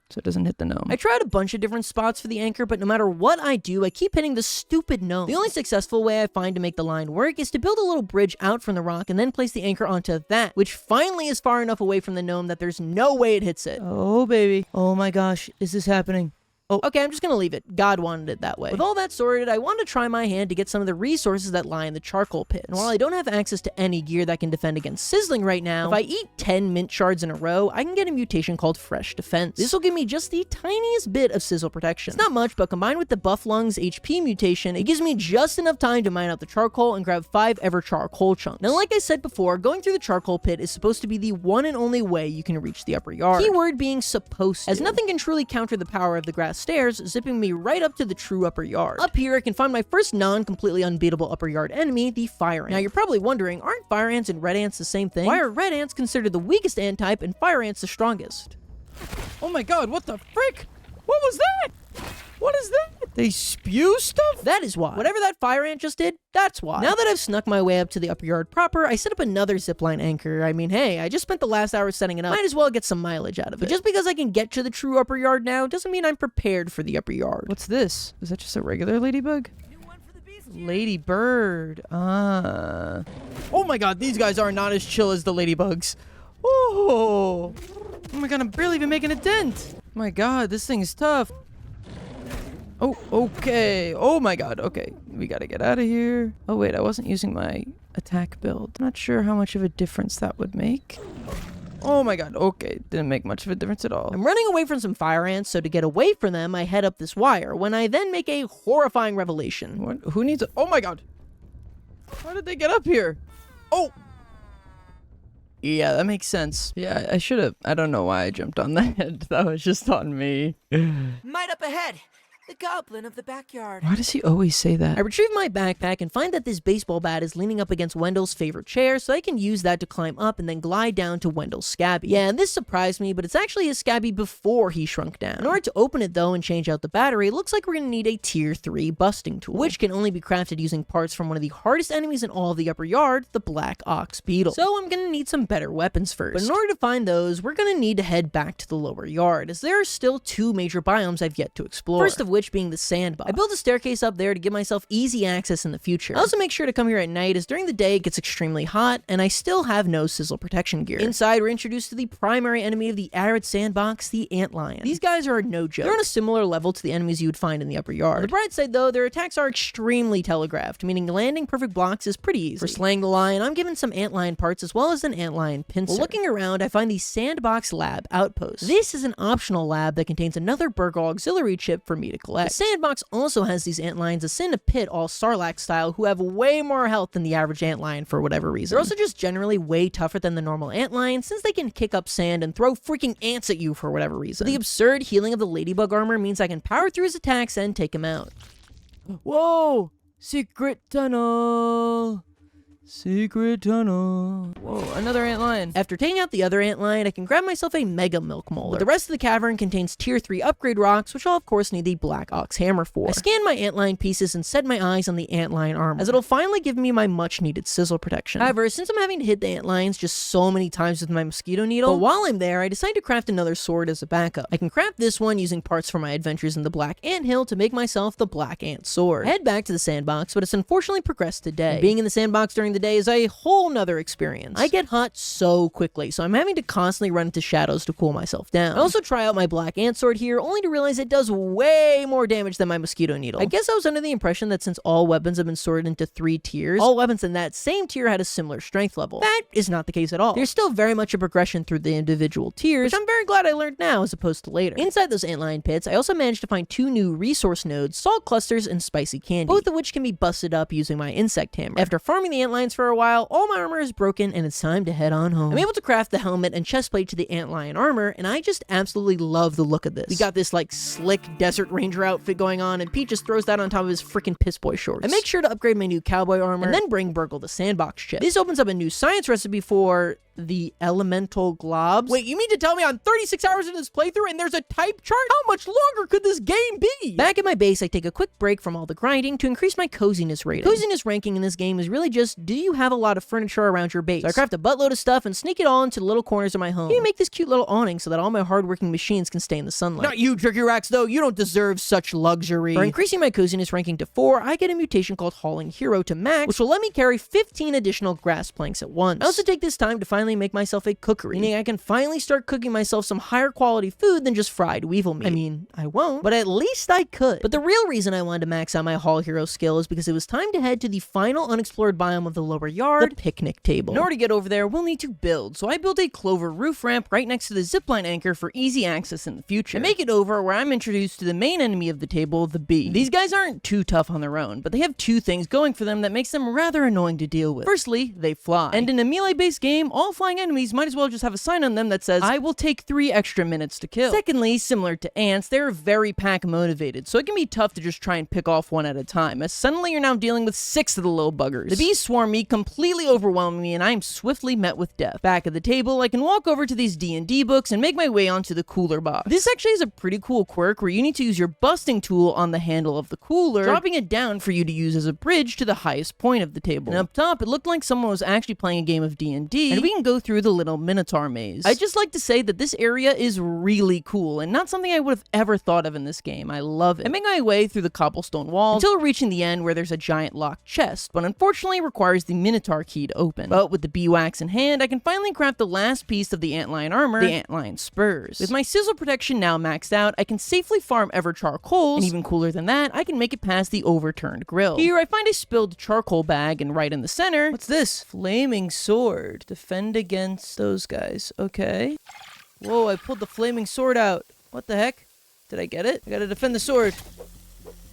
so it doesn't hit the gnome. I tried a bunch of different spots for the anchor, but no matter what I do, I keep hitting the stupid gnome. The only successful way I find to make the line work is to build a little bridge out from the rock and then place the anchor onto that, which finally is far enough away from the gnome that there's no way it hits it. Oh, baby. Oh my gosh, is this happening? Oh, okay, I'm just gonna leave it. God wanted it that way. With all that sorted, I wanted to try my hand to get some of the resources that lie in the charcoal pit. And while I don't have access to any gear that can defend against sizzling right now, if I eat 10 mint shards in a row, I can get a mutation called Fresh Defense. This will give me just the tiniest bit of sizzle protection. It's not much, but combined with the Buff Lungs HP mutation, it gives me just enough time to mine out the charcoal and grab 5 ever charcoal chunks. Now, like I said before, going through the charcoal pit is supposed to be the one and only way you can reach the upper yard. Keyword being supposed to, as nothing can truly counter the power of the grass stairs, zipping me right up to the true upper yard. Up here, I can find my first non-completely unbeatable upper yard enemy, the fire ant. Now, you're probably wondering, aren't fire ants and red ants the same thing? Why are red ants considered the weakest ant type and fire ants the strongest? Oh my god, what the frick? What was that? What is that? They spew stuff? That is why. Whatever that fire ant just did, that's why. Now that I've snuck my way up to the upper yard proper, I set up another zipline anchor. I mean, hey, I just spent the last hour setting it up. Might as well get some mileage out of it. But just because I can get to the true upper yard now doesn't mean I'm prepared for the upper yard. What's this? Is that just a regular ladybug? Ladybird. Ah. Oh my god, these guys are not as chill as the ladybugs. Oh. Oh my god, I'm barely even making a dent. Oh my god, this thing is tough. Oh, okay. Oh my god, okay. We gotta get out of here. Oh wait, I wasn't using my attack build. Not sure how much of a difference that would make. Oh my god, okay. Didn't make much of a difference at all. I'm running away from some fire ants, so to get away from them, I head up this wire, when I then make a horrifying revelation. What? Who needs a... Oh my god. How did they get up here? Oh! Yeah, that makes sense. Yeah, I should have... I don't know why I jumped on that. That was just on me. Might up ahead. The goblin of the backyard. Why does he always say that? I retrieve my backpack and find that this baseball bat is leaning up against Wendell's favorite chair, so I can use that to climb up and then glide down to Wendell's SCA.B. Yeah, and this surprised me, but it's actually his SCA.B before he shrunk down. In order to open it though and change out the battery, it looks like we're gonna need a tier 3 busting tool, which can only be crafted using parts from one of the hardest enemies in all of the upper yard, the black ox beetle. So I'm gonna need some better weapons first. But in order to find those, we're gonna need to head back to the lower yard, as there are still 2 major biomes I've yet to explore. First of which which being the sandbox. I built a staircase up there to give myself easy access in the future. I also make sure to come here at night, as during the day it gets extremely hot, and I still have no sizzle protection gear. Inside, we're introduced to the primary enemy of the arid sandbox, the antlion. These guys are no joke. They're on a similar level to the enemies you would find in the upper yard. On the bright side though, their attacks are extremely telegraphed, meaning landing perfect blocks is pretty easy. For slaying the lion, I'm given some antlion parts as well as an antlion pincer. While looking around, I find the Sandbox Lab outpost. This is an optional lab that contains another Burgle auxiliary chip for me to collect. The sandbox also has these antlions ascend a pit all Sarlacc style who have way more health than the average antlion for whatever reason. They're also just generally way tougher than the normal antlion since they can kick up sand and throw freaking ants at you for whatever reason. The absurd healing of the ladybug armor means I can power through his attacks and take him out. Whoa! Secret tunnel! Secret tunnel. Whoa, another antlion. After taking out the other antlion, I can grab myself a Mega Milk Molar. But the rest of the cavern contains tier 3 upgrade rocks, which I'll of course need the Black Ox Hammer for. I scan my antlion pieces and set my eyes on the antlion armor, as it'll finally give me my much needed sizzle protection. However, since I'm having to hit the antlions just so many times with my mosquito needle, but while I'm there, I decide to craft another sword as a backup. I can craft this one using parts from my adventures in the Black Ant Hill to make myself the Black Ant Sword. I head back to the sandbox, but it's unfortunately progressed today. And being in the sandbox during the day is a whole nother experience. I get hot so quickly, so I'm having to constantly run into shadows to cool myself down. I also try out my Black Ant Sword here, only to realize it does way more damage than my mosquito needle. I guess I was under the impression that since all weapons have been sorted into 3 tiers, all weapons in that same tier had a similar strength level. That is not the case at all. There's still very much a progression through the individual tiers, which I'm very glad I learned now as opposed to later. Inside those antlion pits, I also managed to find 2 new resource nodes, salt clusters and spicy candy, both of which can be busted up using my insect hammer. After farming the antlions for a while, all my armor is broken and it's time to head on home. I'm able to craft the helmet and chestplate to the antlion armor, and I just absolutely love the look of this. We got this like slick desert ranger outfit going on, and Pete just throws that on top of his freaking piss boy shorts. I make sure to upgrade my new cowboy armor and then bring Burgle the sandbox chip. This opens up a new science recipe for the elemental globs. Wait, you mean to tell me I'm 36 hours into this playthrough and there's a type chart? How much longer could this game be? Back at my base, I take a quick break from all the grinding to increase my coziness rating. Coziness ranking in this game is really just, do you have a lot of furniture around your base? So I craft a buttload of stuff and sneak it all into the little corners of my home. You make this cute little awning so that all my hardworking machines can stay in the sunlight. Not you, Tricky Racks, though. You don't deserve such luxury. For increasing my coziness ranking to 4, I get a mutation called Hauling Hero to max, which will let me carry 15 additional grass planks at once. I also take this time to finally make myself a cookery, meaning I can finally start cooking myself some higher quality food than just fried weevil meat. I mean, I won't, but at least I could. But the real reason I wanted to max out my Haul Hero skill is because it was time to head to the final unexplored biome of the lower yard, the picnic table. In order to get over there, we'll need to build, so I built a clover roof ramp right next to the zipline anchor for easy access in the future. I make it over where I'm introduced to the main enemy of the table, the bee. These guys aren't too tough on their own, but they have 2 things going for them that makes them rather annoying to deal with. Firstly, they fly. And in a melee-based game, all flying enemies might as well just have a sign on them that says, I will take 3 extra minutes to kill. Secondly, similar to ants, they're very pack motivated, so it can be tough to just try and pick off one at a time, as suddenly you're now dealing with 6 of the little buggers. The bees swarm me, completely overwhelming me, and I am swiftly met with death. Back at the table, I can walk over to these D&D books and make my way onto the cooler box. This actually is a pretty cool quirk where you need to use your busting tool on the handle of the cooler, dropping it down for you to use as a bridge to the highest point of the table. And up top, it looked like someone was actually playing a game of D&D, and we can go through the little Minotaur maze. I'd just like to say that this area is really cool, and not something I would have ever thought of in this game. I love it. I make my way through the cobblestone walls until reaching the end where there's a giant locked chest, but unfortunately requires the Minotaur key to open. But with the bee wax in hand, I can finally craft the last piece of the antlion armor, the antlion spurs. With my sizzle protection now maxed out, I can safely farm Everchar coals, and even cooler than that, I can make it past the overturned grill. Here, I find a spilled charcoal bag, and right in the center, what's this? Flaming sword. Defend against those guys. Okay. Whoa, I pulled the flaming sword out. What the heck? Did I get it? I gotta defend the sword.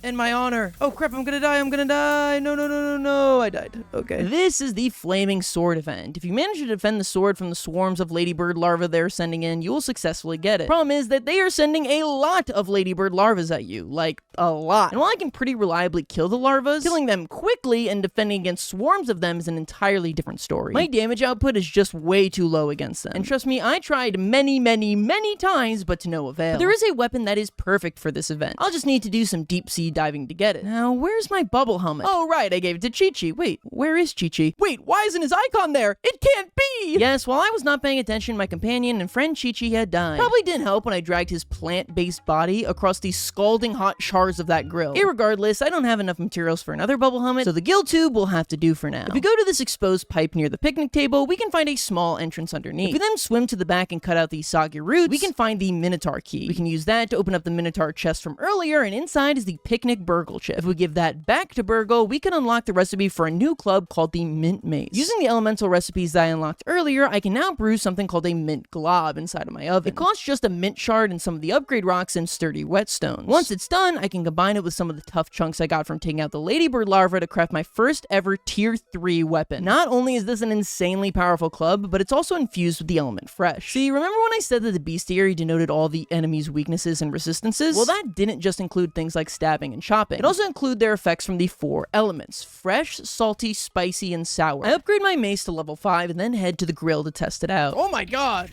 And my honor. Oh crap, I'm gonna die. No, I died. Okay. This is the Flaming Sword event. If you manage to defend the sword from the swarms of ladybird larvae they're sending in, you will successfully get it. Problem is that they are sending a lot of ladybird larvae at you. Like, a lot. And while I can pretty reliably kill the larvae, killing them quickly and defending against swarms of them is an entirely different story. My damage output is just way too low against them. And trust me, I tried many times, but to no avail. But there is a weapon that is perfect for this event. I'll just need to do some deep sea diving to get it. Now, where's my bubble helmet? Oh, right, I gave it to Chi-Chi. Wait, where is Chi-Chi? Wait, why isn't his icon there? It can't be! Yes, while I was not paying attention, my companion and friend Chi-Chi had died. Probably didn't help when I dragged his plant-based body across the scalding hot char bars of that grill. Irregardless, I don't have enough materials for another bubble helmet, so the gill tube will have to do for now. If we go to this exposed pipe near the picnic table, we can find a small entrance underneath. If we then swim to the back and cut out these soggy roots, we can find the Minotaur key. We can use that to open up the Minotaur chest from earlier, and inside is the picnic burgle chip. If we give that back to Burgle, we can unlock the recipe for a new club called the Mint Mace. Using the elemental recipes that I unlocked earlier, I can now brew something called a mint glob inside of my oven. It costs just a mint shard and some of the upgrade rocks and sturdy whetstones. Once it's done, I can combine it with some of the tough chunks I got from taking out the ladybird larva to craft my first ever tier 3 weapon. Not only is this an insanely powerful club, but it's also infused with the element fresh. See, remember when I said that the bestiary denoted all the enemy's weaknesses and resistances? Well, that didn't just include things like stabbing and chopping. It also included their effects from the 4 elements: fresh, salty, spicy, and sour. I upgrade my mace to level 5 and then head to the grill to test it out. Oh my god!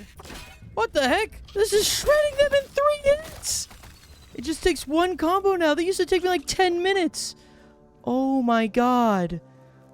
What the heck? This is shredding them in 3 hits! It just takes 1 combo now. That used to take me like 10 minutes. Oh my god.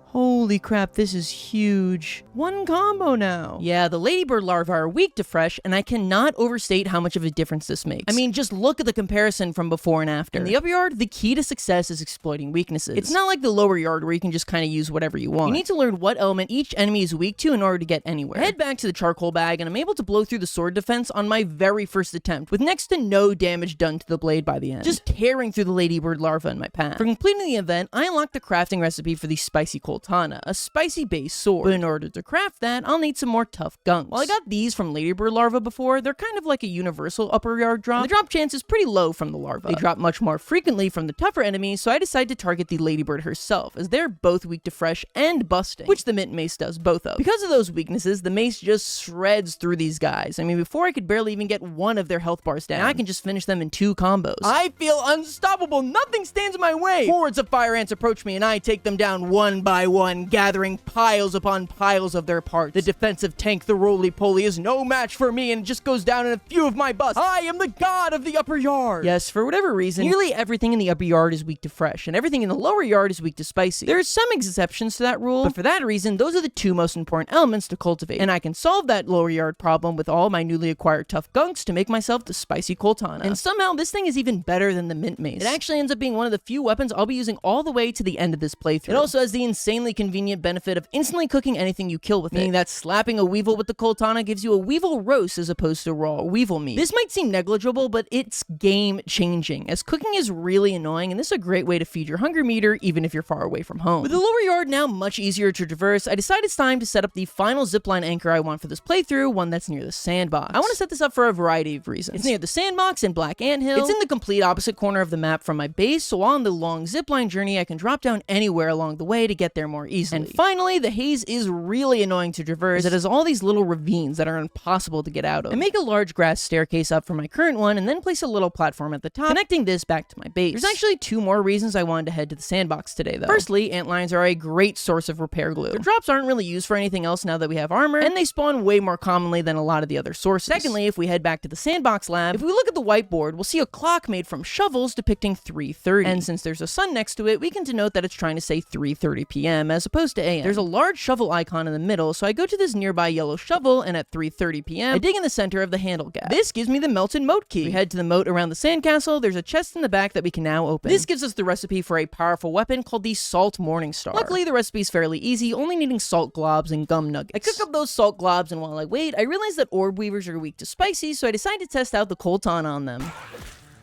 Holy crap, this is huge. 1 combo now. Yeah, the ladybird larvae are weak to fresh, and I cannot overstate how much of a difference this makes. I mean, just look at the comparison from before and after. In the upper yard, the key to success is exploiting weaknesses. It's not like the lower yard where you can just kind of use whatever you want. You need to learn what element each enemy is weak to in order to get anywhere. I head back to the charcoal bag, and I'm able to blow through the sword defense on my very first attempt, with next to no damage done to the blade by the end. Just tearing through the ladybird larva in my path. For completing the event, I unlocked the crafting recipe for the spicy coltana, a spicy base sword. But in order to craft that, I'll need some more tough gunks. While I got these from ladybird larva before, they're kind of like a universal upper yard drop. The drop chance is pretty low from the larva. They drop much more frequently from the tougher enemies, so I decided to target the ladybird herself, as they're both weak to fresh and busting, which the mint mace does both of. Because of those weaknesses, the mace just shreds through these guys. I mean, before I could barely even get one of their health bars down, now I can just finish them in 2 combos. I feel unstoppable. Nothing stands in my way. Hordes of fire ants approach me, and I take them down one by one, gathering piles upon piles of their parts. The defensive tank, the roly-poly, is no match for me and just goes down in a few of my busts. I am the god of the upper yard. Yes, for whatever reason, nearly everything in the upper yard is weak to fresh, and everything in the lower yard is weak to spicy. There are some exceptions to that rule, but for that reason, those are the 2 most important elements to cultivate, and I can solve that lower yard problem with all my newly acquired tough gunks to make myself the spicy coltana. And somehow, this thing is even better than the mint mace. It actually ends up being one of the few weapons I'll be using all the way to the end of this playthrough. It also has the insanely convenient benefit of instantly cooking anything you kill with it, meaning that slapping a weevil with the coltana gives you a weevil roast as opposed to raw weevil meat. This might seem negligible, but it's game changing, as cooking is really annoying, and this is a great way to feed your hunger meter even if you're far away from home. With the lower yard now much easier to traverse, I decided it's time to set up the final zipline anchor I want for this playthrough, one that's near the sandbox. I want to set this up for a variety of reasons. It's near the sandbox and Black Anthill. It's in the complete opposite corner of the map from my base, so on the long zipline journey I can drop down anywhere along the way to get there more easily. And finally, the haze is really annoying to traverse. It has all these little ravines that are impossible to get out of. I make a large grass staircase up from my current one and then place a little platform at the top, connecting this back to my base. There's actually 2 more reasons I wanted to head to the sandbox today, though. Firstly, antlions are a great source of repair glue. Their drops aren't really used for anything else now that we have armor, and they spawn way more commonly than a lot of the other sources. Secondly, if we head back to the sandbox lab, if we look at the whiteboard, we'll see a clock made from shovels depicting 3:30. And since there's a sun next to it, we can denote that it's trying to say 3:30 p.m. as opposed to a.m. There's a large shovel icon in the middle, so I go to this nearby yellow shovel, and at 3:30 p.m., I dig in the center of the handle gap. This gives me the melted moat key. We head to the moat around the sandcastle. There's a chest in the back that we can now open. This gives us the recipe for a powerful weapon called the Salt Morningstar. Luckily, the recipe is fairly easy, only needing salt globs and gum nuggets. I cook up those salt globs, and while I wait, I realize that orb weavers are weak to spicy, so I decide to test out the coltana on them.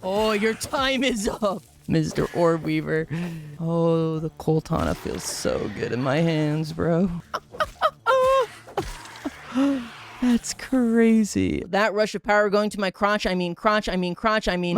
Oh, your time is up, Mr. Orb Weaver. Oh, the coltana feels so good in my hands, bro. That's crazy. That rush of power going to my crotch, my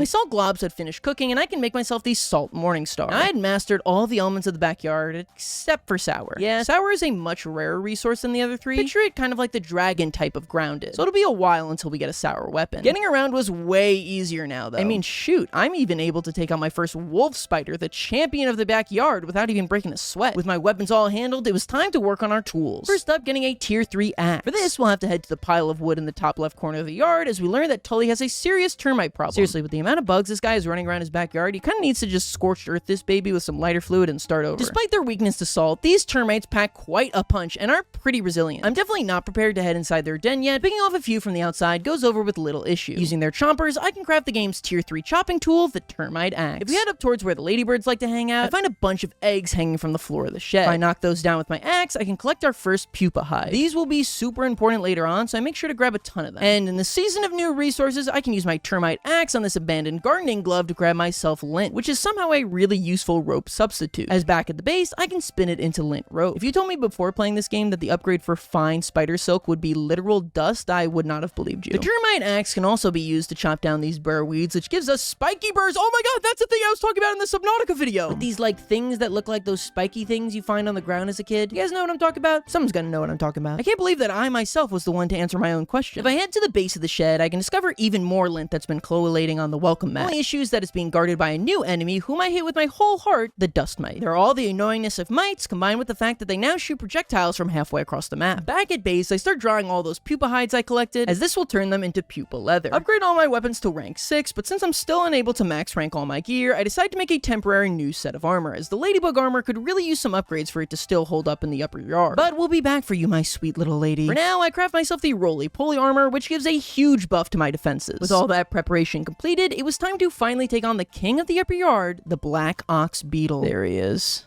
salt globs had finished cooking, and I can make myself the Salt Morningstar. Now, I had mastered all the elements of the backyard, except for sour. Yeah, sour is a much rarer resource than the other 3. Picture it kind of like the dragon type of grounded. So it'll be a while until we get a sour weapon. Getting around was way easier now, though. I mean, shoot, I'm even able to take out my first wolf spider, the champion of the backyard, without even breaking a sweat. With my weapons all handled, it was time to work on our tools. First up, getting a tier 3 axe. For this, we'll have to head to the pile of wood in the top left corner of the yard as we learn that Tully has a serious termite problem. Seriously, with the amount of bugs this guy is running around his backyard, he kind of needs to just scorched earth this baby with some lighter fluid and start over. Despite their weakness to salt, these termites pack quite a punch and are pretty resilient. I'm definitely not prepared to head inside their den yet. Picking off a few from the outside goes over with little issue. Using their chompers, I can craft the game's tier 3 chopping tool, the termite axe. If we head up towards where the ladybirds like to hang out, I find a bunch of eggs hanging from the floor of the shed. If I knock those down with my axe, I can collect our first pupa hide. These will be super important later on, so I make sure to grab a ton of them. And in the season of new resources, I can use my termite axe on this abandoned gardening glove to grab myself lint, which is somehow a really useful rope substitute, as back at the base, I can spin it into lint rope. If you told me before playing this game that the upgrade for fine spider silk would be literal dust, I would not have believed you. The termite axe can also be used to chop down these burr weeds, which gives us spiky burrs. Oh my god, that's the thing I was talking about in the Subnautica video! With these like things that look like those spiky things you find on the ground as a kid. You guys know what I'm talking about? Someone's gonna know what I'm talking about. I can't believe that I myself was the one to answer my own question. If I head to the base of the shed, I can discover even more lint that's been collating on the welcome mat. The only issue is that it's being guarded by a new enemy whom I hate with my whole heart, the dust mite. They're all the annoyingness of mites combined with the fact that they now shoot projectiles from halfway across the map. Back at base, I start drawing all those pupa hides I collected, as this will turn them into pupa leather. Upgrade all my weapons to rank 6, but since I'm still unable to max rank all my gear, I decide to make a temporary new set of armor, as the ladybug armor could really use some upgrades for it to still hold up in the upper yard. But we'll be back for you, my sweet little lady. For now, I craft myself the roly-poly armor, which gives a huge buff to my defenses. With all that preparation completed, it was time to finally take on the king of the upper yard, the black ox beetle. There he is.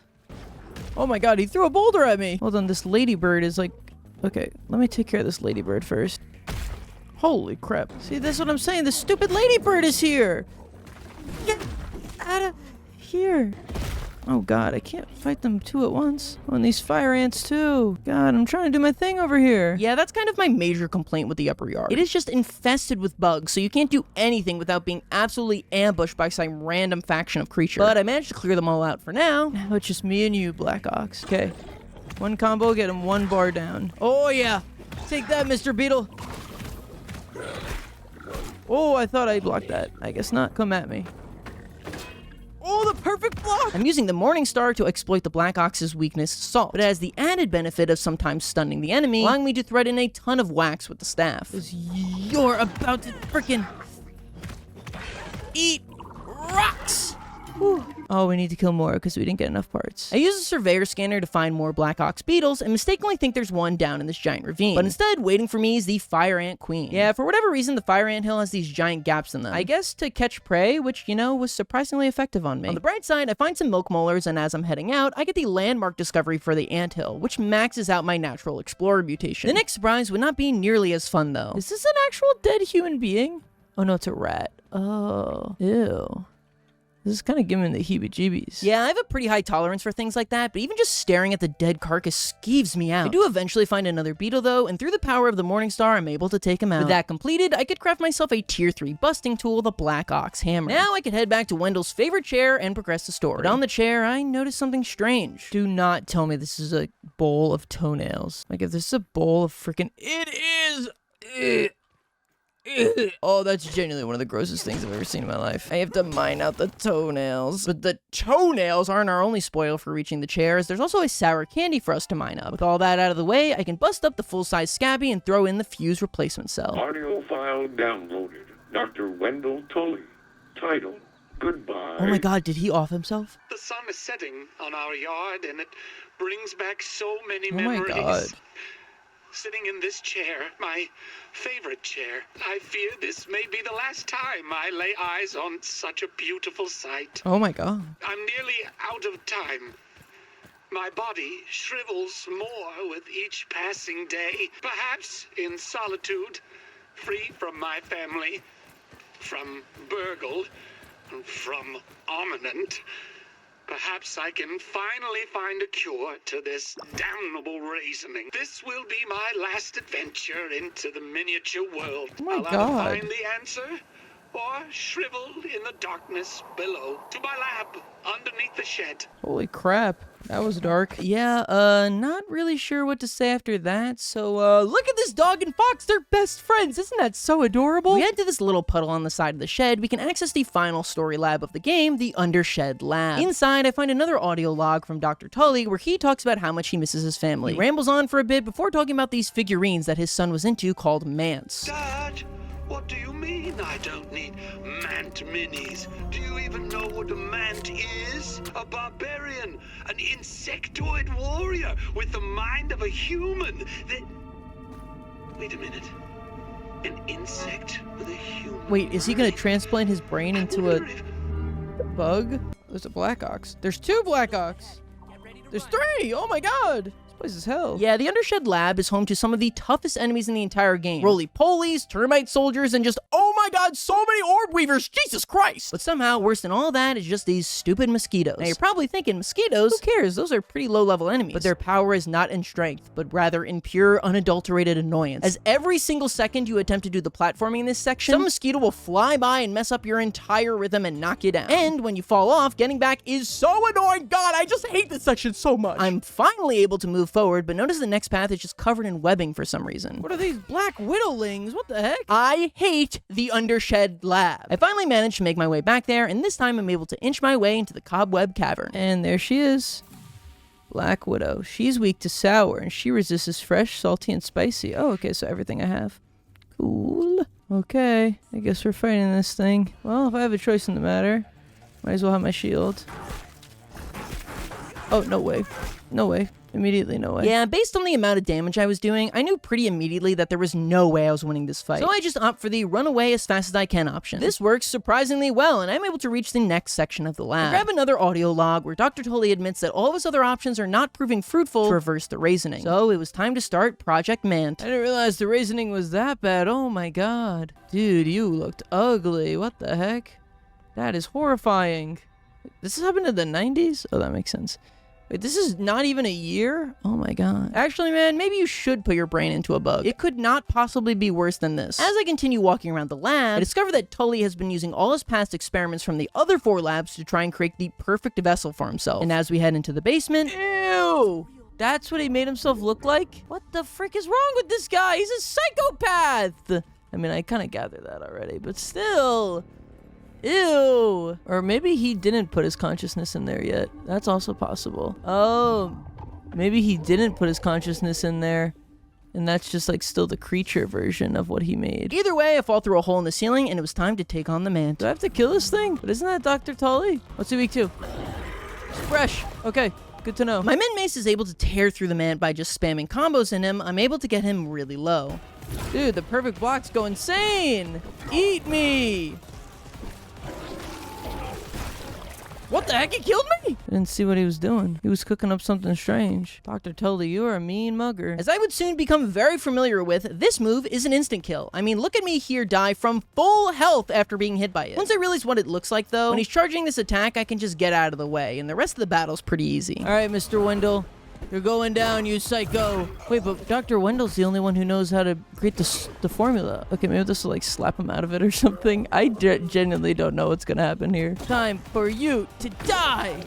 Oh my god, he threw a boulder at me! Hold on, this ladybird is like... Okay, let me take care of this ladybird first. Holy crap. See, that's what I'm saying. The stupid ladybird is here! Get out of here! Oh god, I can't fight them two at once. Oh, and these fire ants too. God, I'm trying to do my thing over here. Yeah, that's kind of my major complaint with the upper yard. It is just infested with bugs, so you can't do anything without being absolutely ambushed by some random faction of creature. But I managed to clear them all out for now. Now it's just me and you, Black Ox. Okay. One combo, get him 1 bar down. Oh yeah! Take that, Mr. Beetle! Oh, I thought I blocked that. I guess not. Come at me. Oh, the perfect block! I'm using the Morning Star to exploit the Black Ox's weakness, salt, but it has the added benefit of sometimes stunning the enemy, allowing me to thread in a ton of wax with the staff. You're about to frickin' eat rocks! Whew. Oh, we need to kill more because we didn't get enough parts. I use a surveyor scanner to find more Black Ox beetles and mistakenly think there's one down in this giant ravine. But instead, waiting for me is the fire ant queen. Yeah, for whatever reason, the fire ant hill has these giant gaps in them. I guess to catch prey, which, you know, was surprisingly effective on me. On the bright side, I find some milk molars, and as I'm heading out, I get the landmark discovery for the ant hill, which maxes out my natural explorer mutation. The next surprise would not be nearly as fun, though. Is this an actual dead human being? Oh no, it's a rat. Oh, ew. This is kind of giving me the heebie-jeebies. Yeah, I have a pretty high tolerance for things like that, but even just staring at the dead carcass skeeves me out. I do eventually find another beetle though, and through the power of the Morning Star, I'm able to take him out. With that completed, I could craft myself a tier 3 busting tool, the Black Ox Hammer. Now I could head back to Wendell's favorite chair and progress the story. But on the chair, I noticed something strange. Do not tell me this is a bowl of toenails. Like if this is a bowl of freaking... It is! Oh, that's genuinely one of the grossest things I've ever seen in my life. I have to mine out the toenails. But the toenails aren't our only spoil for reaching the chairs. There's also a sour candy for us to mine up. With all that out of the way, I can bust up the full-size SCA.B and throw in the fuse replacement cell. Audio file downloaded. Dr. Wendell Tully. Title, Goodbye. Oh my god, did he off himself? The sun is setting on our yard, and it brings back so many Oh memories. my god. Sitting in this chair, my favorite chair, I fear this may be the last time I lay eyes on such a beautiful sight. Oh my god. I'm nearly out of time. My body shrivels more with each passing day, perhaps in solitude, free from my family, from Burgle, from Ominent. Perhaps I can finally find a cure to this damnable reasoning. This will be my last adventure into the miniature world. Oh my I'll god. either find the answer or shrivel in the darkness below to my lab underneath the shed. Holy crap. That was dark. Yeah, not really sure what to say after that, so, look at this dog and fox, they're best friends, isn't that so adorable? We head to this little puddle on the side of the shed. We can access the final story lab of the game, the Undershed Lab. Inside, I find another audio log from Dr. Tully where he talks about how much he misses his family. He rambles on for a bit before talking about these figurines that his son was into called Mants. Dad, what do you mean I don't need Mant minis? Do you even know what a Mant is? A barbarian, an insectoid warrior with the mind of a human. Wait a minute. An insect with a human Wait, is he gonna brain? transplant his brain into a bug? There's a Black Ox. There's 2 Black Ox. There's 3! Oh my god! This place is hell. Yeah, the Undershed Lab is home to some of the toughest enemies in the entire game. Roly-polies, termite soldiers, and just, oh my god, so many orb weavers! Jesus Christ! But somehow, worse than all that is just these stupid mosquitoes. Now you're probably thinking, mosquitoes? Who cares? Those are pretty low-level enemies. But their power is not in strength, but rather in pure, unadulterated annoyance. As every single second you attempt to do the platforming in this section, some mosquito will fly by and mess up your entire rhythm and knock you down. And when you fall off, getting back is so annoying. God, I just hate this section so much. I'm finally able to move forward, but notice the next path is just covered in webbing for some reason. What are these black widowlings? What the heck? I hate the Undershed Lab. I finally managed to make my way back there, and this time I'm able to inch my way into the cobweb cavern. And there she is. Black Widow. She's weak to sour, and she resists fresh, salty, and spicy. Oh, okay, so everything I have. Cool. Okay, I guess we're fighting this thing. Well, if I have a choice in the matter, might as well have my shield. Oh, no way. No way. Immediately, no way. Yeah, based on the amount of damage I was doing, I knew pretty immediately that there was no way I was winning this fight. So I just opt for the run away as fast as I can option. This works surprisingly well, and I'm able to reach the next section of the lab. I grab another audio log where Dr. Tully admits that all of his other options are not proving fruitful to reverse the raising. So it was time to start Project Mant. I didn't realize the raising was that bad. Oh my god. Dude, you looked ugly. What the heck? That is horrifying. This happened in the 90s? Oh, that makes sense. Wait, this is not even a year? Oh my god. Actually, man, maybe you should put your brain into a bug. It could not possibly be worse than this. As I continue walking around the lab, I discover that Tully has been using all his past experiments from the other 4 labs to try and create the perfect vessel for himself. And as we head into the basement, ew! That's what he made himself look like? What the frick is wrong with this guy? He's a psychopath! I mean, I kind of gathered that already, but still... Ew! Or maybe he didn't put his consciousness in there yet. That's also possible. Oh, maybe he didn't put his consciousness in there, and that's just like still the creature version of what he made. Either way, I fall through a hole in the ceiling, and it was time to take on the Mant. Do I have to kill this thing? But isn't that Dr. Tully? What's he weak to? Fresh. Okay. Good to know. My Min Mace is able to tear through the Mant by just spamming combos in him. I'm able to get him really low. Dude, the perfect blocks go insane! Eat me! What the heck? He killed me? I didn't see what he was doing. He was cooking up something strange. Dr. Tully, you are a mean mugger. As I would soon become very familiar with, this move is an instant kill. I mean, look at me here die from full health after being hit by it. Once I realize what it looks like, though, when he's charging this attack, I can just get out of the way, and the rest of the battle's pretty easy. All right, Mr. Wendell. You're going down, you psycho. Wait, but Dr. Wendell's the only one who knows how to create the formula. Okay, maybe this will like slap him out of it or something. I genuinely don't know what's gonna happen here. Time for you to die.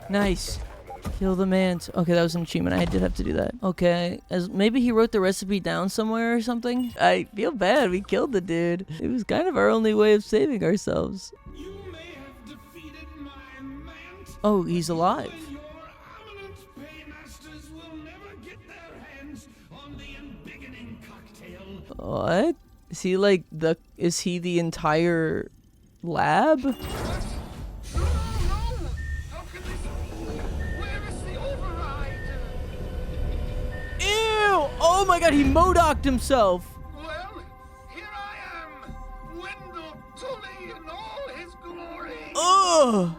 Nice. Kill the Mant. Okay, that was an achievement. I did have to do that. Okay, as maybe he wrote the recipe down somewhere or something. I feel bad. We killed the dude. It was kind of our only way of saving ourselves. You may have defeated my Mant. Oh, he's alive. What? Is he like is he the entire lab? No! How can this be? Where is the override? Ew! Oh my god, he MODOK'd himself! Well, here I am! Wendell Tully in all his glory! Ugh!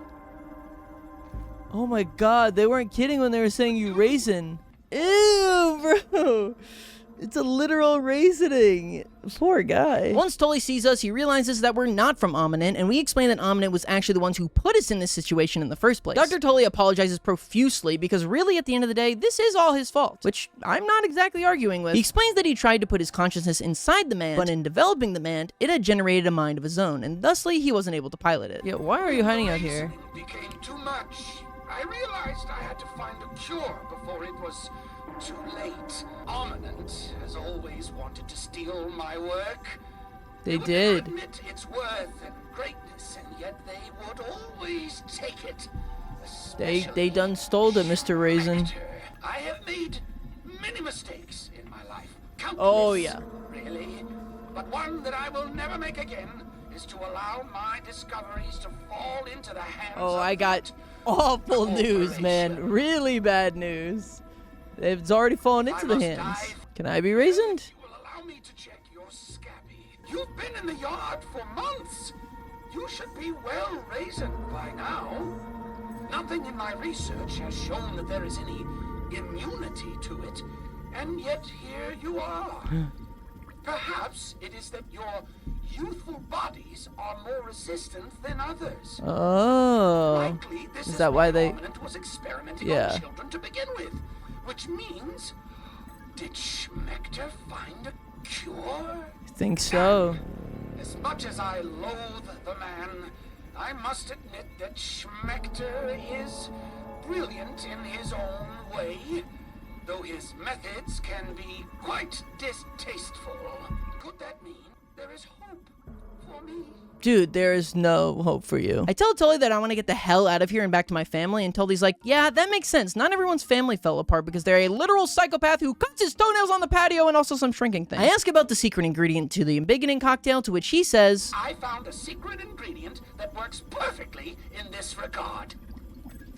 Oh my god, they weren't kidding when they were saying you raisin. Ew, bro! It's a literal raisioning. Poor guy. Once Tully sees us, he realizes that we're not from Omninent, and we explain that Omninent was actually the ones who put us in this situation in the first place. Dr. Tully apologizes profusely because really at the end of the day, this is all his fault, which I'm not exactly arguing with. He explains that he tried to put his consciousness inside the Mant, but in developing the Mant, it had generated a mind of his own, and thusly he wasn't able to pilot it. Yeah, why are you hiding out here? Became too much. I realized I had to find a cure before it was too late. Armament has always wanted to steal my work. They would did. never admit its worth and greatness, and yet they would always take it. They done stole it, Mr. Raisin. I have made many mistakes in my life. Countless, Oh, yeah. really. But one that I will never make again is to allow my discoveries to fall into the hands Oh, of I got awful news, man. Really bad news. It's already fallen into the hands. Can I be raisined? You will allow me to check your SCA.B. You've been in the yard for months. You should be well raisined by now. Nothing in my research has shown that there is any immunity to it, and yet here you are. Perhaps it is that your youthful bodies are more resistant than others. Oh. Likely, this Is that why they... Armament was experimenting Yeah. on children to begin with, which means, did Schmechter find a cure? I think so. As much as I loathe the man, I must admit that Schmechter is brilliant in his own way, though his methods can be quite distasteful. Could that mean there is hope for me? Dude, there is no hope for you. I tell Tully that I want to get the hell out of here and back to my family, and Tully's like, yeah, that makes sense. Not everyone's family fell apart because they're a literal psychopath who cuts his toenails on the patio and also some shrinking things. I ask about the secret ingredient to the embiggening cocktail, to which he says, I found a secret ingredient that works perfectly in this regard.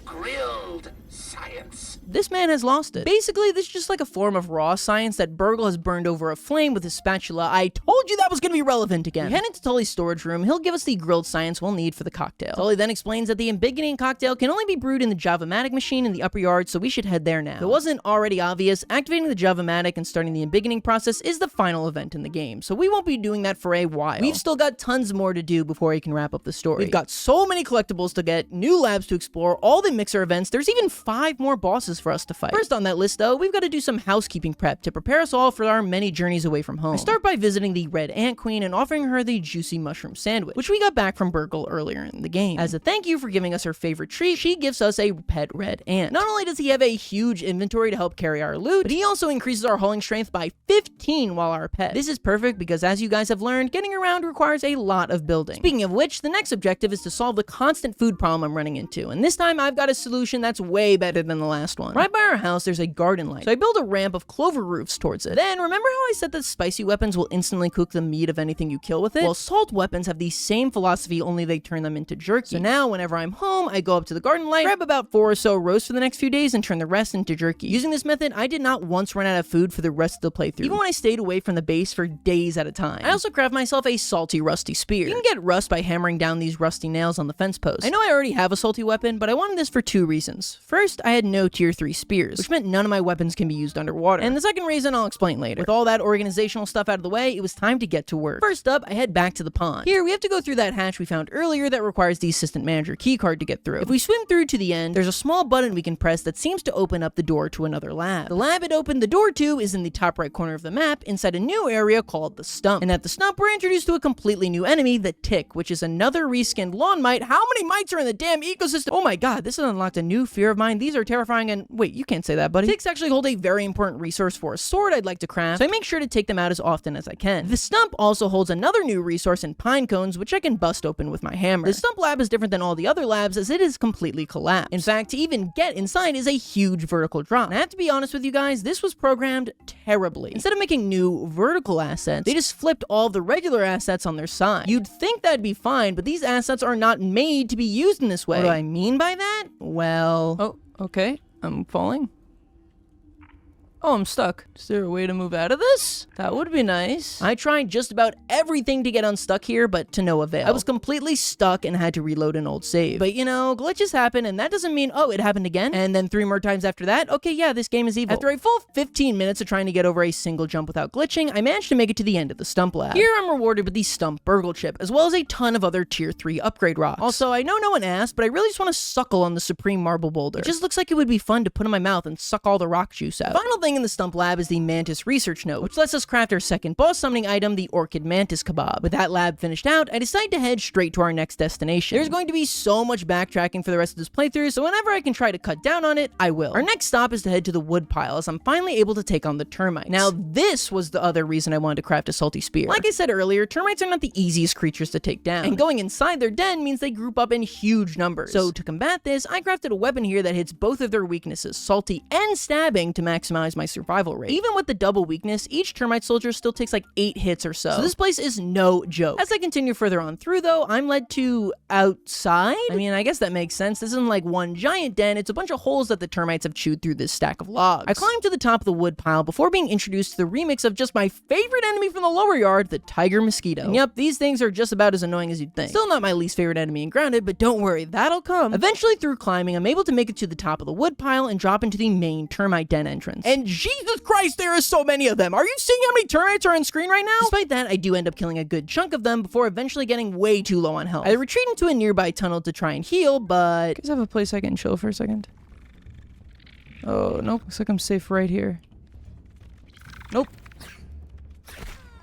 Grilled science. this man has lost it. Basically, this is just like a form of raw science that Burgle has burned over a flame with his spatula. I told you that was going to be relevant again. We head into Tully's storage room. He'll give us the grilled science we'll need for the cocktail. Tully then explains that the embiggening cocktail can only be brewed in the Java-matic machine in the upper yard, so we should head there now. If it wasn't already obvious, activating the Java-matic and starting the embiggening process is the final event in the game, so we won't be doing that for a while. We've still got tons more to do before we can wrap up the story. We've got so many collectibles to get, new labs to explore, all the mixer events. There's even 5 more bosses for us to fight. First on that list, though, we've got to do some housekeeping prep to prepare us all for our many journeys away from home. I start by visiting the Red Ant Queen and offering her the juicy mushroom sandwich, which we got back from Burgle earlier in the game. As a thank you for giving us her favorite treat, she gives us a pet red ant. Not only does he have a huge inventory to help carry our loot, but he also increases our hauling strength by 15 while our pet. This is perfect because, as you guys have learned, getting around requires a lot of building. Speaking of which, the next objective is to solve the constant food problem I'm running into, and this time I've got a solution that's way better than the last one. Right by our house, there's a garden light, so I build a ramp of clover roofs towards it. Then, remember how I said that spicy weapons will instantly cook the meat of anything you kill with it? Well, salt weapons have the same philosophy, only they turn them into jerky. So now, whenever I'm home, I go up to the garden light, grab about 4 or so roasts for the next few days, and turn the rest into jerky. Using this method, I did not once run out of food for the rest of the playthrough, even when I stayed away from the base for days at a time. I also craft myself a salty rusty spear. You can get rust by hammering down these rusty nails on the fence post. I know I already have a salty weapon, but I wanted this for 2 reasons. First, I had no tier 3 spears, which meant none of my weapons can be used underwater. And the second reason I'll explain later. With all that organizational stuff out of the way, it was time to get to work. First up, I head back to the pond. Here, we have to go through that hatch we found earlier that requires the assistant manager keycard to get through. If we swim through to the end, there's a small button we can press that seems to open up the door to another lab. The lab it opened the door to is in the top right corner of the map, inside a new area called the Stump. And at the Stump, we're introduced to a completely new enemy, the Tick, which is another reskinned lawn mite. How many mites are in the damn ecosystem? Oh my god, this has unlocked a new fear of mine. These are terrifying and... Wait, you can't say that, buddy. Ticks actually hold a very important resource for a sword I'd like to craft, so I make sure to take them out as often as I can. The Stump also holds another new resource in pine cones, which I can bust open with my hammer. The Stump lab is different than all the other labs as it is completely collapsed. In fact, to even get inside is a huge vertical drop. And I have to be honest with you guys, this was programmed terribly. Instead of making new vertical assets, they just flipped all the regular assets on their side. You'd think that'd be fine, but these assets are not made to be used in this way. What do I mean by that? Well... Oh, okay. I'm falling. Oh, I'm stuck. Is there a way to move out of this? That would be nice. I tried just about everything to get unstuck here, but to no avail. I was completely stuck and had to reload an old save. But you know, glitches happen, and that doesn't mean, oh, it happened again. And then 3 more times after that, okay, yeah, this game is evil. After a full 15 minutes of trying to get over a single jump without glitching, I managed to make it to the end of the Stump lab. Here I'm rewarded with the Stump Burgle chip, as well as a ton of other tier 3 upgrade rocks. Also, I know no one asked, but I really just want to suckle on the Supreme Marble Boulder. It just looks like it would be fun to put in my mouth and suck all the rock juice out. The final thing thing in the stump lab is the Mantis Research Node, which lets us craft our second boss summoning item, the Orchid Mantis Kebab. With that lab finished out, I decide to head straight to our next destination. There's going to be so much backtracking for the rest of this playthrough, so whenever I can try to cut down on it, I will. Our next stop is to head to the wood pile, as I'm finally able to take on the termites. Now, this was the other reason I wanted to craft a salty spear. Like I said earlier, termites are not the easiest creatures to take down, and going inside their den means they group up in huge numbers. So to combat this, I crafted a weapon here that hits both of their weaknesses, salty and stabbing, to maximize my survival rate. Even with the double weakness, each termite soldier still takes like 8 hits or so. So this place is no joke. As I continue further on through though, I'm led to outside? I mean, I guess that makes sense. This isn't like one giant den, it's a bunch of holes that the termites have chewed through this stack of logs. I climbed to the top of the wood pile before being introduced to the remix of just my favorite enemy from the lower yard, the tiger mosquito. And yep, these things are just about as annoying as you'd think. Still not my least favorite enemy in Grounded, but don't worry, that'll come. Eventually, through climbing, I'm able to make it to the top of the wood pile and drop into the main termite den entrance. And Jesus Christ, there are so many of them! Are you seeing how many termites are on screen right now? Despite that, I do end up killing a good chunk of them before eventually getting way too low on health. I retreat into a nearby tunnel to try and heal, but... Guys have a place I can chill for a second? Oh, nope. Looks like I'm safe right here. Nope.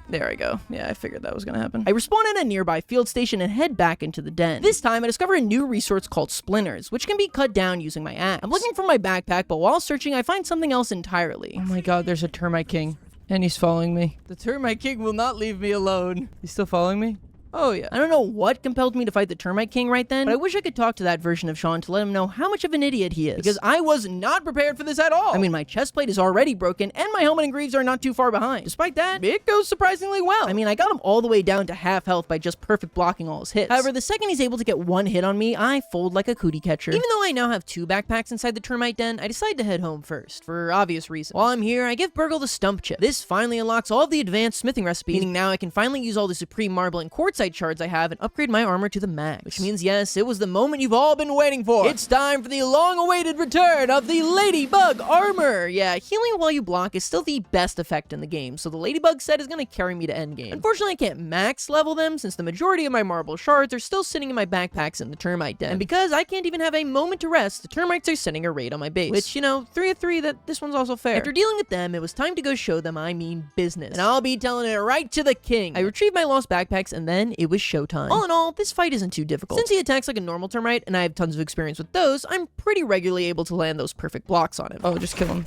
There I go. Yeah, I figured that was gonna happen. I respawn at a nearby field station and head back into the den. This time, I discover a new resource called splinters, which can be cut down using my axe. I'm looking for my backpack, but while searching, I find something else entirely. Oh my god, there's a termite king. And he's following me. The termite king will not leave me alone. He's still following me? Oh, yeah. I don't know what compelled me to fight the Termite King right then, but I wish I could talk to that version of Sean to let him know how much of an idiot he is. Because I was not prepared for this at all. I mean, my chest plate is already broken, and my helmet and greaves are not too far behind. Despite that, it goes surprisingly well. I mean, I got him all the way down to half health by just perfect blocking all his hits. However, the second he's able to get one hit on me, I fold like a cootie catcher. Even though I now have 2 backpacks inside the termite den, I decide to head home first, for obvious reasons. While I'm here, I give Burgle the stump chip. This finally unlocks all of the advanced smithing recipes, meaning now I can finally use all the supreme marble and quartzite shards I have and upgrade my armor to the max. Which means, yes, it was the moment you've all been waiting for. It's time for the long-awaited return of the Ladybug armor. Yeah, healing while you block is still the best effect in the game, so the Ladybug set is gonna carry me to endgame. Unfortunately, I can't max level them since the majority of my marble shards are still sitting in my backpacks in the termite den. And because I can't even have a moment to rest, the termites are sending a raid on my base. Which, you know, 3 of 3, that this one's also fair. After dealing with them, it was time to go show them I mean business. And I'll be telling it right to the king. I retrieved my lost backpacks and then it was showtime. All in all, this fight isn't too difficult. Since he attacks like a normal termite, and I have tons of experience with those, I'm pretty regularly able to land those perfect blocks on him. Oh, just kill him.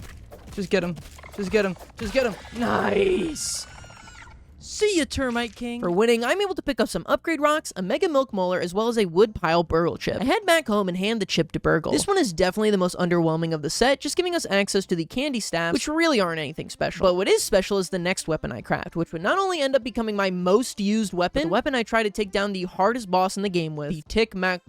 Just get him. Just get him. Just get him. Nice! See ya, Termite King. For winning, I'm able to pick up some upgrade rocks, a Mega Milk Molar, as well as a wood pile Burgle chip. I head back home and hand the chip to Burgle. This one is definitely the most underwhelming of the set, just giving us access to the candy staffs, which really aren't anything special. But what is special is the next weapon I craft, which would not only end up becoming my most used weapon, but the weapon I try to take down the hardest boss in the game with, the Tick Mac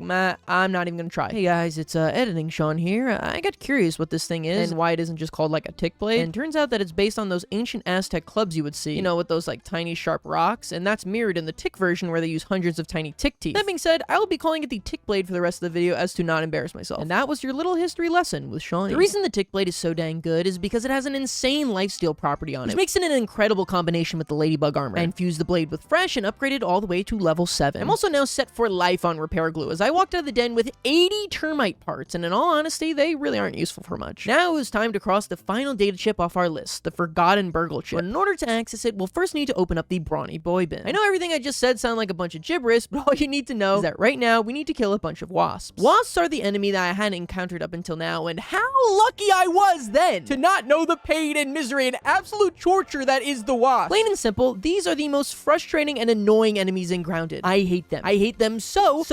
I'm not even gonna try. Hey guys, it's editing Sean here. I got curious what this thing is and why it isn't just called like a tick blade. And turns out that it's based on those ancient Aztec clubs you would see, you know, with those like tiny sharp rocks, and that's mirrored in the tick version where they use hundreds of tiny tick teeth. That being said, I will be calling it the tick blade for the rest of the video as to not embarrass myself. And that was your little history lesson with Shawnee. The reason the tick blade is so dang good is because it has an insane lifesteal property on it, which makes it an incredible combination with the Ladybug armor. I infused the blade with fresh and upgraded all the way to level 7. I'm also now set for life on repair glue, as I walked out of the den with 80 termite parts, and in all honesty, they really aren't useful for much. Now it was time to cross the final data chip off our list, the Forgotten Burgle chip. But in order to access it, we'll first need to open up the Brawny Boy bin. I know everything I just said sounded like a bunch of gibberish, but all you need to know is that right now we need to kill a bunch of wasps. Wasps are the enemy that I hadn't encountered up until now, and how lucky I was then to not know the pain and misery and absolute torture that is the wasp. Plain and simple, these are the most frustrating and annoying enemies in Grounded. I hate them. I hate them so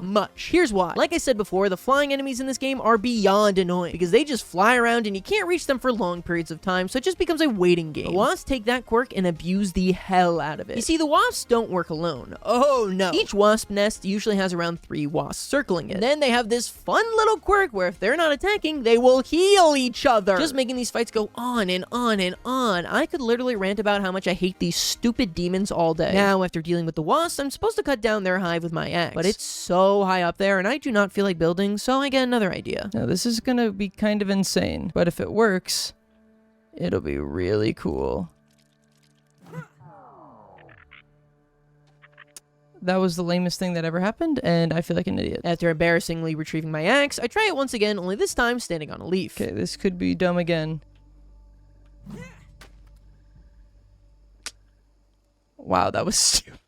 much. Here's why. Like I said before, the flying enemies in this game are beyond annoying because they just fly around and you can't reach them for long periods of time, so it just becomes a waiting game. The wasps take that quirk and abuse the hell out of it. You see, the wasps don't work alone. Oh no. Each wasp nest usually has around 3 wasps circling it. And then they have this fun little quirk where if they're not attacking, they will heal each other. Just making these fights go on and on and on. I could literally rant about how much I hate these stupid demons all day. Now, after dealing with the wasps, I'm supposed to cut down their hive with my axe. But it's so high up there and I do not feel like building, so I get another idea. Now, this is gonna be kind of insane, but if it works, it'll be really cool. That was the lamest thing that ever happened, and I feel like an idiot. After embarrassingly retrieving my axe, I try it once again, only this time standing on a leaf. Okay, this could be dumb again. Wow, that was stupid.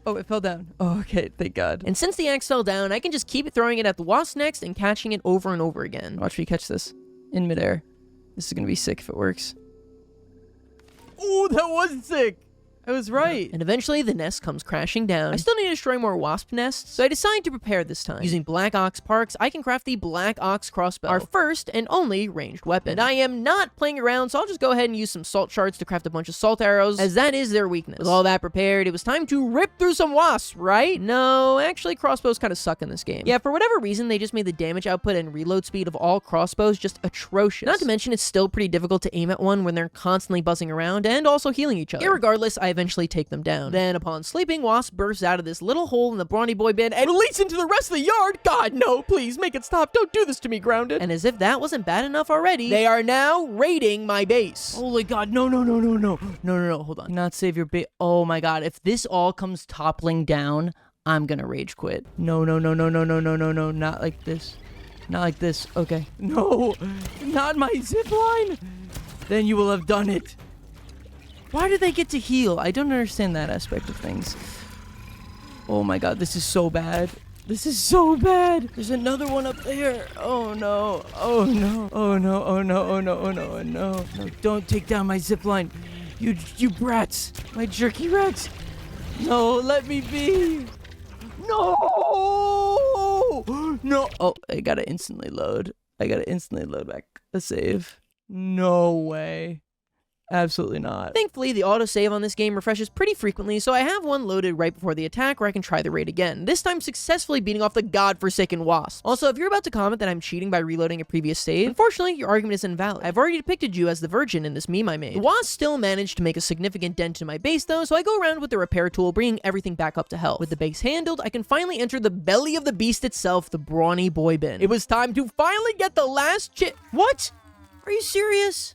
Oh, it fell down. Oh, okay, thank God. And since the axe fell down, I can just keep throwing it at the wasp next and catching it over and over again. Watch me catch this in midair. This is gonna be sick if it works. Oh, that was sick. I was right. And eventually the nest comes crashing down. I still need to destroy more wasp nests, so I decide to prepare this time. Using Black Ox Parks, I can craft the Black Ox Crossbow, our first and only ranged weapon. And I am not playing around, so I'll just go ahead and use some salt shards to craft a bunch of salt arrows, as that is their weakness. With all that prepared, it was time to rip through some wasps, right? No, actually crossbows kind of suck in this game. Yeah, for whatever reason, they just made the damage output and reload speed of all crossbows just atrocious. Not to mention, it's still pretty difficult to aim at one when they're constantly buzzing around and also healing each other. Irregardless, I eventually take them down. Then, upon sleeping, Wasp bursts out of this little hole in the brawny boy bin and leads into the rest of the yard. God, no, please, make it stop. Don't do this to me, Grounded. And as if that wasn't bad enough already, they are now raiding my base. Holy God, no, hold on. Not save your base. Oh my God, if this all comes toppling down, I'm gonna rage quit. No, not like this. Not like this, okay. No, not my zipline. Then you will have done it. Why do they get to heal? I don't understand that aspect of things. Oh my God, this is so bad. This is so bad. There's another one up there. Oh no. Oh no. Oh no. Oh no. Oh no. Oh no. Oh no. No, don't take down my zipline. You brats. My jerky rats. No, let me be. No. No. Oh, I gotta instantly load. I gotta instantly load back a save. No way. Absolutely not. Thankfully, the autosave on this game refreshes pretty frequently, so I have one loaded right before the attack where I can try the raid again, this time successfully beating off the godforsaken wasp. Also, if you're about to comment that I'm cheating by reloading a previous save, unfortunately, your argument is invalid. I've already depicted you as the virgin in this meme I made. The wasp still managed to make a significant dent in my base though, so I go around with the repair tool, bringing everything back up to health. With the base handled, I can finally enter the belly of the beast itself, the brawny boy bin. It was time to finally get the last What? Are you serious?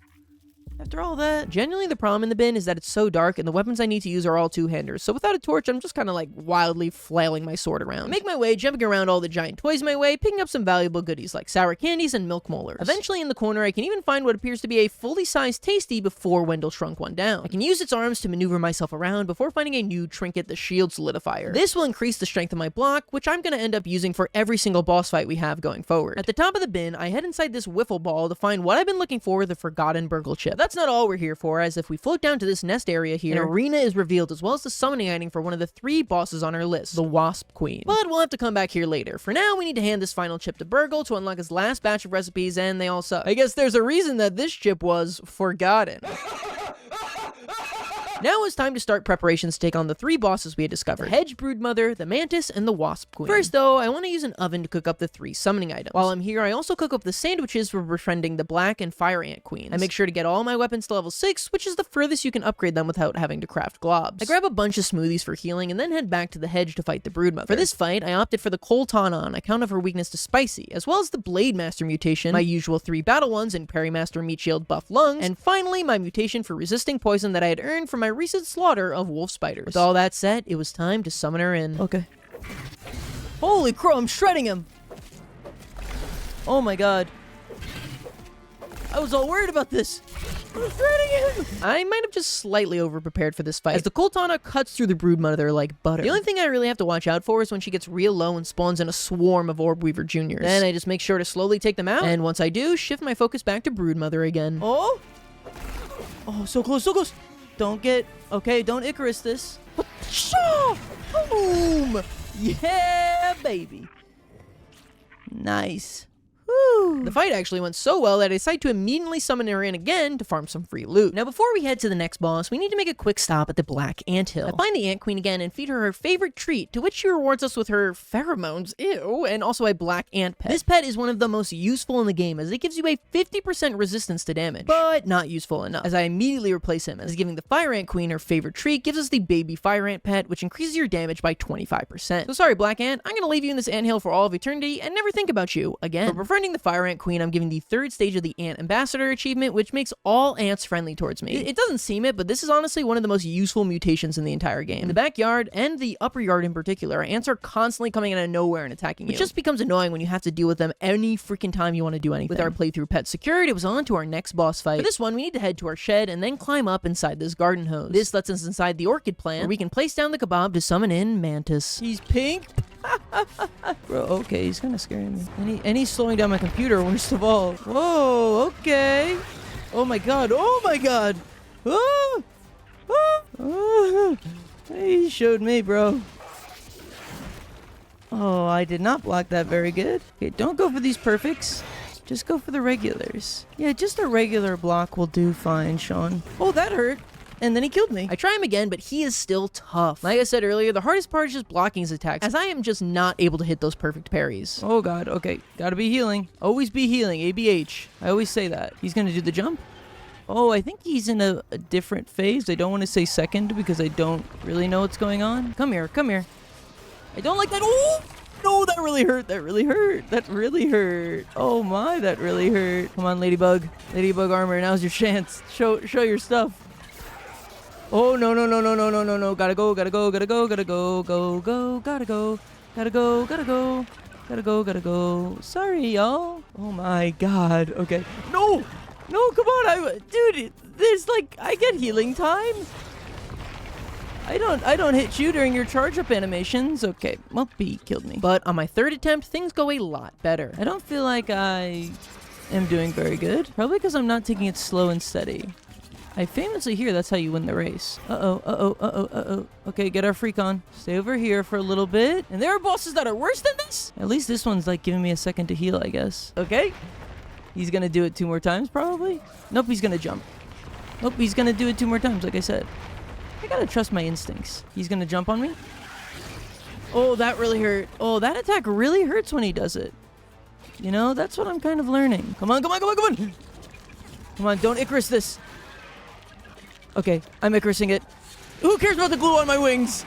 After all that, genuinely the problem in the bin is that it's so dark and the weapons I need to use are all two-handers, so without a torch, I'm just kind of like wildly flailing my sword around. I make my way, jumping around all the giant toys in my way, picking up some valuable goodies like sour candies and milk molars. Eventually in the corner, I can even find what appears to be a fully sized Tasty before Wendell shrunk one down. I can use its arms to maneuver myself around before finding a new trinket, the shield solidifier. This will increase the strength of my block, which I'm going to end up using for every single boss fight we have going forward. At the top of the bin, I head inside this wiffle ball to find what I've been looking for, the forgotten burgle chip. That's not all we're here for, as if we float down to this nest area here, an arena is revealed as well as the summoning item for one of the 3 bosses on our list, the Wasp Queen. But we'll have to come back here later. For now, we need to hand this final chip to Burgle to unlock his last batch of recipes, and they all suck. I guess there's a reason that this chip was forgotten. Now it's time to start preparations to take on the 3 bosses we had discovered: the Hedge Broodmother, the Mantis, and the Wasp Queen. First though, I want to use an oven to cook up the 3 summoning items. While I'm here, I also cook up the sandwiches for befriending the Black and Fire Ant Queens. I make sure to get all my weapons to level 6, which is the furthest you can upgrade them without having to craft globs. I grab a bunch of smoothies for healing and then head back to the hedge to fight the Broodmother. For this fight, I opted for the Coltana on account of her weakness to spicy, as well as the Blade Master mutation, my usual 3 battle ones in Parry Master Meat Shield Buff Lungs, and finally my mutation for resisting poison that I had earned from my recent slaughter of wolf spiders. With all that set, it was time to summon her in. Okay. Holy crow, I'm shredding him! Oh my God. I was all worried about this. I'm shredding him! I might have just slightly over-prepared for this fight, as the Coltana cuts through the Broodmother like butter. The only thing I really have to watch out for is when she gets real low and spawns in a swarm of Orbweaver Juniors. Then I just make sure to slowly take them out, and once I do, shift my focus back to Broodmother again. Oh! Oh, so close, so close! Don't get... Okay, don't Icarus this. Boom! Yeah, baby. Nice. Woo. The fight actually went so well that I decided to immediately summon her in again to farm some free loot. Now, before we head to the next boss, we need to make a quick stop at the Black Anthill. I find the Ant Queen again and feed her her favorite treat, to which she rewards us with her pheromones, ew, and also a black ant pet. This pet is one of the most useful in the game, as it gives you a 50% resistance to damage, but not useful enough, as I immediately replace him, as giving the Fire Ant Queen her favorite treat gives us the baby Fire Ant pet, which increases your damage by 25%. So sorry, Black Ant, I'm gonna leave you in this anthill for all of eternity and never think about you again. But before befriending the Fire Ant Queen, I'm giving the 3rd stage of the Ant Ambassador achievement, which makes all ants friendly towards me. It doesn't seem it, but this is honestly one of the most useful mutations in the entire game. In the backyard, and the upper yard in particular, ants are constantly coming out of nowhere and attacking you. It just becomes annoying when you have to deal with them any freaking time you want to do anything. With our playthrough pet secured, it was on to our next boss fight. For this one, we need to head to our shed and then climb up inside this garden hose. This lets us inside the orchid plant, where we can place down the kebab to summon in Mantis. He's pink. Bro, okay, he's kind of scaring me. And he's slowing down my computer, worst of all. Whoa, okay. Oh my god, oh my god. Oh, oh, oh. He showed me, bro. Oh, I did not block that very good. Okay, don't go for these perfects. Just go for the regulars. Yeah, just a regular block will do fine, Sean. Oh, that hurt. And then he killed me. I try him again, but he is still tough. Like I said earlier, the hardest part is just blocking his attacks, as I am just not able to hit those perfect parries. Oh god, okay. Gotta be healing. Always be healing, ABH. I always say that. He's gonna do the jump. Oh, I think he's in a different phase. I don't want to say second because I don't really know what's going on. Come here, come here. I don't like that. Oh! No, that really hurt. That really hurt. That really hurt. Oh my, that really hurt. Come on, Ladybug. Ladybug armor, now's your chance. Show your stuff. Oh, no, no, no, no, no, no, no, no. Gotta go, gotta go, gotta go, gotta go, go, go, gotta go. Gotta go, gotta go. Gotta go, gotta go. Sorry, y'all. Oh my god. Okay. No! No, come on. Dude, there's like, I get healing time. I don't hit you during your charge up animations. Okay, well, B killed me. But on my 3rd attempt, things go a lot better. I don't feel like I am doing very good. Probably because I'm not taking it slow and steady. I famously hear that's how you win the race. Uh-oh, uh-oh, uh-oh, uh-oh. Okay, get our freak on. Stay over here for a little bit. And there are bosses that are worse than this? At least this one's like giving me a second to heal, I guess. Okay. He's gonna do it 2 more times, probably. Nope, he's gonna jump. Nope, he's gonna do it 2 more times, like I said. I gotta trust my instincts. He's gonna jump on me. Oh, that really hurt. Oh, that attack really hurts when he does it. You know, that's what I'm kind of learning. Come on, come on, come on, come on! Come on, don't Icarus this. Okay, I'm Icarusing it. Who cares about the glue on my wings?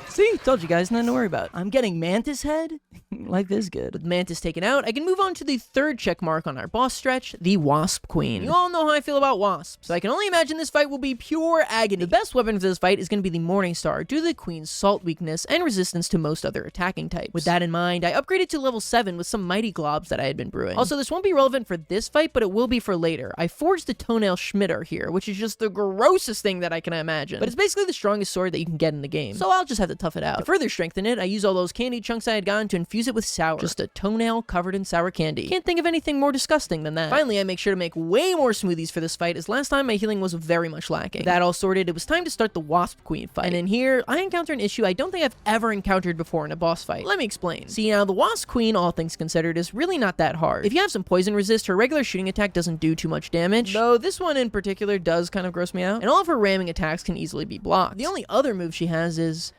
See? Told you guys, nothing to worry about. I'm getting Mantis head. Like this good. With Mantis taken out, I can move on to the 3rd check mark on our boss stretch, the Wasp Queen. You all know how I feel about wasps, so I can only imagine this fight will be pure agony. The best weapon for this fight is going to be the Morning Star, due to the Queen's salt weakness and resistance to most other attacking types. With that in mind, I upgraded to level 7 with some mighty globs that I had been brewing. Also, this won't be relevant for this fight, but it will be for later. I forged the Toenail Schmitter here, which is just the grossest thing that I can imagine. But it's basically the strongest sword that you can get in the game, so I'll just have to tough it out. To further strengthen it, I use all those candy chunks I had gotten to infuse it with sour. Just a toenail covered in sour candy. Can't think of anything more disgusting than that. Finally, I make sure to make way more smoothies for this fight, as last time my healing was very much lacking. With that all sorted, it was time to start the Wasp Queen fight. And in here, I encounter an issue I don't think I've ever encountered before in a boss fight. Let me explain. See, now the Wasp Queen, all things considered, is really not that hard. If you have some poison resist, her regular shooting attack doesn't do too much damage, though this one in particular does kind of gross me out, and all of her ramming attacks can easily be blocked. The only other move she has is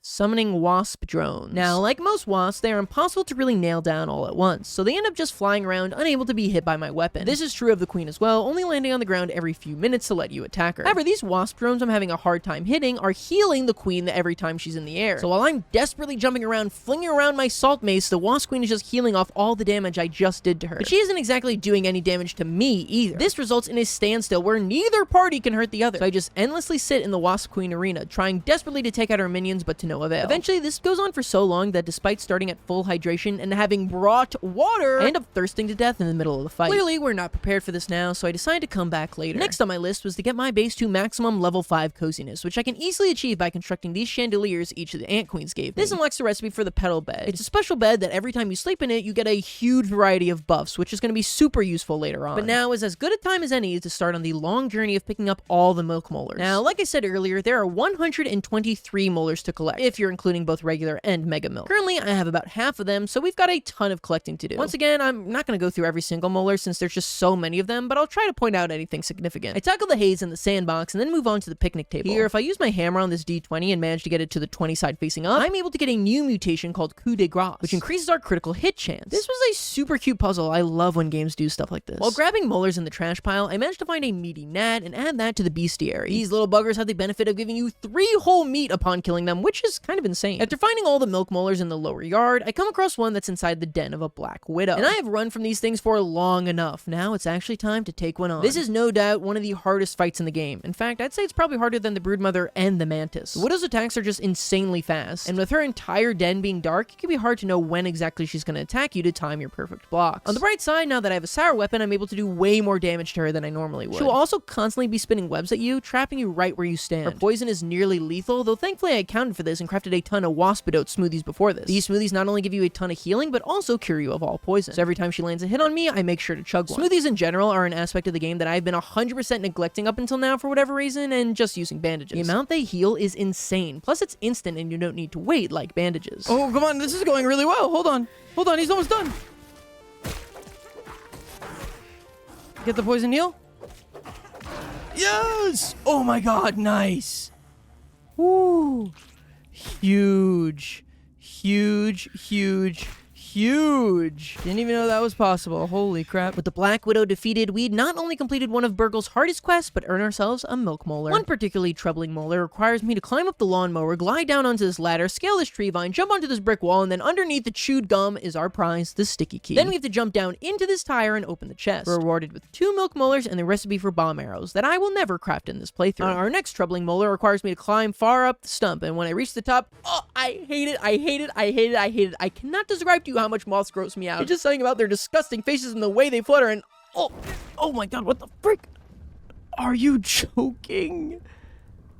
summoning wasp drones. Now, like most wasps, they are impossible to really nail down all at once, so they end up just flying around, unable to be hit by my weapon. This is true of the queen as well, only landing on the ground every few minutes to let you attack her. However, these wasp drones I'm having a hard time hitting are healing the queen every time she's in the air. So while I'm desperately jumping around, flinging around my salt mace, the wasp queen is just healing off all the damage I just did to her. But she isn't exactly doing any damage to me either. This results in a standstill where neither party can hurt the other. So I just endlessly sit in the wasp queen arena, trying desperately to take out her minions, but to no avail. Eventually, this goes on for so long that despite starting at full hydration and having brought water, I end up thirsting to death in the middle of the fight. Clearly, we're not prepared for this now, so I decided to come back later. Next on my list was to get my base to maximum level 5 coziness, which I can easily achieve by constructing these chandeliers each of the ant queens gave me. This unlocks the recipe for the petal bed. It's a special bed that every time you sleep in it, you get a huge variety of buffs, which is going to be super useful later on. But now is as good a time as any to start on the long journey of picking up all the milk molars. Now, like I said earlier, there are 123 molars to collect, if you're including both regular and mega milk. Currently, I have about half of them, so we've got a ton of collecting to do. Once again, I'm not going to go through every single molar since there's just so many of them, but I'll try to point out anything significant. I tackle the haze in the sandbox and then move on to the picnic table. Here, if I use my hammer on this D20 and manage to get it to the 20 side facing up, I'm able to get a new mutation called coup de grace, which increases our critical hit chance. This was a super cute puzzle. I love when games do stuff like this. While grabbing molars in the trash pile, I managed to find a meaty gnat and add that to the bestiary. These little buggers have the benefit of giving you 3 whole meat upon killing them, which is kind of insane. After finding all the milk molars in the lower yard, I come across one that's inside the den of a black widow. And I have run from these things for long enough. Now it's actually time to take one on. This is no doubt one of the hardest fights in the game. In fact, I'd say it's probably harder than the broodmother and the mantis. The widow's attacks are just insanely fast, and with her entire den being dark, it can be hard to know when exactly she's going to attack you to time your perfect blocks. On the bright side, now that I have a sour weapon, I'm able to do way more damage to her than I normally would. She will also constantly be spinning webs at you, trapping you right where you stand. Her poison is nearly lethal, though thankfully I accounted for this and crafted a ton of waspidote smoothies before this. These smoothies not only give you a ton of healing, but also cure you of all poison. So every time she lands a hit on me, I make sure to chug one. Smoothies in general are an aspect of the game that I've been 100% neglecting up until now for whatever reason, and just using bandages. The amount they heal is insane. Plus it's instant and you don't need to wait like bandages. Oh, come on, this is going really well. Hold on, he's almost done. Get the poison heal. Yes! Oh my god, nice. Woo. Huge. Didn't even know that was possible. Holy crap. With the Black Widow defeated, we'd not only completed one of Burgle's hardest quests, but earned ourselves a milk molar. One particularly troubling molar requires me to climb up the lawnmower, glide down onto this ladder, scale this tree vine, jump onto this brick wall, and then underneath the chewed gum is our prize, the sticky key. Then we have to jump down into this tire and open the chest. We're rewarded with 2 milk molars and the recipe for bomb arrows that I will never craft in this playthrough. Our next troubling molar requires me to climb far up the stump, and when I reach the top, oh, I hate it. I cannot describe to you how much moths gross me out. It's just something about their disgusting faces and the way they flutter, and oh my god, what the frick? Are you joking?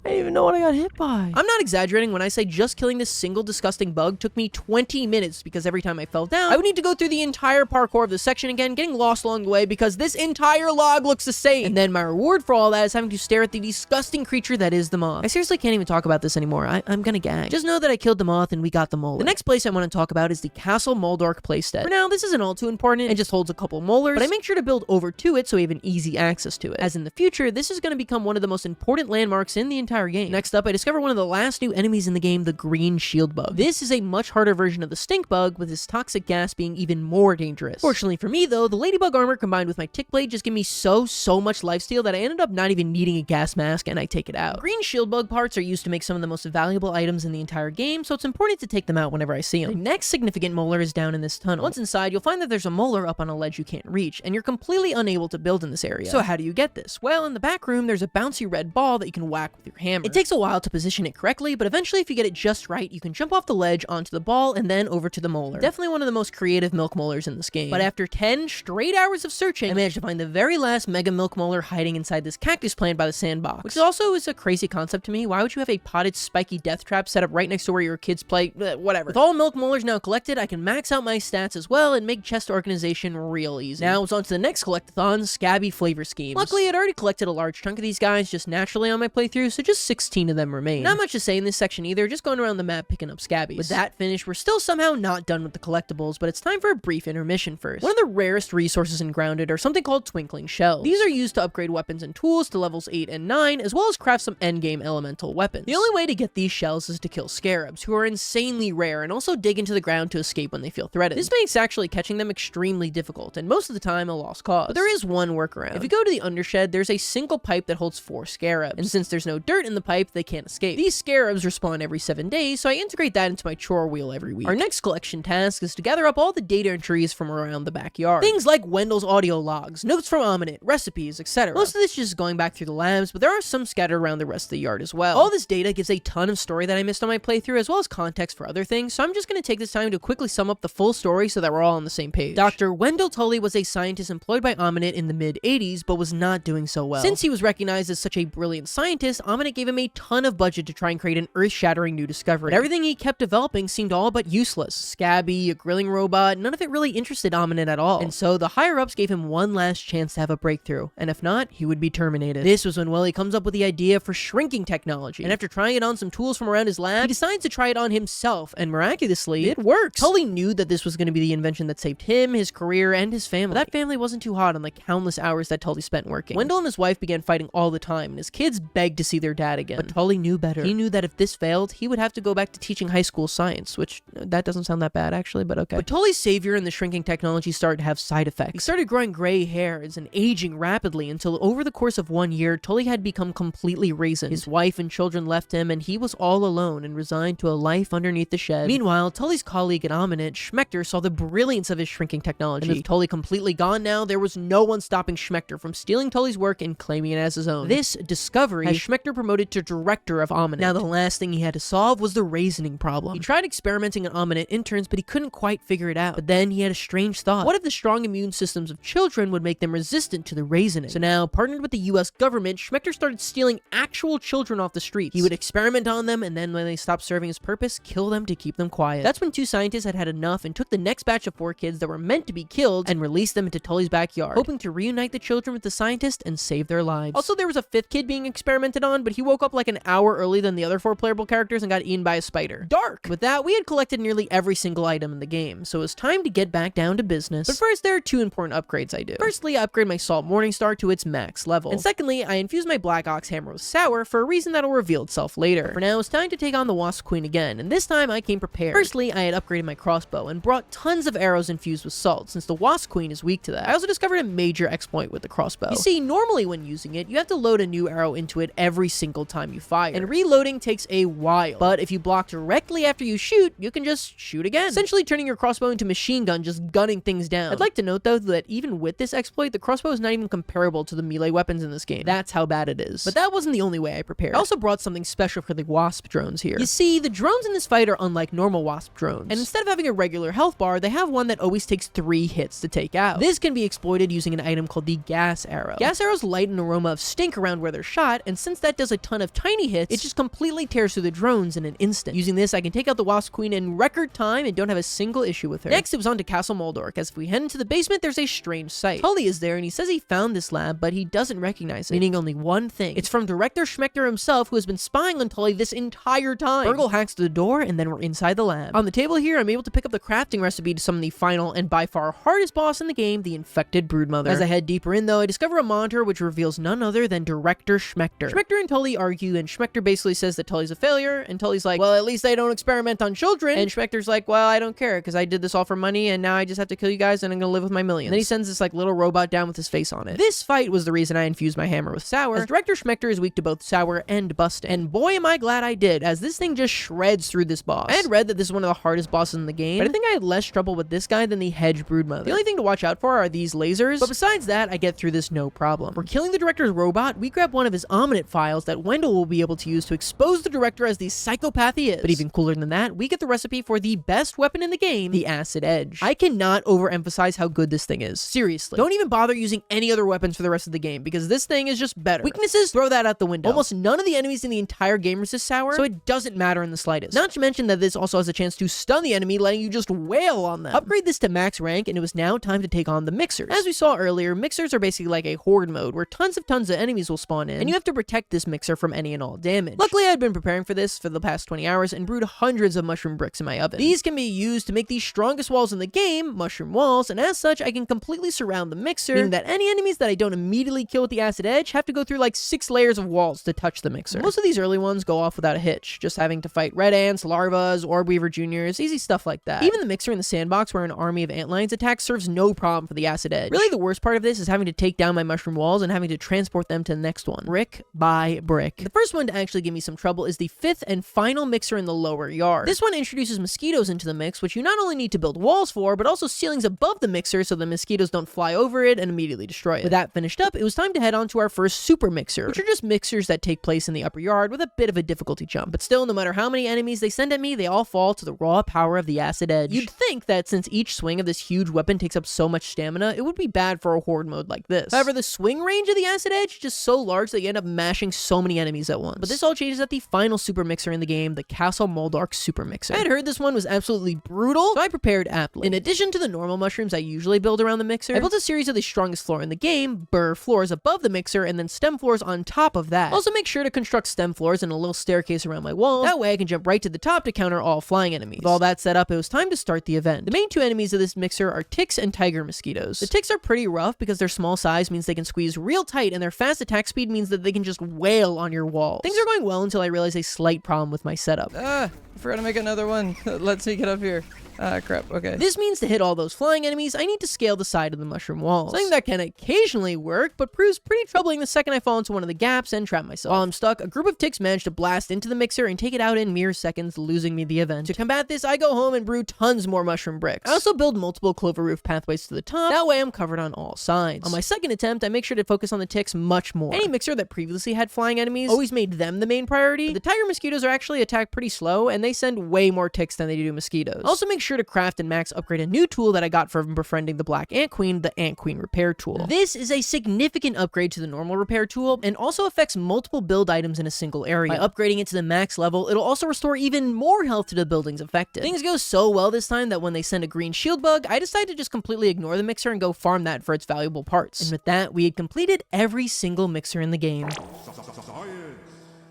I didn't even know what I got hit by. I'm not exaggerating when I say just killing this single disgusting bug took me 20 minutes because every time I fell down, I would need to go through the entire parkour of the section again, getting lost along the way because this entire log looks the same. And then my reward for all that is having to stare at the disgusting creature that is the moth. I seriously can't even talk about this anymore. I'm gonna gag. Just know that I killed the moth and we got the molar. The next place I want to talk about is the Castle Moldork playstead. For now, this isn't all too important and just holds a couple molars, but I make sure to build over to it so we have an easy access to it. As in the future, this is going to become one of the most important landmarks in the entire game. Next up, I discover one of the last new enemies in the game, the green shield bug. This is a much harder version of the stink bug, with his toxic gas being even more dangerous. Fortunately for me though, the ladybug armor combined with my tick blade just give me so much lifesteal that I ended up not even needing a gas mask and I take it out. Green shield bug parts are used to make some of the most valuable items in the entire game, so it's important to take them out whenever I see them. The next significant molar is down in this tunnel. Once inside, you'll find that there's a molar up on a ledge you can't reach, and you're completely unable to build in this area. So how do you get this? Well, in the back room, there's a bouncy red ball that you can whack with your hammer. It takes a while to position it correctly, but eventually if you get it just right, you can jump off the ledge onto the ball and then over to the molar. Definitely one of the most creative milk molars in this game. But after 10 straight hours of searching, I managed to find the very last mega milk molar hiding inside this cactus plant by the sandbox, which also is a crazy concept to me. Why would you have a potted spiky death trap set up right next to where your kids play? Whatever. With all milk molars now collected, I can max out my stats as well and make chest organization real easy. Now it's on to the next collectathon, SCA.B flavor schemes. Luckily, I'd already collected a large chunk of these guys just naturally on my playthrough, so just 16 of them remain. Not much to say in this section either, just going around the map picking up SCA.Bs. With that finished, we're still somehow not done with the collectibles, but it's time for a brief intermission first. One of the rarest resources in Grounded are something called twinkling shells. These are used to upgrade weapons and tools to levels 8 and 9, as well as craft some endgame elemental weapons. The only way to get these shells is to kill scarabs, who are insanely rare and also dig into the ground to escape when they feel threatened. This makes actually catching them extremely difficult, and most of the time a lost cause. But there is one workaround. If you go to the undershed, there's a single pipe that holds 4 scarabs, and since there's no dirt in the pipe, they can't escape. These scarabs respawn every 7 days, so I integrate that into my chore wheel every week. Our next collection task is to gather up all the data entries from around the backyard. Things like Wendell's audio logs, notes from Ominent, recipes, etc. Most of this is just going back through the labs, but there are some scattered around the rest of the yard as well. All this data gives a ton of story that I missed on my playthrough, as well as context for other things, so I'm just going to take this time to quickly sum up the full story so that we're all on the same page. Dr. Wendell Tully was a scientist employed by Ominent in the mid-80s, but was not doing so well. Since he was recognized as such a brilliant scientist, Ominent gave him a ton of budget to try and create an earth-shattering new discovery. But everything he kept developing seemed all but useless. SCA.B, a grilling robot, none of it really interested Ominent at all. And so the higher-ups gave him one last chance to have a breakthrough, and if not, he would be terminated. This was when Willie comes up with the idea for shrinking technology, and after trying it on some tools from around his lab, he decides to try it on himself, and miraculously, it works. Tully knew that this was going to be the invention that saved him, his career, and his family. But that family wasn't too hot on the countless hours that Tully spent working. Wendell and his wife began fighting all the time, and his kids begged to see their dad again. But Tully knew better. He knew that if this failed, he would have to go back to teaching high school science, which that doesn't sound that bad actually, but okay. But Tully's savior and the shrinking technology started to have side effects. He started growing gray hairs and aging rapidly until over the course of 1 year, Tully had become completely raisin. His wife and children left him and he was all alone and resigned to a life underneath the shed. Meanwhile, Tully's colleague and Ominent, Schmechter, saw the brilliance of his shrinking technology. And with Tully completely gone now, there was no one stopping Schmechter from stealing Tully's work and claiming it as his own. This discovery has Schmechter promoted to director of Ominent. Now the last thing he had to solve was the raisoning problem. He tried experimenting on Ominent interns, but he couldn't quite figure it out. But then he had a strange thought. What if the strong immune systems of children would make them resistant to the raisoning? So now, partnered with the US government, Schmechter started stealing actual children off the streets. He would experiment on them, and then when they stopped serving his purpose, kill them to keep them quiet. That's when two scientists had had enough and took the next batch of 4 kids that were meant to be killed and released them into Tully's backyard, hoping to reunite the children with the scientist and save their lives. Also, there was a 5th kid being experimented on, but he woke up like an hour early than the other 4 playable characters and got eaten by a spider. Dark! With that, we had collected nearly every single item in the game, so it was time to get back down to business. But first, there are 2 important upgrades I do. Firstly, I upgrade my Salt Morningstar to its max level. And secondly, I infuse my Black Ox Hammer with Sour for a reason that'll reveal itself later. For now, it's time to take on the Wasp Queen again, and this time I came prepared. Firstly, I had upgraded my crossbow and brought tons of arrows infused with salt, since the Wasp Queen is weak to that. I also discovered a major exploit with the crossbow. You see, normally when using it, you have to load a new arrow into it every single time you fire, and reloading takes a while. But if you block directly after you shoot, you can just shoot again, essentially turning your crossbow into machine gun, just gunning things down. I'd like to note though that even with this exploit, the crossbow is not even comparable to the melee weapons in this game. That's how bad it is. But that wasn't the only way I prepared. I also brought something special for the Wasp drones here. You see, the drones in this fight are unlike normal Wasp drones, and instead of having a regular health bar, they have one that always takes 3 hits to take out. This can be exploited using an item called the Gas Arrow. Gas arrows light an aroma of stink around where they're shot, and since that does a ton of tiny hits, it just completely tears through the drones in an instant. Using this, I can take out the Wasp Queen in record time and don't have a single issue with her. Next, it was on to Castle Moldork, as if we head into the basement, there's a strange sight. Tully is there, and he says he found this lab, but he doesn't recognize it, meaning only one thing. It's from Director Schmechter himself, who has been spying on Tully this entire time. Burgle hacks to the door, and then we're inside the lab. On the table here, I'm able to pick up the crafting recipe to summon the final and by far hardest boss in the game, the infected broodmother. As I head deeper in though, I discover a monitor which reveals none other than Director Schmechter. Schmechter and Tully argue, and Schmechter basically says that Tully's a failure, and Tully's like, well, at least they don't experiment on children, and Schmechter's like, well, I don't care, because I did this all for money, and now I just have to kill you guys, and I'm gonna live with my millions. And then he sends this like little robot down with his face on it. This fight was the reason I infused my hammer with Sour, as Director Schmechter is weak to both Sour and busting. And boy am I glad I did, as this thing just shreds through this boss. I had read that this is one of the hardest bosses in the game, but I think I had less trouble with this guy than the Hedge Broodmother. The only thing to watch out for are these lasers, but besides that, I get through this no problem. For killing the Director's robot, we grab one of his Ominent files that Wendell will be able to use to expose the Director as the psychopath he is. But even cooler than that, we get the recipe for the best weapon in the game, the Acid Edge. I cannot overemphasize how good this thing is. Seriously. Don't even bother using any other weapons for the rest of the game, because this thing is just better. Weaknesses? Throw that out the window. Almost none of the enemies in the entire game resist Sour, so it doesn't matter in the slightest. Not to mention that this also has a chance to stun the enemy, letting you just wail on them. Upgrade this to max rank, and it was now time to take on the Mixers. As we saw earlier, Mixers are basically like a horde mode, where tons of enemies will spawn in, and you have to protect this Mixer from any and all damage. Luckily, I had been preparing for this for the past 20 hours and brewed hundreds of mushroom bricks in my oven. These can be used to make the strongest walls in the game, mushroom walls, and as such, I can completely surround the Mixer, meaning that any enemies that I don't immediately kill with the Acid Edge have to go through like 6 layers of walls to touch the Mixer. Most of these early ones go off without a hitch, just having to fight red ants, larvas, orb weaver juniors, easy stuff like that. Even the Mixer in the sandbox where an army of antlions attacks serves no problem for the Acid Edge. Really, the worst part of this is having to take down my mushroom walls and having to transport them to the next one, brick by brick. The first one to actually give me some trouble is the 5th and final Mixer in the lower yard. This one introduces mosquitoes into the mix, which you not only need to build walls for, but also ceilings above the Mixer so the mosquitoes don't fly over it and immediately destroy it. With that finished up, it was time to head on to our first super Mixer, which are just Mixers that take place in the upper yard with a bit of a difficulty jump. But still, no matter how many enemies they send at me, they all fall to the raw power of the Acid Edge. You'd think that since each swing of this huge weapon takes up so much stamina, it would be bad for a horde mode like this. However, the swing range of the Acid Edge is just so large that you end up mashing so many enemies at once. But this all changes at the final super Mixer in the game, the Castle Moldork Super Mixer. I had heard this one was absolutely brutal, so I prepared aptly. In addition to the normal mushrooms I usually build around the Mixer, I built a series of the strongest floor in the game, burr floors above the Mixer, and then stem floors on top of that. Also make sure to construct stem floors and a little staircase around my walls, that way I can jump right to the top to counter all flying enemies. With all that set up, it was time to start the event. The main 2 enemies of this Mixer are ticks and tiger mosquitoes. The ticks are pretty rough because their small size means they can squeeze real tight, and their fast attack speed means that they can just wail nail on your wall. Things are going well until I realize a slight problem with my setup. I forgot to make another one. Let's see, get up here. Ah, crap, okay. This means to hit all those flying enemies, I need to scale the side of the mushroom walls. Something that can occasionally work, but proves pretty troubling the second I fall into one of the gaps and trap myself. While I'm stuck, a group of ticks manage to blast into the mixer and take it out in mere seconds, losing me the event. To combat this, I go home and brew tons more mushroom bricks. I also build multiple clover roof pathways to the top, that way I'm covered on all sides. On my second attempt, I make sure to focus on the ticks much more. Any mixer that previously had flying enemies always made them the main priority, but the tiger mosquitoes are actually attacked pretty slow, and they send way more ticks than they do mosquitoes. I also make sure to craft and max upgrade a new tool that I got from befriending the Black Ant Queen, the Ant Queen Repair Tool. This is a significant upgrade to the normal repair tool and also affects multiple build items in a single area. By upgrading it to the max level, it'll also restore even more health to the buildings affected. Things go so well this time that when they send a green shield bug, I decide to just completely ignore the mixer and go farm that for its valuable parts. And with that, we had completed every single mixer in the game.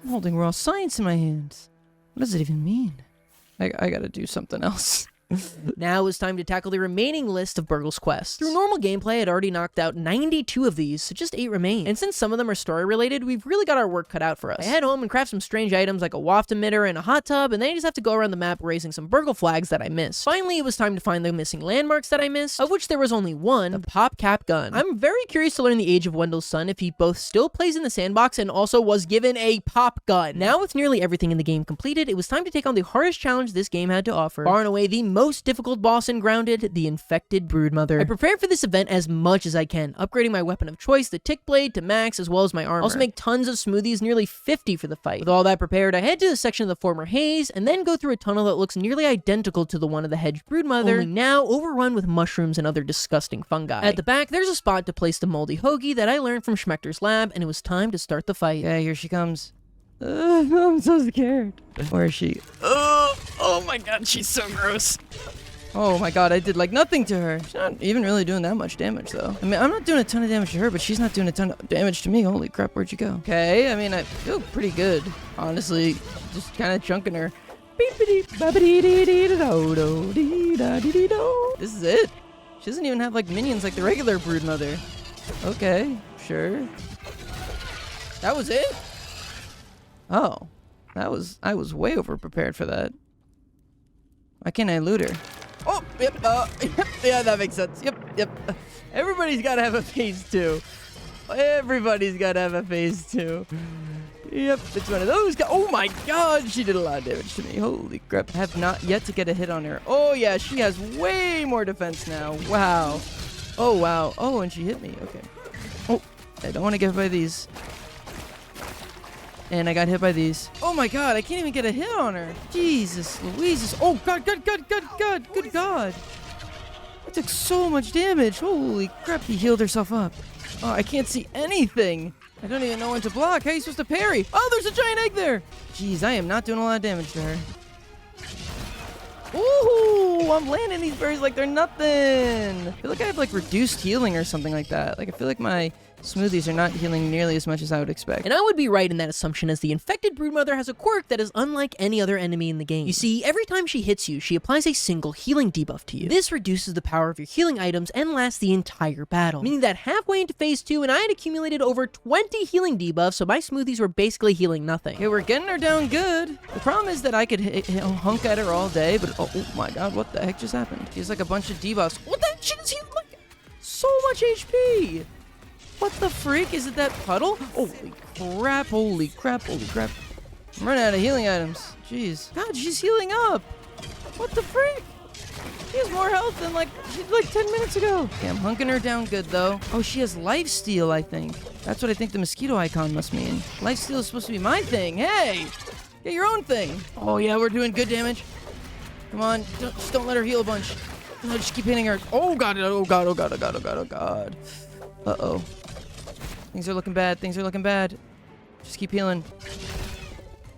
I'm holding raw science in my hands. What does it even mean? I gotta do something else. Now it's time to tackle the remaining list of Burgle's quests. Through normal gameplay, I'd already knocked out 92 of these, so just 8 remain. And since some of them are story related, we've really got our work cut out for us. I head home and craft some strange items like a waft emitter and a hot tub, and then I just have to go around the map raising some Burgle flags that I missed. Finally, it was time to find the missing landmarks that I missed, of which there was only one, the pop cap gun. I'm very curious to learn the age of Wendell's son if he both still plays in the sandbox and also was given a pop gun. Now with nearly everything in the game completed, it was time to take on the hardest challenge this game had to offer. Far and away the most difficult boss in Grounded, the infected broodmother. I prepared for this event as much as I can, upgrading my weapon of choice, the tick blade, to max as well as my armor. Also make tons of smoothies, nearly 50 for the fight. With all that prepared, I head to the section of the former haze and then go through a tunnel that looks nearly identical to the one of the hedge broodmother, only now overrun with mushrooms and other disgusting fungi. At the back, there's a spot to place the moldy hoagie that I learned from Schmechter's lab, and it was time to start the fight. Yeah, here she comes. I'm so scared. Where is she? Oh my god, she's so gross. Oh my god, I did like nothing to her. She's not even really doing that much damage though. I mean, I'm not doing a ton of damage to her, but she's not doing a ton of damage to me. Holy crap, where'd you go? Okay, I mean, I feel pretty good, honestly. Just kind of chunking her. This is it. She doesn't even have like minions like the regular broodmother. Okay, sure. That was it? Oh, I was way over prepared for that. Why can't I loot her? Oh, yep, yeah, that makes sense. Yep. Everybody's gotta have a phase 2. Everybody's gotta have a phase 2. Yep, it's one of those guys. Oh my god, she did a lot of damage to me. Holy crap. I have not yet to get a hit on her. Oh yeah, she has way more defense now. Wow. Oh wow. Oh, and she hit me. Okay. Oh, I don't want to get hit by these. And I got hit by these. Oh my god, I can't even get a hit on her. Jesus Louises. Oh god, good god. That took so much damage. Holy crap, he healed herself up. Oh, I can't see anything. I don't even know when to block. How are you supposed to parry? Oh, there's a giant egg there. Jeez, I am not doing a lot of damage to her. Ooh, I'm landing these berries like they're nothing. I feel like I have like reduced healing or something like that. Like I feel like my smoothies are not healing nearly as much as I would expect. And I would be right in that assumption, as the infected broodmother has a quirk that is unlike any other enemy in the game. You see, every time she hits you, she applies a single healing debuff to you. This reduces the power of your healing items and lasts the entire battle, meaning that halfway into phase 2 and I had accumulated over 20 healing debuffs, so my smoothies were basically healing nothing. Okay, we're getting her down good. The problem is that I could hunk at her all day, but oh my god, what the heck just happened? She has like a bunch of debuffs. What the heck? She just healed like so much HP. What the freak? Is it that puddle? Holy crap. I'm running out of healing items. Jeez. God, she's healing up. What the freak? She has more health than like 10 minutes ago. Okay, I'm hunking her down good though. Oh, she has lifesteal, I think. That's what I think the mosquito icon must mean. Lifesteal is supposed to be my thing. Hey, get your own thing. Oh yeah, we're doing good damage. Come on, just don't let her heal a bunch. No, just keep hitting her. Oh god. Uh-oh. Things are looking bad. Just keep healing.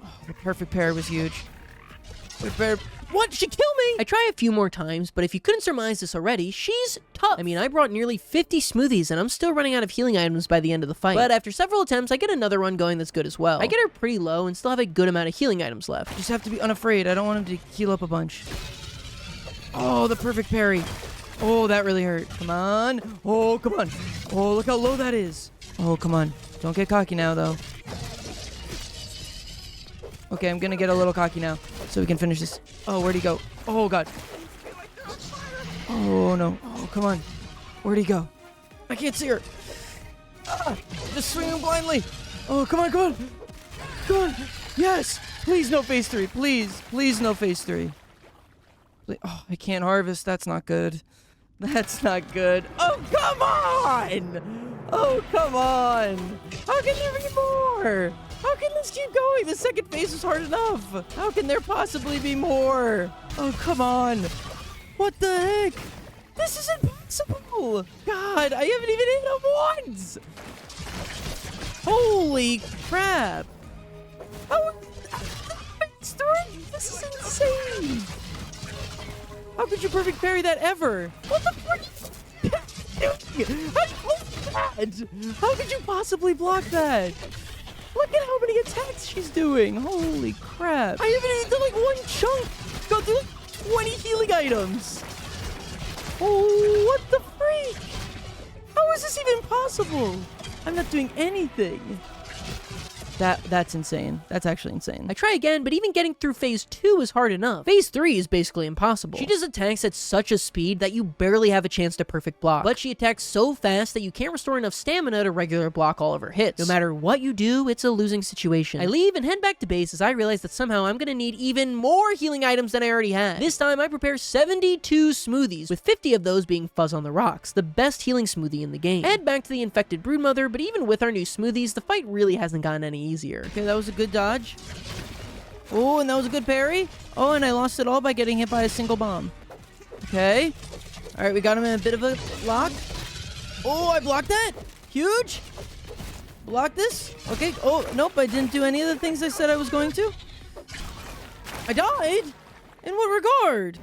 Oh, the perfect parry was huge. What? She killed me! I try a few more times, but if you couldn't surmise this already, she's tough. I mean, I brought nearly 50 smoothies, and I'm still running out of healing items by the end of the fight. But after several attempts, I get another run going that's good as well. I get her pretty low and still have a good amount of healing items left. Just have to be unafraid. I don't want him to heal up a bunch. Oh, the perfect parry. Oh, that really hurt. Come on. Oh, come on. Oh, look how low that is. Oh, come on. Don't get cocky now, though. Okay, I'm gonna get a little cocky now so we can finish this. Oh, where'd he go? Oh, God. Oh, no. Oh, come on. Where'd he go? I can't see her. Just swinging blindly. Oh, come on, come on. Come on. Yes. Please, no phase 3. Please. Please, no phase 3. Oh, I can't harvest. That's not good. That's not good. Oh, come on! Oh, come on! How can there be more? How can this keep going? The second phase was hard enough. How can there possibly be more? Oh, come on. What the heck? This is impossible. God, I haven't even hit him once. Holy crap. How phase 3? This is insane. How could you perfect parry that ever? What the frick are you doing? How could you possibly block that? Look at how many attacks she's doing. Holy crap. I haven't even done like one chunk. Go through like 20 healing items. Oh, what the freak? How is this even possible? I'm not doing anything. That's insane. That's actually insane. I try again, but even getting through phase 2 is hard enough. Phase 3 is basically impossible. She does attacks at such a speed that you barely have a chance to perfect block. But she attacks so fast that you can't restore enough stamina to regular block all of her hits. No matter what you do, it's a losing situation. I leave and head back to base as I realize that somehow I'm gonna need even more healing items than I already had. This time I prepare 72 smoothies, with 50 of those being Fuzz on the Rocks, the best healing smoothie in the game. Head back to the infected broodmother, but even with our new smoothies, the fight really hasn't gotten any easier. Okay, that was a good dodge. Oh, and that was a good parry. Oh, and I lost it all by getting hit by a single bomb. Okay. All right, we got him in a bit of a lock. Oh, I blocked that. Huge. Block this. Okay. Oh, nope, I didn't do any of the things I said I was going to. I died? In what regard?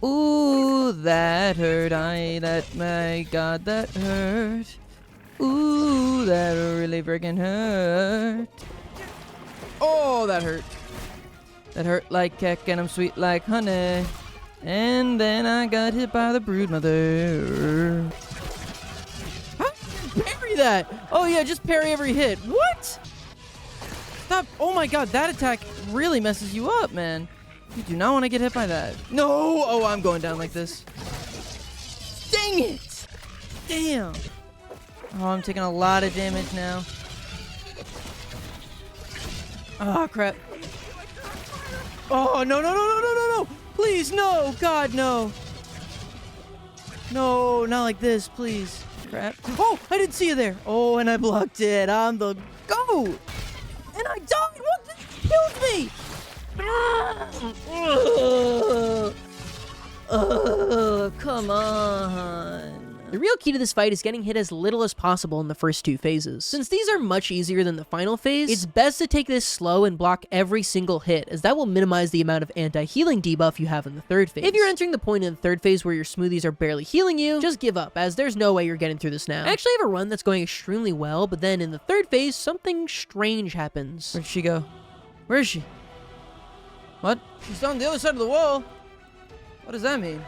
Ooh, that hurt. My God, that hurt. Ooh, that really freaking hurt. Oh, that hurt. That hurt like heck, and I'm sweet like honey. And then I got hit by the broodmother. How did you parry that? Oh yeah, just parry every hit. What? Stop. Oh my God, that attack really messes you up, man. You do not want to get hit by that. No. Oh, I'm going down like this. Dang it. Damn. Oh, I'm taking a lot of damage now. Oh, crap. Oh, no, no, no, no, no, no, no. Please, no. God, no. No, not like this, please. Crap. Oh, I didn't see you there. Oh, and I blocked it. I'm the GOAT. And I died. What? This killed me. Come on. The real key to this fight is getting hit as little as possible in the first 2 phases. Since these are much easier than the final phase, it's best to take this slow and block every single hit, as that will minimize the amount of anti-healing debuff you have in the 3rd phase. If you're entering the point in the 3rd phase where your smoothies are barely healing you, just give up, as there's no way you're getting through this now. I actually have a run that's going extremely well, but then in the 3rd phase, something strange happens. Where'd she go? Where is she? What? She's on the other side of the wall. What does that mean?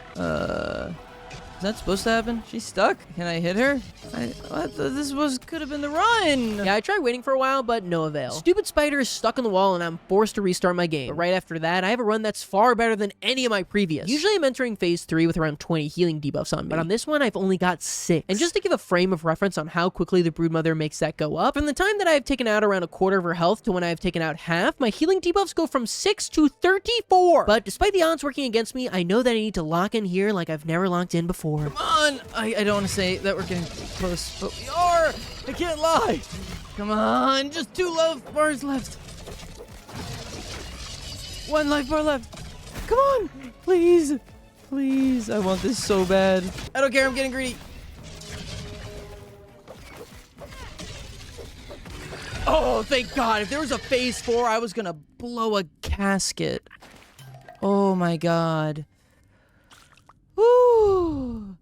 Is that supposed to happen? She's stuck? Can I hit her? Could have been the run. Yeah, I tried waiting for a while, but no avail. Stupid spider is stuck in the wall and I'm forced to restart my game. But right after that, I have a run that's far better than any of my previous. Usually I'm entering phase 3 with around 20 healing debuffs on me, but on this one, I've only got 6. And just to give a frame of reference on how quickly the broodmother makes that go up, from the time that I have taken out around a quarter of her health to when I have taken out half, my healing debuffs go from 6 to 34. But despite the odds working against me, I know that I need to lock in here like I've never locked in before. Come on! I don't want to say that we're getting close, but we are! I can't lie! Come on! Just 2 life bars left! 1 life bar left! Come on! Please! Please! I want this so bad. I don't care, I'm getting greedy! Oh, thank God! If there was a phase 4, I was gonna blow a casket. Oh my God. Woo!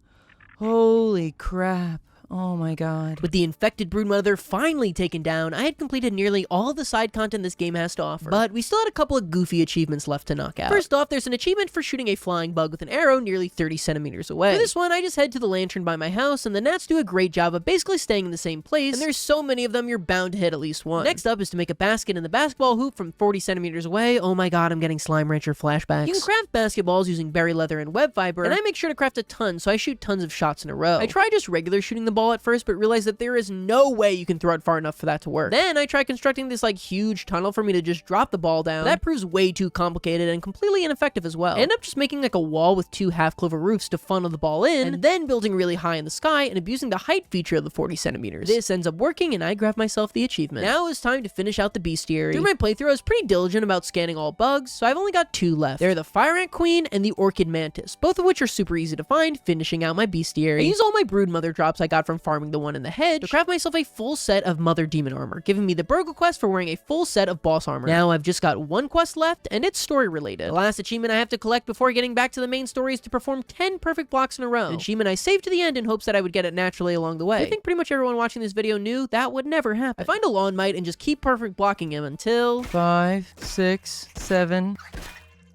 Holy crap. Oh my god. With the infected broodmother finally taken down, I had completed nearly all the side content this game has to offer. But we still had a couple of goofy achievements left to knock out. First off, there's an achievement for shooting a flying bug with an arrow nearly 30 centimeters away. For this one, I just head to the lantern by my house, and the gnats do a great job of basically staying in the same place, and there's so many of them you're bound to hit at least one. Next up is to make a basket in the basketball hoop from 40 centimeters away. Oh my god, I'm getting Slime Rancher flashbacks. You can craft basketballs using berry leather and web fiber, and I make sure to craft a ton so I shoot tons of shots in a row. I tried just regular shooting the ball at first, but realized that there is no way you can throw it far enough for that to work. Then I tried constructing this like huge tunnel for me to just drop the ball down. That proves way too complicated and completely ineffective as well. I end up just making like a wall with 2 half-clover roofs to funnel the ball in, and then building really high in the sky and abusing the height feature of the 40 centimeters. This ends up working, and I grab myself the achievement. Now it's time to finish out the bestiary. Through my playthrough, I was pretty diligent about scanning all bugs, so I've only got 2 left. They're the fire ant queen and the orchid mantis, both of which are super easy to find, finishing out my bestiary. I use all my broodmother drops I got from farming the one in the hedge to craft myself a full set of mother demon armor, giving me the burgle quest for wearing a full set of boss armor. Now I've just got 1 quest left, and it's story related. The last achievement I have to collect before getting back to the main story is to perform 10 perfect blocks in a row. An achievement I saved to the end in hopes that I would get it naturally along the way. I think pretty much everyone watching this video knew that would never happen. I find a lawn mite and just keep perfect blocking him until 5, 6, 7,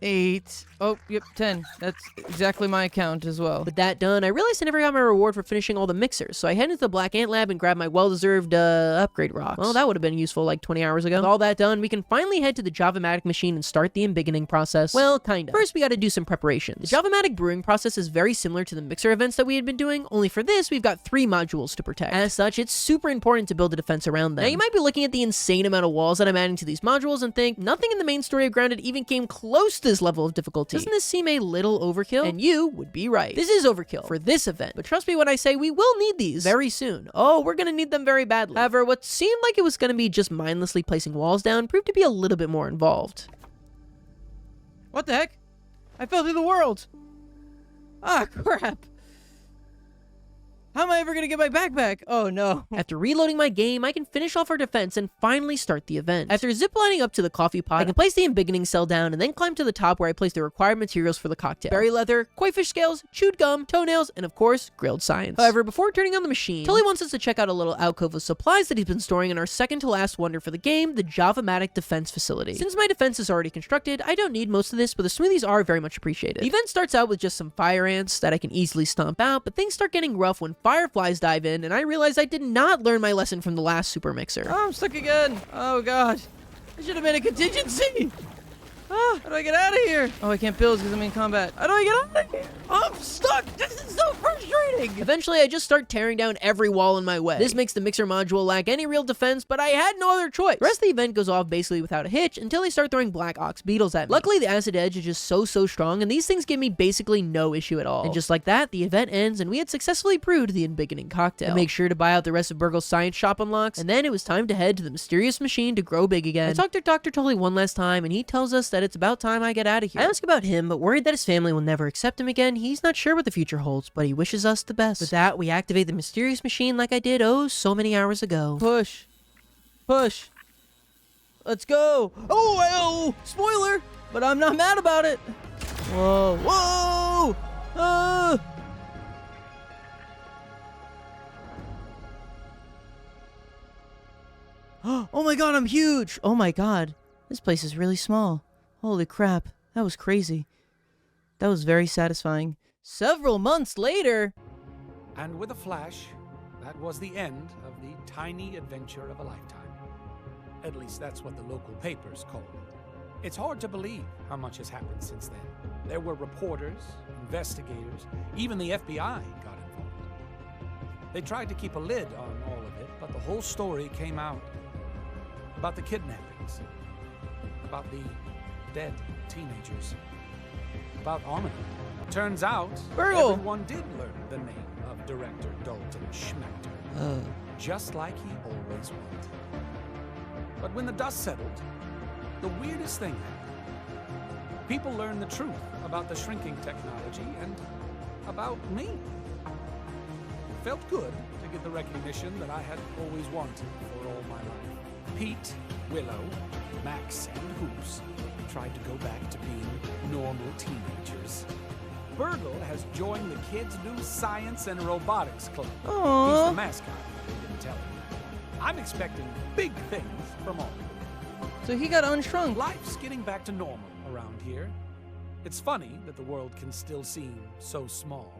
8. Oh, yep, 10. That's exactly my account as well. With that done, I realized I never got my reward for finishing all the mixers, so I head into the Black Ant Lab and grab my well-deserved, upgrade rocks. Well, that would have been useful like 20 hours ago. With all that done, we can finally head to the Java-matic machine and start the embiggening process. Well, kinda. First, we gotta do some preparations. The Java-matic brewing process is very similar to the mixer events that we had been doing, only for this, we've got 3 modules to protect. As such, it's super important to build a defense around them. Now, you might be looking at the insane amount of walls that I'm adding to these modules and think, nothing in the main story of Grounded even came close to this level of difficulty. Doesn't this seem a little overkill? And you would be right. This is overkill for this event, but trust me when I say we will need these very soon. Oh, we're gonna need them very badly. However, what seemed like it was gonna be just mindlessly placing walls down proved to be a little bit more involved. What the heck? I fell through the world. Ah, crap. How am I ever gonna get my backpack? Oh no. After reloading my game, I can finish off our defense and finally start the event. After ziplining up to the coffee pot, I can place the embiggening cell down and then climb to the top where I place the required materials for the cocktail. Berry leather, koi-fish scales, chewed gum, toenails, and of course, grilled science. However, before turning on the machine, Tully wants us to check out a little alcove of supplies that he's been storing in our second to last wonder for the game, the Java-matic defense facility. Since my defense is already constructed, I don't need most of this, but the smoothies are very much appreciated. The event starts out with just some fire ants that I can easily stomp out, but things start getting rough when fireflies dive in, and I realized I did not learn my lesson from the last super mixer. Oh, I'm stuck again. Oh god. I should have made a contingency. Ah, how do I get out of here? Oh, I can't build because I'm in combat. How do I get out of here? I'm stuck. This is so frustrating. Eventually, I just start tearing down every wall in my way. This makes the mixer module lack any real defense, but I had no other choice. The rest of the event goes off basically without a hitch until they start throwing black ox beetles at me. Luckily, the acid edge is just so strong, and these things give me basically no issue at all. And just like that, the event ends, and we had successfully brewed the embiggening cocktail. I make sure to buy out the rest of Burgle's science shop unlocks, and then it was time to head to the mysterious machine to grow big again. I talked to Dr. Tully one last time, and he tells us that it's about time I get out of here. I ask about him, but worried that his family will never accept him again, he's not sure what the future holds, but he wishes us the best. With that, we activate the mysterious machine like I did oh so many hours ago. Push. Push. Let's go. Oh, spoiler, but I'm not mad about it. Whoa, whoa. Oh my god, I'm huge. Oh my god. This place is really small. Holy crap, that was crazy. That was very satisfying. Several months later... And with a flash, that was the end of the tiny adventure of a lifetime. At least that's what the local papers call it. It's hard to believe how much has happened since then. There were reporters, investigators, even the FBI got involved. They tried to keep a lid on all of it, but the whole story came out. About the kidnappings, about the dead teenagers, about Armin. Turns out, everyone did learn the name of director Dalton Schmechter, just like he always wanted. But when the dust settled, the weirdest thing happened. People learned the truth about the shrinking technology and about me. It felt good to get the recognition that I had always wanted for all my life. Pete, Willow, Max, and Hoops tried to go back to being normal teenagers. Burgle has joined the kids' new science and robotics club. Aww. He's the mascot, they didn't tell me. I'm expecting big things from all of you. So he got unshrunk. Life's getting back to normal around here. It's funny that the world can still seem so small.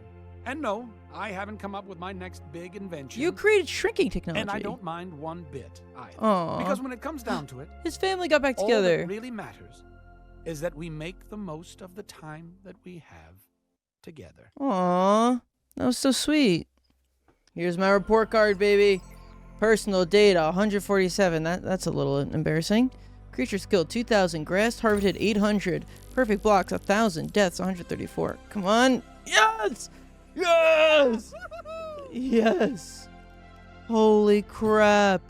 And no, I haven't come up with my next big invention. You created shrinking technology. And I don't mind one bit either. Aww. Because when it comes down to it, his family got back all together. that really matters is that we make the most of the time that we have together. Aww, that was so sweet. Here's my report card, baby. Personal data, 147. That's a little embarrassing. Creatures killed, 2,000. Grass harvested, 800. Perfect blocks, 1,000. Deaths, 134. Come on. Yes! Yes! Yes! Holy crap.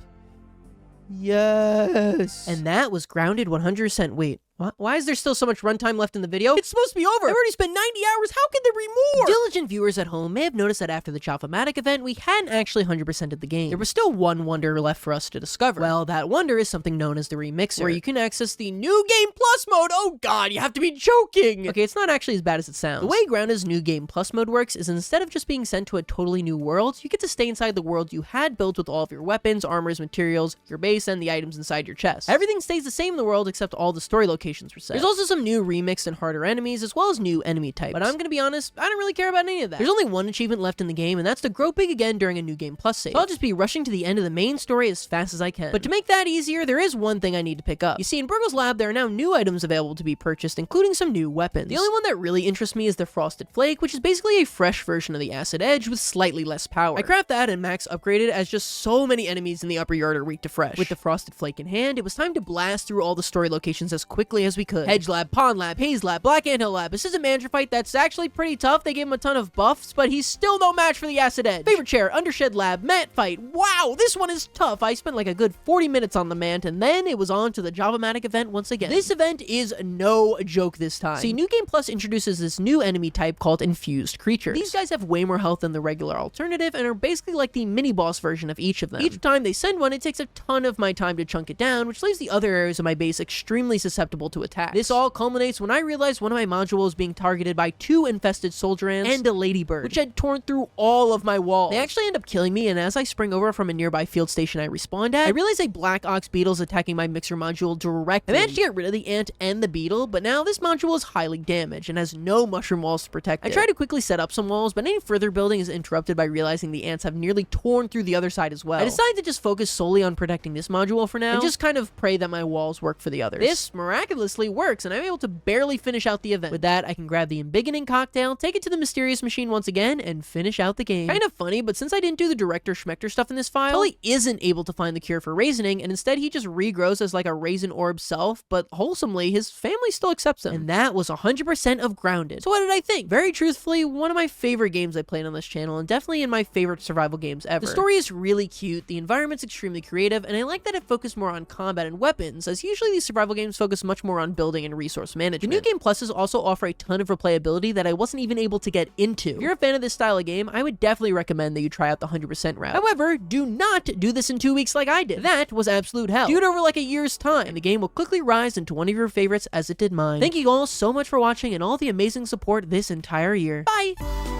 Yes! And that was grounded 100%. Wait, why is there still so much runtime left in the video? It's supposed to be over! I've already spent 90 hours, how can there be more? Diligent viewers at home may have noticed that after the Java-matic event, we hadn't actually 100%ed the game. There was still one wonder left for us to discover. Well, that wonder is something known as the Remixer, where you can access the New Game Plus mode. Oh god, you have to be joking! Okay, it's not actually as bad as it sounds. The way Grounded's New Game Plus mode works is instead of just being sent to a totally new world, you get to stay inside the world you had built with all of your weapons, armors, materials, your base, and the items inside your chest. Everything stays the same in the world except all the story locations were set. There's also some new remixed and harder enemies, as well as new enemy types. But I'm gonna be honest, I don't really care about any of that. There's only one achievement left in the game, and that's to grow big again during a New Game Plus save. So I'll just be rushing to the end of the main story as fast as I can. But to make that easier, there is one thing I need to pick up. You see, in Burgle's lab, there are now new items available to be purchased, including some new weapons. The only one that really interests me is the Frosted Flake, which is basically a fresh version of the Acid Edge with slightly less power. I craft that and max upgrade it as just so many enemies in the upper yard are weak to fresh. With the Frosted Flake in hand, it was time to blast through all the story locations as quickly as we could. Hedge Lab, Pond Lab, Haze Lab, Black Anthill Lab, Assistant Manager fight that's actually pretty tough. They gave him a ton of buffs, but he's still no match for the Acid Edge. Favorite Chair, Undershed Lab, Mant fight. Wow, this one is tough. I spent like a good 40 minutes on the Mant, and then it was on to the Java-matic event once again. This event is no joke this time. See, New Game Plus introduces this new enemy type called Infused Creatures. These guys have way more health than the regular alternative, and are basically like the mini-boss version of each of them. Each time they send one, it takes a ton of my time to chunk it down, which leaves the other areas of my base extremely susceptible to attacks. This all culminates when I realized one of my modules was being targeted by 2 infested soldier ants and a ladybird, which had torn through all of my walls. They actually end up killing me, and as I spring over from a nearby field station I respawned at, I realized a black ox beetle is attacking my mixer module directly. I managed to get rid of the ant and the beetle, but now this module is highly damaged and has no mushroom walls to protect it. I tried to quickly set up some walls, but any further building is interrupted by realizing the ants have nearly torn through the other side as well. I decided to just focus solely on protecting this module for now, and just kind of pray that my walls work for the others. This miraculously works, and I'm able to barely finish out the event. With that, I can grab the embiggening cocktail, take it to the mysterious machine once again, and finish out the game. Kind of funny, but since I didn't do the Director Schmechter stuff in this file, Tully isn't able to find the cure for raisoning, and instead he just regrows as like a raisin orb self, but wholesomely, his family still accepts him. And that was 100% of Grounded. So what did I think? Very truthfully, one of my favorite games I played on this channel, and definitely in my favorite survival games ever. The story is really cute, the environment's extremely creative, and I like that it focused more on combat and weapons, as usually these survival games focus much more on building and resource management. The New Game Pluses also offer a ton of replayability that I wasn't even able to get into. If you're a fan of this style of game, I would definitely recommend that you try out the 100% route. However, do not do this in 2 weeks like I did. That was absolute hell. Do it over like a year's time, and the game will quickly rise into one of your favorites as it did mine. Thank you all so much for watching and all the amazing support this entire year. Bye!